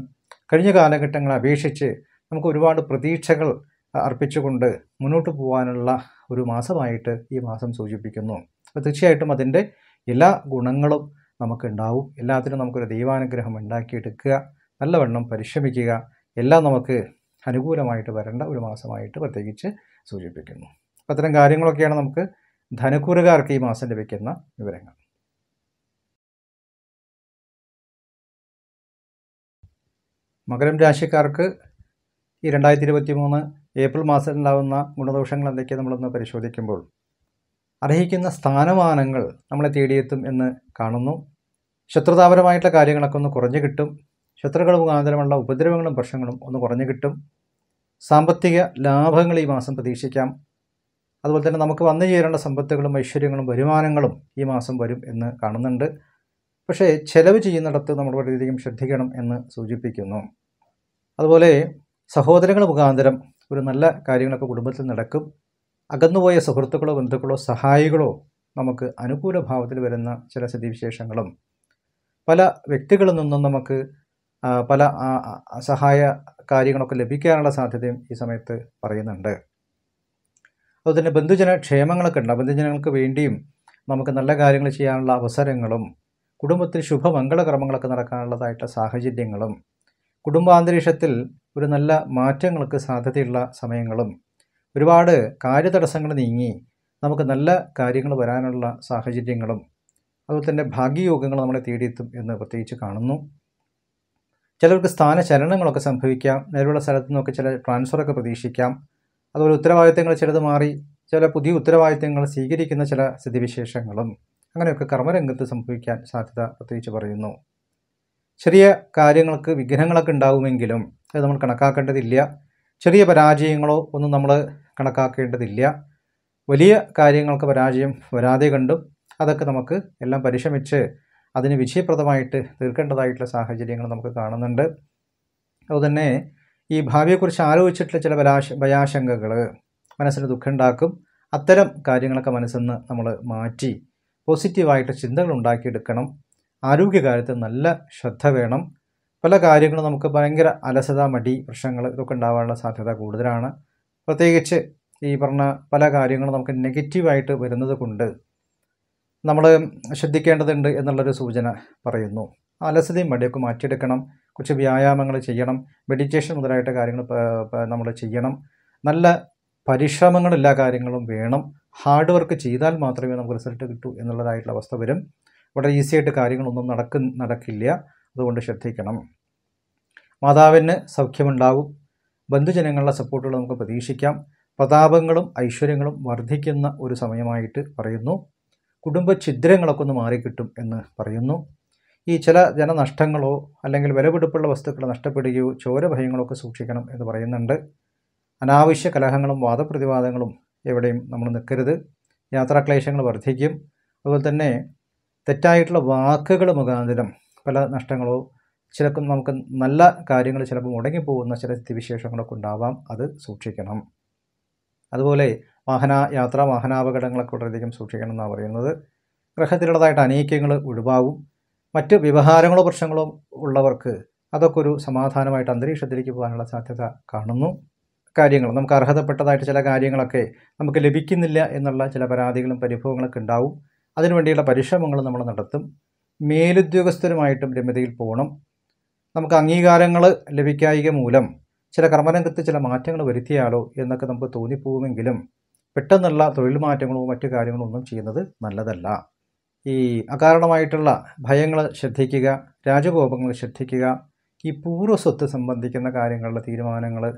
കഴിഞ്ഞ കാലഘട്ടങ്ങളെ അപേക്ഷിച്ച് നമുക്ക് ഒരുപാട് പ്രതീക്ഷകൾ അർപ്പിച്ചുകൊണ്ട് മുന്നോട്ട് പോകാനുള്ള ഒരു മാസമായിട്ട് ഈ മാസം സൂചിപ്പിക്കുന്നു. അപ്പോൾ തീർച്ചയായിട്ടും അതിൻ്റെ എല്ലാ ഗുണങ്ങളും നമുക്കുണ്ടാവും. എല്ലാത്തിനും നമുക്കൊരു ദൈവാനുഗ്രഹം ഉണ്ടാക്കിയെടുക്കുക, നല്ലവണ്ണം പരിശ്രമിക്കുക, എല്ലാം നമുക്ക് അനുകൂലമായിട്ട് വരേണ്ട ഒരു മാസമായിട്ട് പ്രത്യേകിച്ച് സൂചിപ്പിക്കുന്നു. അപ്പോൾ അത്തരം കാര്യങ്ങളൊക്കെയാണ് നമുക്ക് ധനക്കൂറുകാർക്ക് ഈ മാസം ലഭിക്കുന്ന വിവരങ്ങൾ. മകരം രാശിക്കാർക്ക് ഈ 2023 ഏപ്രിൽ മാസത്തിൽ ഉണ്ടാകുന്ന ഗുണദോഷങ്ങൾ എന്തൊക്കെയാണ് നമ്മളൊന്ന് പരിശോധിക്കുമ്പോൾ അർഹിക്കുന്ന സ്ഥാനമാനങ്ങൾ നമ്മളെ തേടിയെത്തും എന്ന് കാണുന്നു. ശത്രുതാപരമായിട്ടുള്ള കാര്യങ്ങളൊക്കെ ഒന്ന് കുറഞ്ഞു കിട്ടും. ശത്രുക്കൾ മുഖാന്തരമുള്ള ഉപദ്രവങ്ങളും പ്രശ്നങ്ങളും ഒന്ന് കുറഞ്ഞു കിട്ടും. സാമ്പത്തിക ലാഭങ്ങൾ ഈ മാസം പ്രതീക്ഷിക്കാം. അതുപോലെ തന്നെ നമുക്ക് വന്നു ചേരേണ്ട സമ്പത്തുകളും ഐശ്വര്യങ്ങളും വരുമാനങ്ങളും ഈ മാസം വരും എന്ന് കാണുന്നുണ്ട്. പക്ഷേ ചെലവ് ചെയ്യുന്നിടത്ത് നമ്മൾ വളരെയധികം ശ്രദ്ധിക്കണം എന്ന് സൂചിപ്പിക്കുന്നു. അതുപോലെ സഹോദരങ്ങൾ മുഖാന്തരം ഒരു നല്ല കാര്യങ്ങളൊക്കെ കുടുംബത്തിൽ നടക്കും. അകന്നുപോയ സുഹൃത്തുക്കളോ ബന്ധുക്കളോ സഹായികളോ നമുക്ക് അനുകൂല ഭാവത്തിൽ വരുന്ന ചില സ്ഥിതിവിശേഷങ്ങളും പല വ്യക്തികളിൽ നിന്നും നമുക്ക് പല സഹായ കാര്യങ്ങളൊക്കെ ലഭിക്കാനുള്ള സാധ്യതയും ഈ സമയത്ത് പറയുന്നുണ്ട്. അതുപോലെ തന്നെ ബന്ധുജന ക്ഷേമങ്ങളൊക്കെ ഉണ്ട്. ബന്ധുജനങ്ങൾക്ക് വേണ്ടിയും നമുക്ക് നല്ല കാര്യങ്ങൾ ചെയ്യാനുള്ള അവസരങ്ങളും കുടുംബത്തിൽ ശുഭമംഗളകർമ്മങ്ങളൊക്കെ നടക്കാനുള്ളതായിട്ടുള്ള സാഹചര്യങ്ങളും കുടുംബാന്തരീക്ഷത്തിൽ ഒരു നല്ല മാറ്റങ്ങൾക്ക് സാധ്യതയുള്ള സമയങ്ങളും ഒരുപാട് കാര്യതടസ്സങ്ങൾ നീങ്ങി നമുക്ക് നല്ല കാര്യങ്ങൾ വരാനുള്ള സാഹചര്യങ്ങളും അതുപോലെ തന്നെ ഭാഗ്യയോഗങ്ങൾ നമ്മളെ തേടിയെത്തും എന്ന് പ്രത്യേകിച്ച് കാണുന്നു. ചിലർക്ക് സ്ഥാനചലനങ്ങളൊക്കെ സംഭവിക്കാം. നിലവിലുള്ള സ്ഥലത്തു നിന്നൊക്കെ ചില ട്രാൻസ്ഫറൊക്കെ പ്രതീക്ഷിക്കാം. അതുപോലെ ഉത്തരവാദിത്തങ്ങൾ ചിലത് മാറി ചില പുതിയ ഉത്തരവാദിത്തങ്ങൾ സ്വീകരിക്കുന്ന ചില സ്ഥിതിവിശേഷങ്ങളും അങ്ങനെയൊക്കെ കർമ്മരംഗത്ത് സംഭവിക്കാൻ സാധ്യത പ്രത്യേകിച്ച് പറയുന്നു. ചെറിയ കാര്യങ്ങൾക്ക് വിഘ്നങ്ങളൊക്കെ ഉണ്ടാവുമെങ്കിലും അത് നമ്മൾ കണക്കാക്കേണ്ടതില്ല. ചെറിയ പരാജയങ്ങളോ ഒന്നും നമ്മൾ കണക്കാക്കേണ്ടതില്ല. വലിയ കാര്യങ്ങൾക്ക് പരാജയം വരാതെ കണ്ടും അതൊക്കെ നമുക്ക് എല്ലാം പരിശ്രമിച്ച് അതിന് വിജയപ്രദമായിട്ട് തീർക്കേണ്ടതായിട്ടുള്ള സാഹചര്യങ്ങൾ നമുക്ക് കാണുന്നുണ്ട്. അതുതന്നെ ഈ ഭാവിയെക്കുറിച്ച് ആലോചിച്ചിട്ടുള്ള ചില ഭയാശങ്കകൾ മനസ്സിന് ദുഃഖമുണ്ടാക്കും. അത്തരം കാര്യങ്ങളൊക്കെ മനസ്സിൽ നിന്ന് നമ്മൾ മാറ്റി പോസിറ്റീവായിട്ട് ചിന്തകൾ ഉണ്ടാക്കിയെടുക്കണം. ആരോഗ്യകാര്യത്തിൽ നല്ല ശ്രദ്ധ വേണം. പല കാര്യങ്ങളും നമുക്ക് ഭയങ്കര അലസത, മടി പ്രശ്നങ്ങൾ ഇതൊക്കെ ഉണ്ടാകാനുള്ള സാധ്യത കൂടുതലാണ്. പ്രത്യേകിച്ച് ഈ പറഞ്ഞ പല കാര്യങ്ങളും നമുക്ക് നെഗറ്റീവായിട്ട് വരുന്നത് കൊണ്ട് നമ്മൾ ശ്രദ്ധിക്കേണ്ടതുണ്ട് എന്നുള്ളൊരു സൂചന പറയുന്നു. അലസതയും മടിയൊക്കെ മാറ്റിയെടുക്കണം. കുറച്ച് വ്യായാമങ്ങൾ ചെയ്യണം. മെഡിറ്റേഷൻ മുതലായിട്ട് കാര്യങ്ങൾ നമ്മൾ ചെയ്യണം. നല്ല പരിശ്രമങ്ങൾ എല്ലാ കാര്യങ്ങളും വേണം. ഹാർഡ് വർക്ക് ചെയ്താൽ മാത്രമേ നമുക്ക് റിസൾട്ട് കിട്ടൂ എന്നുള്ളതായിട്ടുള്ള അവസ്ഥ വരും. വളരെ ഈസിയായിട്ട് കാര്യങ്ങളൊന്നും നടക്കില്ല. അതുകൊണ്ട് ശ്രദ്ധിക്കണം. മാതാവിന് സൗഖ്യമുണ്ടാകും. ബന്ധുജനങ്ങളുടെ സപ്പോർട്ടുകൾ നമുക്ക് പ്രതീക്ഷിക്കാം. പ്രതാപങ്ങളും ഐശ്വര്യങ്ങളും വർദ്ധിക്കുന്ന ഒരു സമയമായിട്ട് പറയുന്നു. കുടുംബ ഛിദ്രങ്ങളൊക്കെ ഒന്ന് മാറിക്കിട്ടും എന്ന് പറയുന്നു. ഈ ചില ജനനഷ്ടങ്ങളോ അല്ലെങ്കിൽ വിലപിടിപ്പുള്ള വസ്തുക്കൾ നഷ്ടപ്പെടുകയോ ചോരഭയങ്ങളൊക്കെ സൂക്ഷിക്കണം എന്ന് പറയുന്നുണ്ട്. അനാവശ്യ കലഹങ്ങളും വാദപ്രതിവാദങ്ങളും എവിടെയും നമ്മൾ നിൽക്കരുത്. യാത്രാക്ലേശങ്ങൾ വർദ്ധിക്കും. അതുപോലെ തന്നെ തെറ്റായിട്ടുള്ള വാക്കുകൾ മുഖാന്തരം പല നഷ്ടങ്ങളോ ചിലപ്പോൾ നമുക്ക് നല്ല കാര്യങ്ങൾ ചിലപ്പോൾ മുടങ്ങിപ്പോകുന്ന ചില സ്ഥിതിവിശേഷങ്ങളൊക്കെ ഉണ്ടാവാം. അത് സൂക്ഷിക്കണം. അതുപോലെ വാഹനാപകടങ്ങളൊക്കെ വളരെയധികം സൂക്ഷിക്കണം എന്നാണ് പറയുന്നത്. ഗ്രഹത്തിലുള്ളതായിട്ട് അനൈക്യങ്ങൾ ഒഴിവാകും. മറ്റ് വ്യവഹാരങ്ങളോ പ്രശ്നങ്ങളോ ഉള്ളവർക്ക് അതൊക്കെ ഒരു സമാധാനമായിട്ട് അന്തരീക്ഷത്തിലേക്ക് പോകാനുള്ള സാധ്യത കാണുന്നു. കാര്യങ്ങൾ നമുക്ക് അർഹതപ്പെട്ടതായിട്ട് ചില കാര്യങ്ങളൊക്കെ നമുക്ക് ലഭിക്കുന്നില്ല എന്നുള്ള ചില പരാതികളും പരിഭവങ്ങളൊക്കെ ഉണ്ടാവും. അതിനുവേണ്ടിയുള്ള പരിശ്രമങ്ങൾ നമ്മൾ നടത്തും. മേലുദ്യോഗസ്ഥരുമായിട്ടും രമ്യതയിൽ പോകണം. നമുക്ക് അംഗീകാരങ്ങൾ ലഭിക്കായിക മൂലം ചില കർമ്മരംഗത്ത് ചില മാറ്റങ്ങൾ വരുത്തിയാലോ എന്നൊക്കെ നമുക്ക് തോന്നിപ്പോകുമെങ്കിലും പെട്ടെന്നുള്ള തൊഴിൽ മാറ്റങ്ങളോ മറ്റു കാര്യങ്ങളോ ഒന്നും ചെയ്യുന്നത് നല്ലതല്ല. ഈ അകാരണമായിട്ടുള്ള ഭയങ്ങൾ ശ്രദ്ധിക്കുക. രാജകോപങ്ങൾ ശ്രദ്ധിക്കുക. ഈ പൂർവ്വസ്വത്ത് സംബന്ധിക്കുന്ന കാര്യങ്ങളുടെ തീരുമാനങ്ങൾ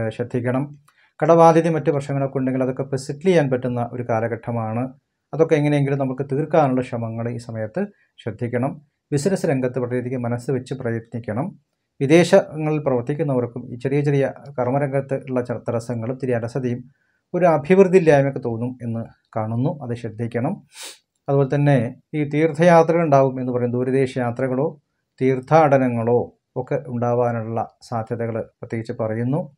ശ്രദ്ധിക്കണം. കടബാധ്യത മറ്റ് പ്രശ്നങ്ങളൊക്കെ ഉണ്ടെങ്കിൽ അതൊക്കെ ഇപ്പോൾ സെറ്റിൽ ചെയ്യാൻ പറ്റുന്ന ഒരു കാലഘട്ടമാണ്. അതൊക്കെ എങ്ങനെയെങ്കിലും നമുക്ക് തീർക്കാനുള്ള ശ്രമങ്ങൾ ഈ സമയത്ത് ശ്രദ്ധിക്കണം. ബിസിനസ് രംഗത്ത് വളരെയധികം മനസ്സ് വെച്ച് പ്രയത്നിക്കണം. വിദേശങ്ങളിൽ പ്രവർത്തിക്കുന്നവർക്കും ഈ ചെറിയ ചെറിയ കർമ്മരംഗത്ത് ഉള്ള തടസ്സങ്ങളും ഇത്തിരി അലസതയും ഒരു അഭിവൃദ്ധിയില്ലായ്മയൊക്കെ തോന്നും എന്ന് കാണുന്നു. അത് ശ്രദ്ധിക്കണം. അതുപോലെ തന്നെ ഈ തീർത്ഥയാത്രകൾ ഉണ്ടാവും എന്ന് പറയും. ദൂരദേശ യാത്രകളോ തീർത്ഥാടനങ്ങളോ ഒക്കെ ഉണ്ടാവാനുള്ള സാധ്യതകൾ പ്രത്യേകിച്ച് പറയുന്നു.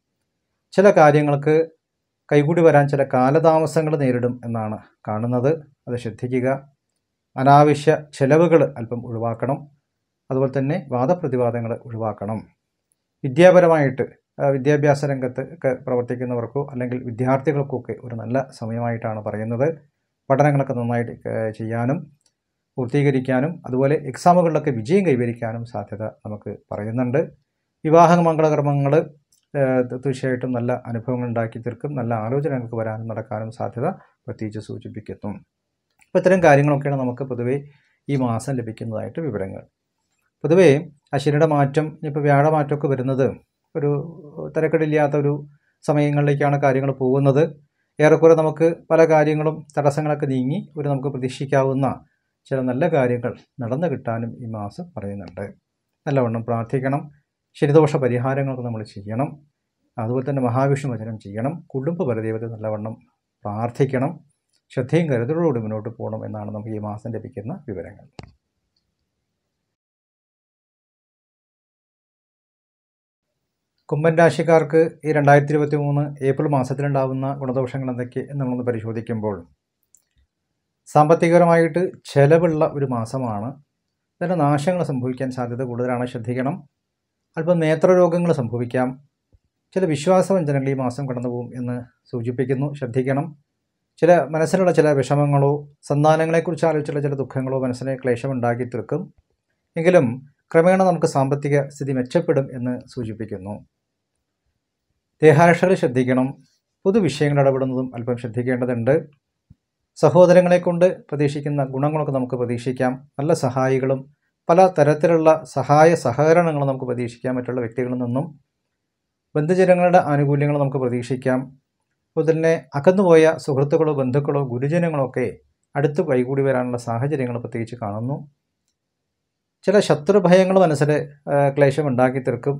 ചില കാര്യങ്ങൾക്ക് കൈകൂടി വരാൻ ചില കാലതാമസങ്ങൾ നേരിടും എന്നാണ് കാണുന്നത്. അത് ശ്രദ്ധിക്കുക. അനാവശ്യ ചെലവുകൾ അല്പം ഒഴിവാക്കണം. അതുപോലെ തന്നെ വാദപ്രതിവാദങ്ങൾ ഒഴിവാക്കണം. വിദ്യാപരമായിട്ട് വിദ്യാഭ്യാസ രംഗത്ത് ഒക്കെ പ്രവർത്തിക്കുന്നവർക്കോ അല്ലെങ്കിൽ വിദ്യാർത്ഥികൾക്കൊക്കെ ഒരു നല്ല സമയമായിട്ടാണ് പറയുന്നത്. പഠനങ്ങളൊക്കെ നന്നായിട്ട് ചെയ്യാനും പൂർത്തീകരിക്കാനും അതുപോലെ എക്സാമുകളിലൊക്കെ വിജയം കൈവരിക്കാനും സാധ്യത നമുക്ക് പറയുന്നുണ്ട്. വിവാഹ മംഗളകർമ്മങ്ങൾ തീർച്ചയായിട്ടും നല്ല അനുഭവങ്ങൾ ഉണ്ടാക്കി തീർക്കും. നല്ല ആലോചനകൾക്ക് വരാനും നടക്കാനും സാധ്യത പ്രത്യേകിച്ച് സൂചിപ്പിക്കുന്നു. അപ്പോൾ ഇത്തരം കാര്യങ്ങളൊക്കെയാണ് നമുക്ക് പൊതുവേ ഈ മാസം ലഭിക്കുന്നതായിട്ട് വിവരങ്ങൾ. പൊതുവേ ശനിയുടെ മാറ്റം ഇപ്പോൾ വ്യാഴമാറ്റമൊക്കെ വരുന്നത് ഒരു തിരക്കടില്ലാത്ത ഒരു സമയങ്ങളിലേക്കാണ് കാര്യങ്ങൾ പോകുന്നത്. ഏറെക്കുറെ നമുക്ക് പല കാര്യങ്ങളും തടസ്സങ്ങളൊക്കെ നീങ്ങി നമുക്ക് പ്രതീക്ഷിക്കാവുന്ന ചില നല്ല കാര്യങ്ങൾ നടന്നു കിട്ടാനും ഈ മാസം പറയുന്നുണ്ട്. നല്ലവണ്ണം പ്രാർത്ഥിക്കണം. ശനിദോഷ പരിഹാരങ്ങളൊക്കെ നമ്മൾ ചെയ്യണം. അതുപോലെ തന്നെ മഹാവിഷ്ണു വചനം ചെയ്യണം. കുടുംബ പരദേവത നല്ലവണ്ണം പ്രാർത്ഥിക്കണം. ശ്രദ്ധയും കരുതലോടുകൂടി മുന്നോട്ട് പോകണം എന്നാണ് നമുക്ക് ഈ മാസം ലഭിക്കുന്ന വിവരങ്ങൾ. കുംഭൻ രാശിക്കാർക്ക് ഈ 2023 ഏപ്രിൽ മാസത്തിലുണ്ടാകുന്ന ഗുണദോഷങ്ങൾ എന്തൊക്കെ നമ്മളൊന്ന് പരിശോധിക്കുമ്പോൾ സാമ്പത്തികപരമായിട്ട് ചെലവുള്ള ഒരു മാസമാണ്. ഇതിന് നാശങ്ങൾ സംഭവിക്കാൻ സാധ്യത കൂടുതലാണ്. ശ്രദ്ധിക്കണം. അല്പം നേത്രരോഗങ്ങൾ സംഭവിക്കാം. ചില വിശ്വാസവഞ്ചനകൾ ഈ മാസം കടന്നു പോകും എന്ന് സൂചിപ്പിക്കുന്നു. ശ്രദ്ധിക്കണം. ചില മനസ്സിലുള്ള ചില വിഷമങ്ങളോ സന്താനങ്ങളെക്കുറിച്ച് ആലോചിച്ചുള്ള ചില ദുഃഖങ്ങളോ മനസ്സിനെ ക്ലേശമുണ്ടാക്കി തീർക്കും. എങ്കിലും ക്രമേണ നമുക്ക് സാമ്പത്തിക സ്ഥിതി മെച്ചപ്പെടും എന്ന് സൂചിപ്പിക്കുന്നു. ദേഹാരക്ഷകൾ ശ്രദ്ധിക്കണം. പൊതുവിഷയങ്ങൾ ഇടപെടുന്നതും അല്പം ശ്രദ്ധിക്കേണ്ടതുണ്ട്. സഹോദരങ്ങളെ കൊണ്ട് പ്രതീക്ഷിക്കുന്ന ഗുണങ്ങളൊക്കെ നമുക്ക് പ്രതീക്ഷിക്കാം. നല്ല സഹായികളും പല തരത്തിലുള്ള സഹായ സഹകരണങ്ങളും നമുക്ക് പ്രതീക്ഷിക്കാം. മറ്റുള്ള വ്യക്തികളിൽ നിന്നും ബന്ധുജനങ്ങളുടെ ആനുകൂല്യങ്ങൾ നമുക്ക് പ്രതീക്ഷിക്കാം. അതുപോലെ തന്നെ അകന്നുപോയ സുഹൃത്തുക്കളോ ബന്ധുക്കളോ ഗുരുജനങ്ങളോ ഒക്കെ അടുത്ത് കൈകൂടി വരാനുള്ള സാഹചര്യങ്ങൾ പ്രത്യേകിച്ച് കാണുന്നു. ചില ശത്രുഭയങ്ങൾ മനസ്സിൽ ക്ലേശം ഉണ്ടാക്കി തീർക്കും.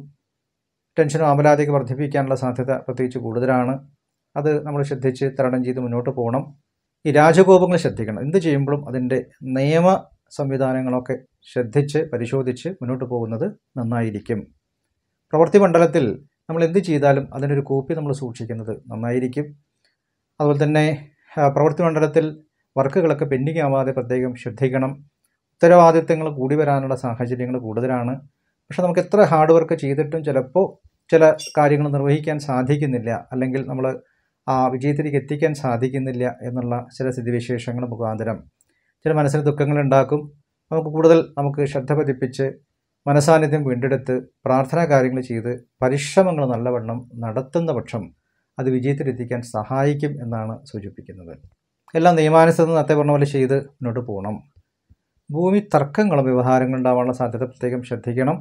ടെൻഷനും ആമലാതിയൊക്കെ വർദ്ധിപ്പിക്കാനുള്ള സാധ്യത പ്രത്യേകിച്ച് കൂടുതലാണ്. അത് നമ്മൾ ശ്രദ്ധിച്ച് തരണം ചെയ്ത് മുന്നോട്ട് പോകണം. ഈ രാജകോപങ്ങൾ ശ്രദ്ധിക്കണം. എന്ത് ചെയ്യുമ്പോഴും അതിൻ്റെ നിയമ സംവിധാനങ്ങളൊക്കെ ശ്രദ്ധിച്ച് പരിശോധിച്ച് മുന്നോട്ട് പോകുന്നത് നന്നായിരിക്കും. പ്രവൃത്തി മണ്ഡലത്തിൽ നമ്മൾ എന്ത് ചെയ്താലും അതിനൊരു കോപ്പി നമ്മൾ സൂക്ഷിക്കുന്നത് നന്നായിരിക്കും. അതുപോലെ തന്നെ പ്രവൃത്തി മണ്ഡലത്തിൽ വർക്കുകളൊക്കെ പെൻഡിങ് ആവാതെ പ്രത്യേകം ശ്രദ്ധിക്കണം. ഉത്തരവാദിത്തങ്ങൾ കൂടി വരാനുള്ള സാഹചര്യങ്ങൾ കൂടുതലാണ്. പക്ഷെ നമുക്ക് എത്ര ഹാർഡ് വർക്ക് ചെയ്തിട്ടും ചിലപ്പോൾ ചില കാര്യങ്ങൾ നിർവഹിക്കാൻ സാധിക്കുന്നില്ല, അല്ലെങ്കിൽ നമ്മൾ ആ വിജയത്തിലേക്ക് എത്തിക്കാൻ സാധിക്കുന്നില്ല എന്നുള്ള ചില സ്ഥിതിവിശേഷങ്ങൾ മുഖാന്തരം ചില മനസ്സിന് ദുഃഖങ്ങളുണ്ടാക്കും. നമുക്ക് ശ്രദ്ധ പതിപ്പിച്ച് മനസാന്നിധ്യം വീണ്ടെടുത്ത് പ്രാർത്ഥനാ കാര്യങ്ങൾ ചെയ്ത് പരിശ്രമങ്ങൾ നല്ലവണ്ണം നടത്തുന്ന പക്ഷം അത് വിജയത്തിലെത്തിക്കാൻ സഹായിക്കും എന്നാണ് സൂചിപ്പിക്കുന്നത്. എല്ലാം നിയമാനുസൃതം നേരത്തെ പറഞ്ഞ പോലെ ചെയ്ത് മുന്നോട്ട് പോകണം. ഭൂമി തർക്കങ്ങളും വ്യവഹാരങ്ങളും ഉണ്ടാവാനുള്ള സാധ്യത പ്രത്യേകം ശ്രദ്ധിക്കണം.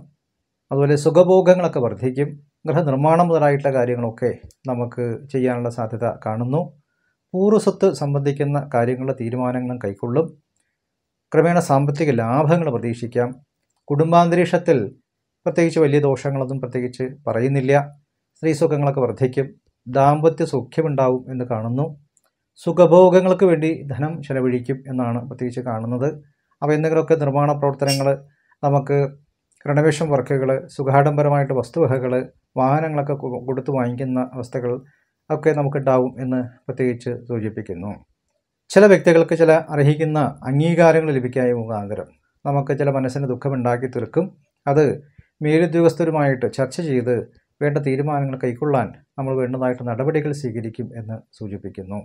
അതുപോലെ സുഖഭോഗങ്ങളൊക്കെ വർദ്ധിക്കും. ഗൃഹനിർമ്മാണം മുതലായിട്ടുള്ള കാര്യങ്ങളൊക്കെ നമുക്ക് ചെയ്യാനുള്ള സാധ്യത കാണുന്നു. പൂർവ്വസ്വത്ത് സംബന്ധിക്കുന്ന കാര്യങ്ങളുടെ തീരുമാനങ്ങളും കൈക്കൊള്ളും. ക്രമേണ സാമ്പത്തിക ലാഭങ്ങൾ പ്രതീക്ഷിക്കാം. കുടുംബാന്തരീക്ഷത്തിൽ പ്രത്യേകിച്ച് വലിയ ദോഷങ്ങളൊന്നും പ്രത്യേകിച്ച് പറയുന്നില്ല. സ്ത്രീ സുഖങ്ങളൊക്കെ വർദ്ധിക്കും. ദാമ്പത്യ സൗഖ്യമുണ്ടാവും എന്ന് കാണുന്നു. സുഖഭോഗങ്ങൾക്ക് വേണ്ടി ധനം ചെലവഴിക്കും എന്നാണ് പ്രത്യേകിച്ച് കാണുന്നത്. അപ്പോൾ എന്തെങ്കിലുമൊക്കെ നിർമ്മാണ പ്രവർത്തനങ്ങൾ, നമുക്ക് റിനോവേഷൻ വർക്കുകൾ, സുഖാഡംബരമായിട്ട് വസ്തുവകകൾ, വാഹനങ്ങളൊക്കെ കൊടുത്ത് വാങ്ങിക്കുന്ന അവസ്ഥകൾ ഒക്കെ നമുക്കുണ്ടാവും എന്ന് പ്രത്യേകിച്ച് സൂചിപ്പിക്കുന്നു. ചില വ്യക്തികൾക്ക് ചില അർഹിക്കുന്ന അംഗീകാരങ്ങൾ ലഭിക്കായ മുഖാന്തരം നമുക്ക് ചില മനസ്സിന് ദുഃഖമുണ്ടാക്കി തീർക്കും. അത് മേലുദ്യോഗസ്ഥരുമായിട്ട് ചർച്ച ചെയ്ത് വേണ്ട തീരുമാനങ്ങൾ കൈക്കൊള്ളാൻ നമ്മൾ വേണ്ടതായിട്ട് നടപടികൾ സ്വീകരിക്കും എന്ന് സൂചിപ്പിക്കുന്നു.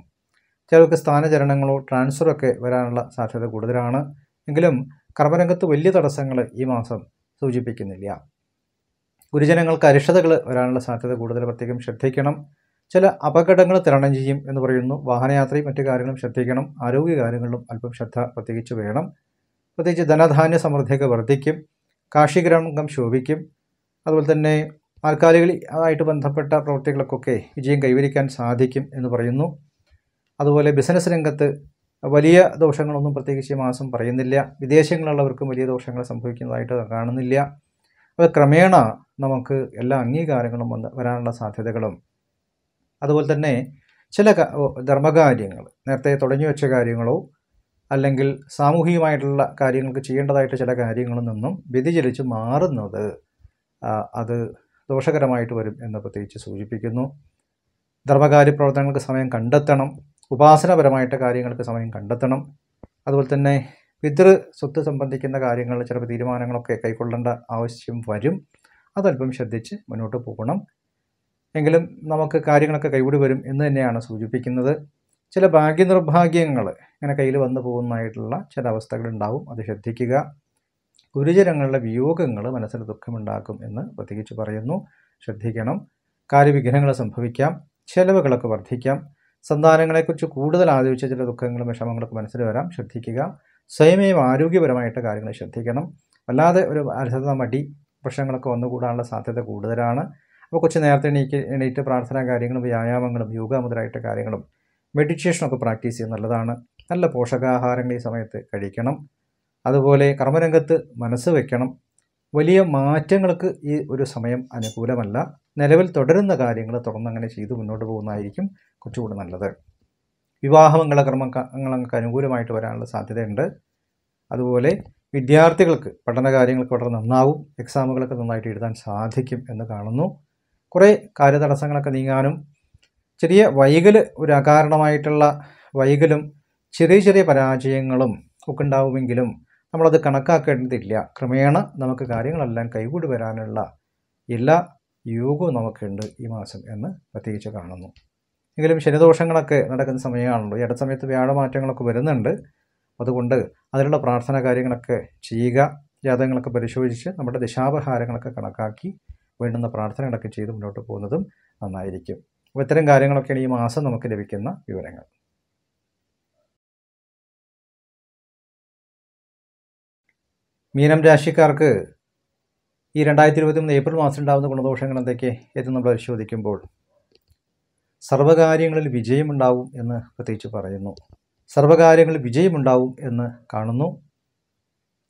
ചിലർക്ക് സ്ഥാനചലനങ്ങളോ ട്രാൻസ്ഫറൊക്കെ വരാനുള്ള സാധ്യത കൂടുതലാണ്. എങ്കിലും കർമ്മരംഗത്ത് വലിയ തടസ്സങ്ങൾ ഈ മാസം സൂചിപ്പിക്കുന്നില്ല. ഗുരുജനങ്ങൾക്ക് അരിഷ്ടതകൾ വരാനുള്ള സാധ്യത കൂടുതൽ പ്രത്യേകം ശ്രദ്ധിക്കണം. ചില അപകടങ്ങൾ തരണം ചെയ്യും എന്ന് പറയുന്നു. വാഹനയാത്രയും മറ്റു കാര്യങ്ങളും ശ്രദ്ധിക്കണം. ആരോഗ്യകാര്യങ്ങളിലും അല്പം ശ്രദ്ധ പ്രത്യേകിച്ച് വേണം. പ്രത്യേകിച്ച് ധനധാന്യ സമൃദ്ധിയൊക്കെ വർദ്ധിക്കും. കാർഷിക രംഗം ശോഭിക്കും. അതുപോലെ തന്നെ ആൾക്കാരുമായിട്ട് ബന്ധപ്പെട്ട പ്രവൃത്തികൾക്കൊക്കെ വിജയം കൈവരിക്കാൻ സാധിക്കും എന്ന് പറയുന്നു. അതുപോലെ ബിസിനസ് രംഗത്ത് വലിയ ദോഷങ്ങളൊന്നും പ്രത്യേകിച്ച് ഈ മാസം പറയുന്നില്ല. വിദേശങ്ങളിലുള്ളവർക്കും വലിയ ദോഷങ്ങൾ സംഭവിക്കുന്നതായിട്ട് കാണുന്നില്ല. അത് ക്രമേണ നമുക്ക് എല്ലാ അംഗീകാരങ്ങളും വരാനുള്ള സാധ്യതകളും, അതുപോലെ തന്നെ ചില ധർമ്മകാര്യങ്ങൾ നേരത്തെ തുടങ്ങി വെച്ച കാര്യങ്ങളോ അല്ലെങ്കിൽ സാമൂഹികമായിട്ടുള്ള കാര്യങ്ങൾക്ക് ചെയ്യേണ്ടതായിട്ട് ചില കാര്യങ്ങളിൽ നിന്നും വ്യതിചലിച്ച് മാറുന്നത് അത് ദോഷകരമായിട്ട് വരും എന്ന് പ്രത്യേകിച്ച് സൂചിപ്പിക്കുന്നു. ധർമ്മകാര്യ പ്രവർത്തനങ്ങൾക്ക് സമയം കണ്ടെത്തണം. ഉപാസനപരമായിട്ട് കാര്യങ്ങൾക്ക് സമയം കണ്ടെത്തണം. അതുപോലെ തന്നെ പിതൃ സ്വത്ത് സംബന്ധിക്കുന്ന കാര്യങ്ങൾ ചിലപ്പോൾ തീരുമാനങ്ങളൊക്കെ കൈക്കൊള്ളേണ്ട ആവശ്യം വരും. അതല്പം ശ്രദ്ധിച്ച് മുന്നോട്ട് പോകണം. എങ്കിലും നമുക്ക് കാര്യങ്ങളൊക്കെ കൈകൂടി വരും എന്ന് തന്നെയാണ് സൂചിപ്പിക്കുന്നത്. ചില ഭാഗ്യനിർഭാഗ്യങ്ങൾ ഇങ്ങനെ കയ്യിൽ വന്നു പോകുന്നതായിട്ടുള്ള ചില അവസ്ഥകളുണ്ടാവും. അത് ശ്രദ്ധിക്കുക. ഗുരുജനങ്ങളുടെ വിയോഗങ്ങൾ മനസ്സിന് ദുഃഖമുണ്ടാക്കും എന്ന് പ്രത്യേകിച്ച് പറയുന്നു. ശ്രദ്ധിക്കണം. കാര്യവിഘ്നങ്ങൾ സംഭവിക്കാം. ചെലവുകളൊക്കെ വർദ്ധിക്കാം. സന്താനങ്ങളെക്കുറിച്ച് കൂടുതൽ ആലോചിച്ച ചില ദുഃഖങ്ങളും വിഷമങ്ങളൊക്കെ മനസ്സിൽ വരാം. ശ്രദ്ധിക്കുക. സ്വയമേവ ആരോഗ്യപരമായിട്ട് കാര്യങ്ങൾ ശ്രദ്ധിക്കണം. അല്ലാതെ ഒരു അലസത, മടി പ്രശ്നങ്ങളൊക്കെ വന്നുകൂടാനുള്ള സാധ്യത കൂടുതലാണ്. അപ്പോൾ കുറച്ച് നേരത്തെ എണീറ്റ് പ്രാർത്ഥനാ കാര്യങ്ങളും വ്യായാമങ്ങളും യോഗ മുതലായിട്ട് കാര്യങ്ങളും മെഡിറ്റേഷനൊക്കെ പ്രാക്ടീസ് ചെയ്യുന്നത് നല്ലതാണ്. നല്ല പോഷകാഹാരങ്ങൾ ഈ സമയത്ത് കഴിക്കണം. അതുപോലെ കർമ്മരംഗത്ത് മനസ്സ് വയ്ക്കണം. വലിയ മാറ്റങ്ങൾക്ക് ഈ ഒരു സമയം അനുകൂലമല്ല. നിലവിൽ തുടരുന്ന കാര്യങ്ങൾ തുറന്നങ്ങനെ ചെയ്തു മുന്നോട്ട് പോകുന്നതായിരിക്കും കുറച്ചുകൂടി നല്ലത്. വിവാഹമംഗള കർമ്മങ്ങൾക്ക് അനുകൂലമായിട്ട് വരാനുള്ള സാധ്യതയുണ്ട്. അതുപോലെ വിദ്യാർത്ഥികൾക്ക് പഠന കാര്യങ്ങൾക്ക് വളരെ നന്നാവും. എക്സാമുകളൊക്കെ നന്നായിട്ട് എഴുതാൻ സാധിക്കും എന്ന് കാണുന്നു. കുറേ കാര്യതടസ്സങ്ങളൊക്കെ നീങ്ങാനും ചെറിയ വൈകൽ, ഒരു അകാരണമായിട്ടുള്ള വൈകലും ചെറിയ ചെറിയ പരാജയങ്ങളും ഒക്കെ ഉണ്ടാവുമെങ്കിലും നമ്മളത് കണക്കാക്കേണ്ടതില്ല. ക്രമേണ നമുക്ക് കാര്യങ്ങളെല്ലാം കൈകൂടി വരാനുള്ള എല്ലാ യോഗവും നമുക്കുണ്ട് ഈ മാസം എന്ന് പ്രത്യേകിച്ച് കാണുന്നു. എങ്കിലും ശനിദോഷങ്ങളൊക്കെ നടക്കുന്ന സമയമാണല്ലോ. ഈ അടുത്ത സമയത്ത് വ്യാഴമാറ്റങ്ങളൊക്കെ വരുന്നുണ്ട്. അതുകൊണ്ട് അതിനുള്ള പ്രാർത്ഥന കാര്യങ്ങളൊക്കെ ചെയ്യുക. ജാതകങ്ങളൊക്കെ പരിശോധിച്ച് നമ്മുടെ ദിശാപഹാരങ്ങളൊക്കെ കണക്കാക്കി വേണ്ടുന്ന പ്രാർത്ഥനകളൊക്കെ ചെയ്ത് മുന്നോട്ട് പോകുന്നതും നന്നായിരിക്കും. അപ്പോൾ ഇത്തരം കാര്യങ്ങളൊക്കെയാണ് ഈ മാസം നമുക്ക് ലഭിക്കുന്ന വിവരങ്ങൾ. മീനം രാശിക്കാർക്ക് ഈ 2023 ഏപ്രിൽ മാസം ഉണ്ടാകുന്ന ഗുണദോഷങ്ങൾ എന്തൊക്കെ എന്ന് നമ്മൾ പരിശോധിക്കുമ്പോൾ സർവ്വകാര്യങ്ങളിൽ വിജയമുണ്ടാവും എന്ന് പ്രത്യേകിച്ച് പറയുന്നു. സർവ്വകാര്യങ്ങളിൽ വിജയമുണ്ടാവും എന്ന് കാണുന്നു.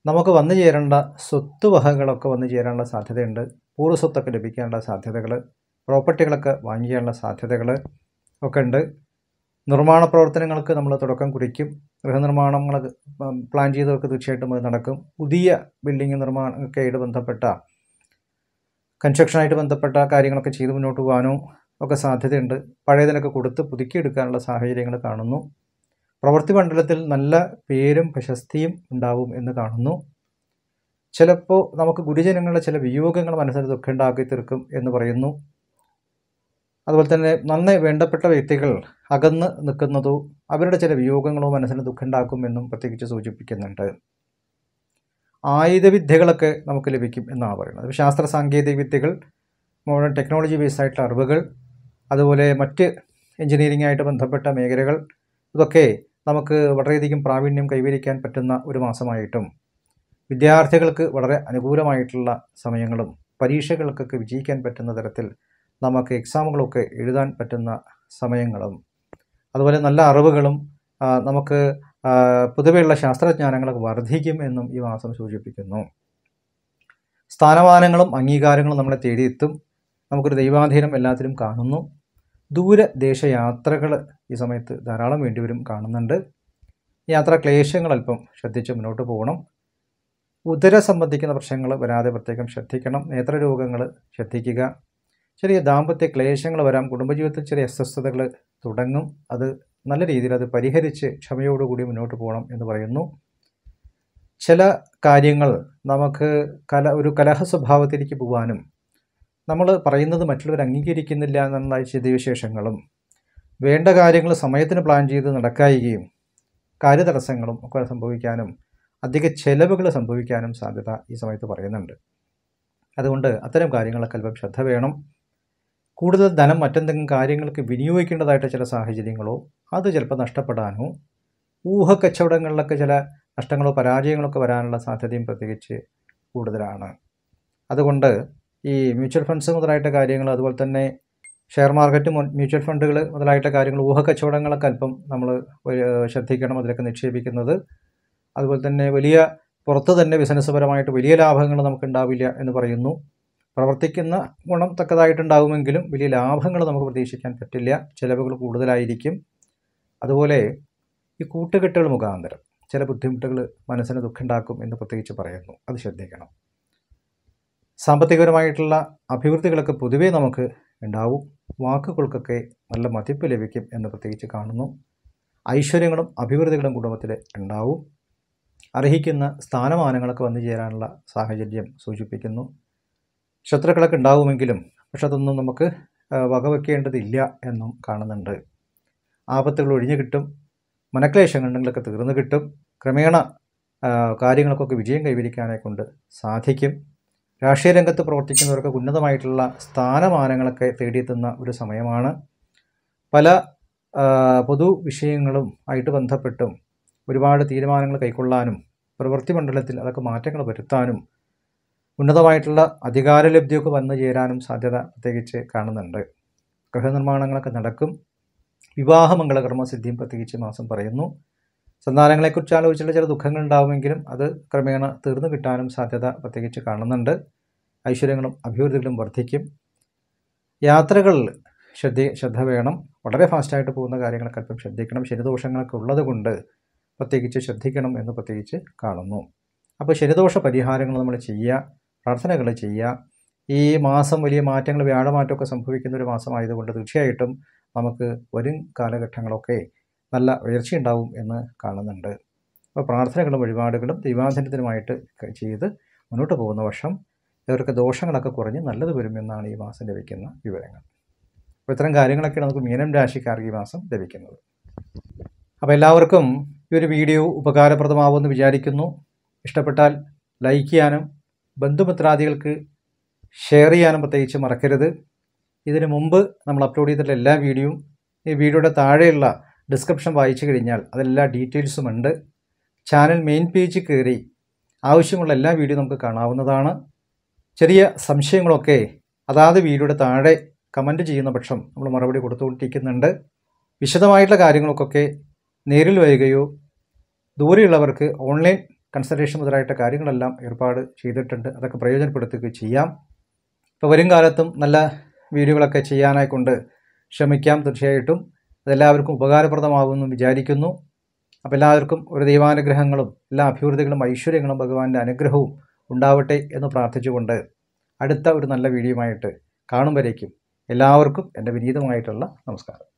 നമുക്ക് വന്നു ചേരേണ്ട സ്വത്ത് വകകളൊക്കെ വന്നു ചേരാനുള്ള സാധ്യതയുണ്ട്. പൂർവ്വസ്വത്തൊക്കെ ലഭിക്കാനുള്ള സാധ്യതകൾ, പ്രോപ്പർട്ടികളൊക്കെ വാങ്ങിക്കാനുള്ള സാധ്യതകൾ ഒക്കെ ഉണ്ട്. നിർമ്മാണ പ്രവർത്തനങ്ങൾക്ക് നമ്മൾ തുടക്കം കുറിക്കും. ഗൃഹനിർമ്മാണങ്ങൾ പ്ലാൻ ചെയ്തവർക്ക് തീർച്ചയായിട്ടും അത് നടക്കും. പുതിയ ബിൽഡിംഗ് നിർമ്മാണമൊക്കെ ആയിട്ട് ബന്ധപ്പെട്ട കൺസ്ട്രക്ഷനായിട്ട് ബന്ധപ്പെട്ട കാര്യങ്ങളൊക്കെ ചെയ്ത് മുന്നോട്ട് പോകാനോ ഒക്കെ സാധ്യതയുണ്ട്. പഴയതിനൊക്കെ കൊടുത്ത് പുതുക്കിയെടുക്കാനുള്ള സാഹചര്യങ്ങൾ കാണുന്നു. പ്രവൃത്തി മണ്ഡലത്തിൽ നല്ല പേരും പ്രശസ്തിയും ഉണ്ടാവും എന്ന് കാണുന്നു. ചിലപ്പോൾ നമുക്ക് ഗുരുജനങ്ങളുടെ ചില വിയോഗങ്ങൾ മനസ്സിന് ദുഃഖമുണ്ടാക്കി തീർക്കും എന്ന് പറയുന്നു. അതുപോലെ തന്നെ നന്നായി വേണ്ടപ്പെട്ട വ്യക്തികൾ അകന്ന് നിൽക്കുന്നതോ അവരുടെ ചില വിയോഗങ്ങളോ മനസ്സിന് ദുഃഖമുണ്ടാക്കും എന്നും പ്രത്യേകിച്ച് സൂചിപ്പിക്കുന്നുണ്ട്. ആയുധവിദ്യകളൊക്കെ നമുക്ക് ലഭിക്കും എന്നാണ് പറയുന്നത്. ശാസ്ത്ര സാങ്കേതിക വിദ്യകൾ, മോഡേൺ ടെക്നോളജി ബേസ്ഡ് ആയിട്ടുള്ള അറിവുകൾ, അതുപോലെ മറ്റ് എഞ്ചിനീയറിംഗ് ആയിട്ട് ബന്ധപ്പെട്ട മേഖലകൾ, ഇതൊക്കെ നമുക്ക് വളരെയധികം പ്രാവീണ്യം കൈവരിക്കാൻ പറ്റുന്ന ഒരു മാസമായിട്ടും വിദ്യാർത്ഥികൾക്ക് വളരെ അനുകൂലമായിട്ടുള്ള സമയങ്ങളും പരീക്ഷകൾക്കൊക്കെ വിജയിക്കാൻ പറ്റുന്ന തരത്തിൽ നമുക്ക് എക്സാമുകളൊക്കെ എഴുതാൻ പറ്റുന്ന സമയങ്ങളും, അതുപോലെ നല്ല അറിവുകളും നമുക്ക് പൊതുവെയുള്ള ശാസ്ത്രജ്ഞാനങ്ങളൊക്കെ വർദ്ധിക്കും എന്നും ഈ മാസം സൂചിപ്പിക്കുന്നു. സ്ഥാനമാനങ്ങളും അംഗീകാരങ്ങളും നമ്മളെ തേടിയെത്തും. നമുക്കൊരു ദൈവാധീനം എല്ലാത്തിലും കാണുന്നു. ദൂരദേശയാത്രകൾ ഈ സമയത്ത് ധാരാളം വേണ്ടിവരും കാണുന്നുണ്ട്. യാത്രാ ക്ലേശങ്ങൾ അല്പം ശ്രദ്ധിച്ച് മുന്നോട്ട് പോകണം. ഉദര സംബന്ധിക്കുന്ന പ്രശ്നങ്ങൾ വരാതെ പ്രത്യേകം ശ്രദ്ധിക്കണം. നേത്രരോഗങ്ങൾ ശ്രദ്ധിക്കുക. ചെറിയ ദാമ്പത്യ ക്ലേശങ്ങൾ വരാം. കുടുംബജീവിതത്തിൽ ചെറിയ അസ്വസ്ഥതകൾ തുടങ്ങും. അത് നല്ല രീതിയിൽ അത് പരിഹരിച്ച് ക്ഷമയോടുകൂടി മുന്നോട്ട് പോകണം എന്ന് പറയുന്നു. ചില കാര്യങ്ങൾ നമുക്ക് ഒരു കലഹ സ്വഭാവത്തിലേക്ക് പോകാനും നമ്മൾ പറയുന്നത് മറ്റുള്ളവർ അംഗീകരിക്കുന്നില്ല എന്നുള്ള സ്ഥിതിവിശേഷങ്ങളും, വേണ്ട കാര്യങ്ങൾ സമയത്തിന് പ്ലാൻ ചെയ്ത് നടക്കായികയും കാര്യതടസ്സങ്ങളും ഒക്കെ സംഭവിക്കാനും അധിക ചെലവുകൾ സംഭവിക്കാനും സാധ്യത ഈ സമയത്ത് പറയുന്നുണ്ട്. അതുകൊണ്ട് അത്തരം കാര്യങ്ങളൊക്കെ അല്പം ശ്രദ്ധ വേണം. കൂടുതൽ ധനം മറ്റെന്തെങ്കിലും കാര്യങ്ങൾക്ക് വിനിയോഗിക്കേണ്ടതായിട്ട് ചില സാഹചര്യങ്ങളോ അത് ചിലപ്പോൾ നഷ്ടപ്പെടാനോ ഊഹക്കച്ചവടങ്ങളിലൊക്കെ ചില നഷ്ടങ്ങളോ പരാജയങ്ങളൊക്കെ വരാനുള്ള സാധ്യതയും പ്രത്യേകിച്ച് കൂടുതലാണ്. അതുകൊണ്ട് ഈ മ്യൂച്വൽ ഫണ്ട്സ് മുതലായിട്ട് കാര്യങ്ങൾ, അതുപോലെ തന്നെ ഷെയർ മാർക്കറ്റ്, മ്യൂച്വൽ ഫണ്ടുകൾ മുതലായിട്ട് കാര്യങ്ങൾ, ഊഹക്കച്ചവടങ്ങളൊക്കെ അല്പം നമ്മൾ ശ്രദ്ധിക്കണം അതിലൊക്കെ നിക്ഷേപിക്കുന്നത്. അതുപോലെ തന്നെ പുറത്ത് തന്നെ ബിസിനസ് പരമായിട്ട് വലിയ ലാഭങ്ങൾ നമുക്കുണ്ടാവില്ല എന്ന് പറയുന്നു. പ്രവർത്തിക്കുന്ന ഗുണം തക്കതായിട്ടുണ്ടാകുമെങ്കിലും വലിയ ലാഭങ്ങൾ നമുക്ക് പ്രതീക്ഷിക്കാൻ പറ്റില്ല. ചിലവുകൾ കൂടുതലായിരിക്കും. അതുപോലെ ഈ കൂട്ടുകെട്ടുകൾ മുഖാന്തരം ചില ബുദ്ധിമുട്ടുകൾ മനസ്സിന് ദുഃഖമുണ്ടാക്കും എന്ന് പ്രത്യേകിച്ച് പറയുന്നു. അത് ശ്രദ്ധിക്കണം. സാമ്പത്തികപരമായിട്ടുള്ള അഭിവൃദ്ധികളൊക്കെ പൊതുവേ നമുക്ക് ഉണ്ടാവും. വാക്കുകൾക്കൊക്കെ നല്ല മതിപ്പ് ലഭിക്കും എന്ന് പ്രത്യേകിച്ച് കാണുന്നു. ഐശ്വര്യങ്ങളും അഭിവൃദ്ധികളും കുടുംബത്തിൽ ഉണ്ടാവും. അർഹിക്കുന്ന സ്ഥാനമാനങ്ങളൊക്കെ വന്നു ചേരാനുള്ള സാഹചര്യം സൂചിപ്പിക്കുന്നു. ശത്രുക്കളൊക്കെ ഉണ്ടാവുമെങ്കിലും പക്ഷെ അതൊന്നും നമുക്ക് വകവെക്കേണ്ടതില്ല എന്നും കാണുന്നുണ്ട്. ആപത്തുകൾ ഒഴിഞ്ഞു കിട്ടും. മനക്ലേശങ്ങളുണ്ടെങ്കിലൊക്കെ തീർന്നു കിട്ടും. ക്രമേണ കാര്യങ്ങൾക്കൊക്കെ വിജയം കൈവരിക്കാനെ കൊണ്ട് സാധിക്കും. രാഷ്ട്രീയ രംഗത്ത് പ്രവർത്തിക്കുന്നവർക്ക് ഉന്നതമായിട്ടുള്ള സ്ഥാനമാനങ്ങളൊക്കെ തേടിയെത്തുന്ന ഒരു സമയമാണ്. പല പൊതു വിഷയങ്ങളും ആയിട്ട് ബന്ധപ്പെട്ടും ഒരുപാട് തീരുമാനങ്ങൾ കൈക്കൊള്ളാനും പ്രവൃത്തി മണ്ഡലത്തിൽ അതൊക്കെ മാറ്റങ്ങൾ വരുത്താനും ഉന്നതമായിട്ടുള്ള അധികാരലബ്ധിയൊക്കെ വന്നു ചേരാനും സാധ്യത പ്രത്യേകിച്ച് കാണുന്നുണ്ട്. ഗൃഹനിർമ്മാണങ്ങളൊക്കെ നടക്കും. വിവാഹമംഗളകർമ്മസിദ്ധിയും പ്രത്യേകിച്ച് മാസം പറയുന്നു. സന്താനങ്ങളെക്കുറിച്ച് ആലോചിച്ചുള്ള ചില ദുഃഖങ്ങൾ ഉണ്ടാവുമെങ്കിലും അത് ക്രമേണ തീർന്നു കിട്ടാനും സാധ്യത പ്രത്യേകിച്ച് കാണുന്നുണ്ട്. ഐശ്വര്യങ്ങളും അഭിവൃദ്ധികളും വർദ്ധിക്കും. യാത്രകൾ ശ്രദ്ധ വേണം. വളരെ ഫാസ്റ്റായിട്ട് പോകുന്ന കാര്യങ്ങളൊക്കെ അല്പം ശ്രദ്ധിക്കണം. ശനിദോഷങ്ങളൊക്കെ ഉള്ളത് കൊണ്ട് പ്രത്യേകിച്ച് ശ്രദ്ധിക്കണം എന്ന് പ്രത്യേകിച്ച് കാണുന്നു. അപ്പോൾ ശനിദോഷ പരിഹാരങ്ങൾ നമ്മൾ ചെയ്യുക, പ്രാർത്ഥനകൾ ചെയ്യുക. ഈ മാസം വലിയ മാറ്റങ്ങൾ, വ്യാഴമാറ്റമൊക്കെ സംഭവിക്കുന്ന ഒരു മാസമായതുകൊണ്ട് തീർച്ചയായിട്ടും നമുക്ക് വരും കാലഘട്ടങ്ങളൊക്കെ നല്ല ഉയർച്ചയുണ്ടാവും എന്ന് കാണുന്നുണ്ട്. അപ്പോൾ പ്രാർത്ഥനകളും വഴിപാടുകളും ദൈവാധീനത്തിനുമായിട്ട് ചെയ്ത് മുന്നോട്ട് പോകുന്ന വർഷം ഇവർക്ക് ദോഷങ്ങളൊക്കെ കുറഞ്ഞ് നല്ലത് വരുമെന്നാണ് ഈ മാസം ലഭിക്കുന്ന വിവരങ്ങൾ. അപ്പോൾ ഇത്തരം കാര്യങ്ങളൊക്കെയാണ് നമുക്ക് മീനം രാശിക്കാർക്ക് ഈ മാസം ലഭിക്കുന്നത്. അപ്പോൾ എല്ലാവർക്കും ഈ ഒരു വീഡിയോ ഉപകാരപ്രദമാവുമെന്ന് വിചാരിക്കുന്നു. ഇഷ്ടപ്പെട്ടാൽ ലൈക്ക് ചെയ്യാനും ബന്ധുമിത്രാദികൾക്ക് ഷെയർ ചെയ്യാനും പ്രത്യേകിച്ച് മറക്കരുത്. ഇതിനു മുമ്പ് നമ്മൾ അപ്ലോഡ് ചെയ്തിട്ടുള്ള എല്ലാ വീഡിയോയും ഈ വീഡിയോയുടെ താഴെയുള്ള ഡിസ്ക്രിപ്ഷൻ വായിച്ചു കഴിഞ്ഞാൽ അതെല്ലാ ഡീറ്റെയിൽസും ഉണ്ട്. ചാനൽ മെയിൻ പേജിൽ കയറി ആവശ്യമുള്ള എല്ലാ വീഡിയോ നമുക്ക് കാണാവുന്നതാണ്. ചെറിയ സംശയങ്ങളൊക്കെ അതാത് വീഡിയോയുടെ താഴെ കമൻറ്റ് ചെയ്യുന്ന പക്ഷം നമ്മൾ മറുപടി കൊടുത്തുകൊണ്ടിരിക്കുന്നുണ്ട്. വിശദമായിട്ടുള്ള കാര്യങ്ങൾക്കൊക്കെ നേരിൽ വരികയോ ദൂരെയുള്ളവർക്ക് ഓൺലൈൻ കൺസൾട്ടേഷൻ മുതലായിട്ട് കാര്യങ്ങളെല്ലാം ഏർപ്പാട് ചെയ്തിട്ടുണ്ട്. അതൊക്കെ പ്രയോജനപ്പെടുത്തുകയും ചെയ്യാം. ഇപ്പോൾ വരും കാലത്തും നല്ല വീഡിയോകളൊക്കെ ചെയ്യാനായിക്കൊണ്ട് ശ്രമിക്കാം. തീർച്ചയായിട്ടും അതെല്ലാവർക്കും ഉപകാരപ്രദമാകുമെന്ന് വിചാരിക്കുന്നു. അപ്പോൾ എല്ലാവർക്കും ഒരു ദൈവാനുഗ്രഹങ്ങളും എല്ലാ അഭിവൃദ്ധികളും ഐശ്വര്യങ്ങളും ഭഗവാന്റെ അനുഗ്രഹവും ഉണ്ടാവട്ടെ എന്ന് പ്രാർത്ഥിച്ചുകൊണ്ട് അടുത്ത ഒരു നല്ല വീഡിയോയുമായിട്ട് കാണും വരേക്കും എല്ലാവർക്കും എൻ്റെ വിനീതമായിട്ടുള്ള നമസ്കാരം.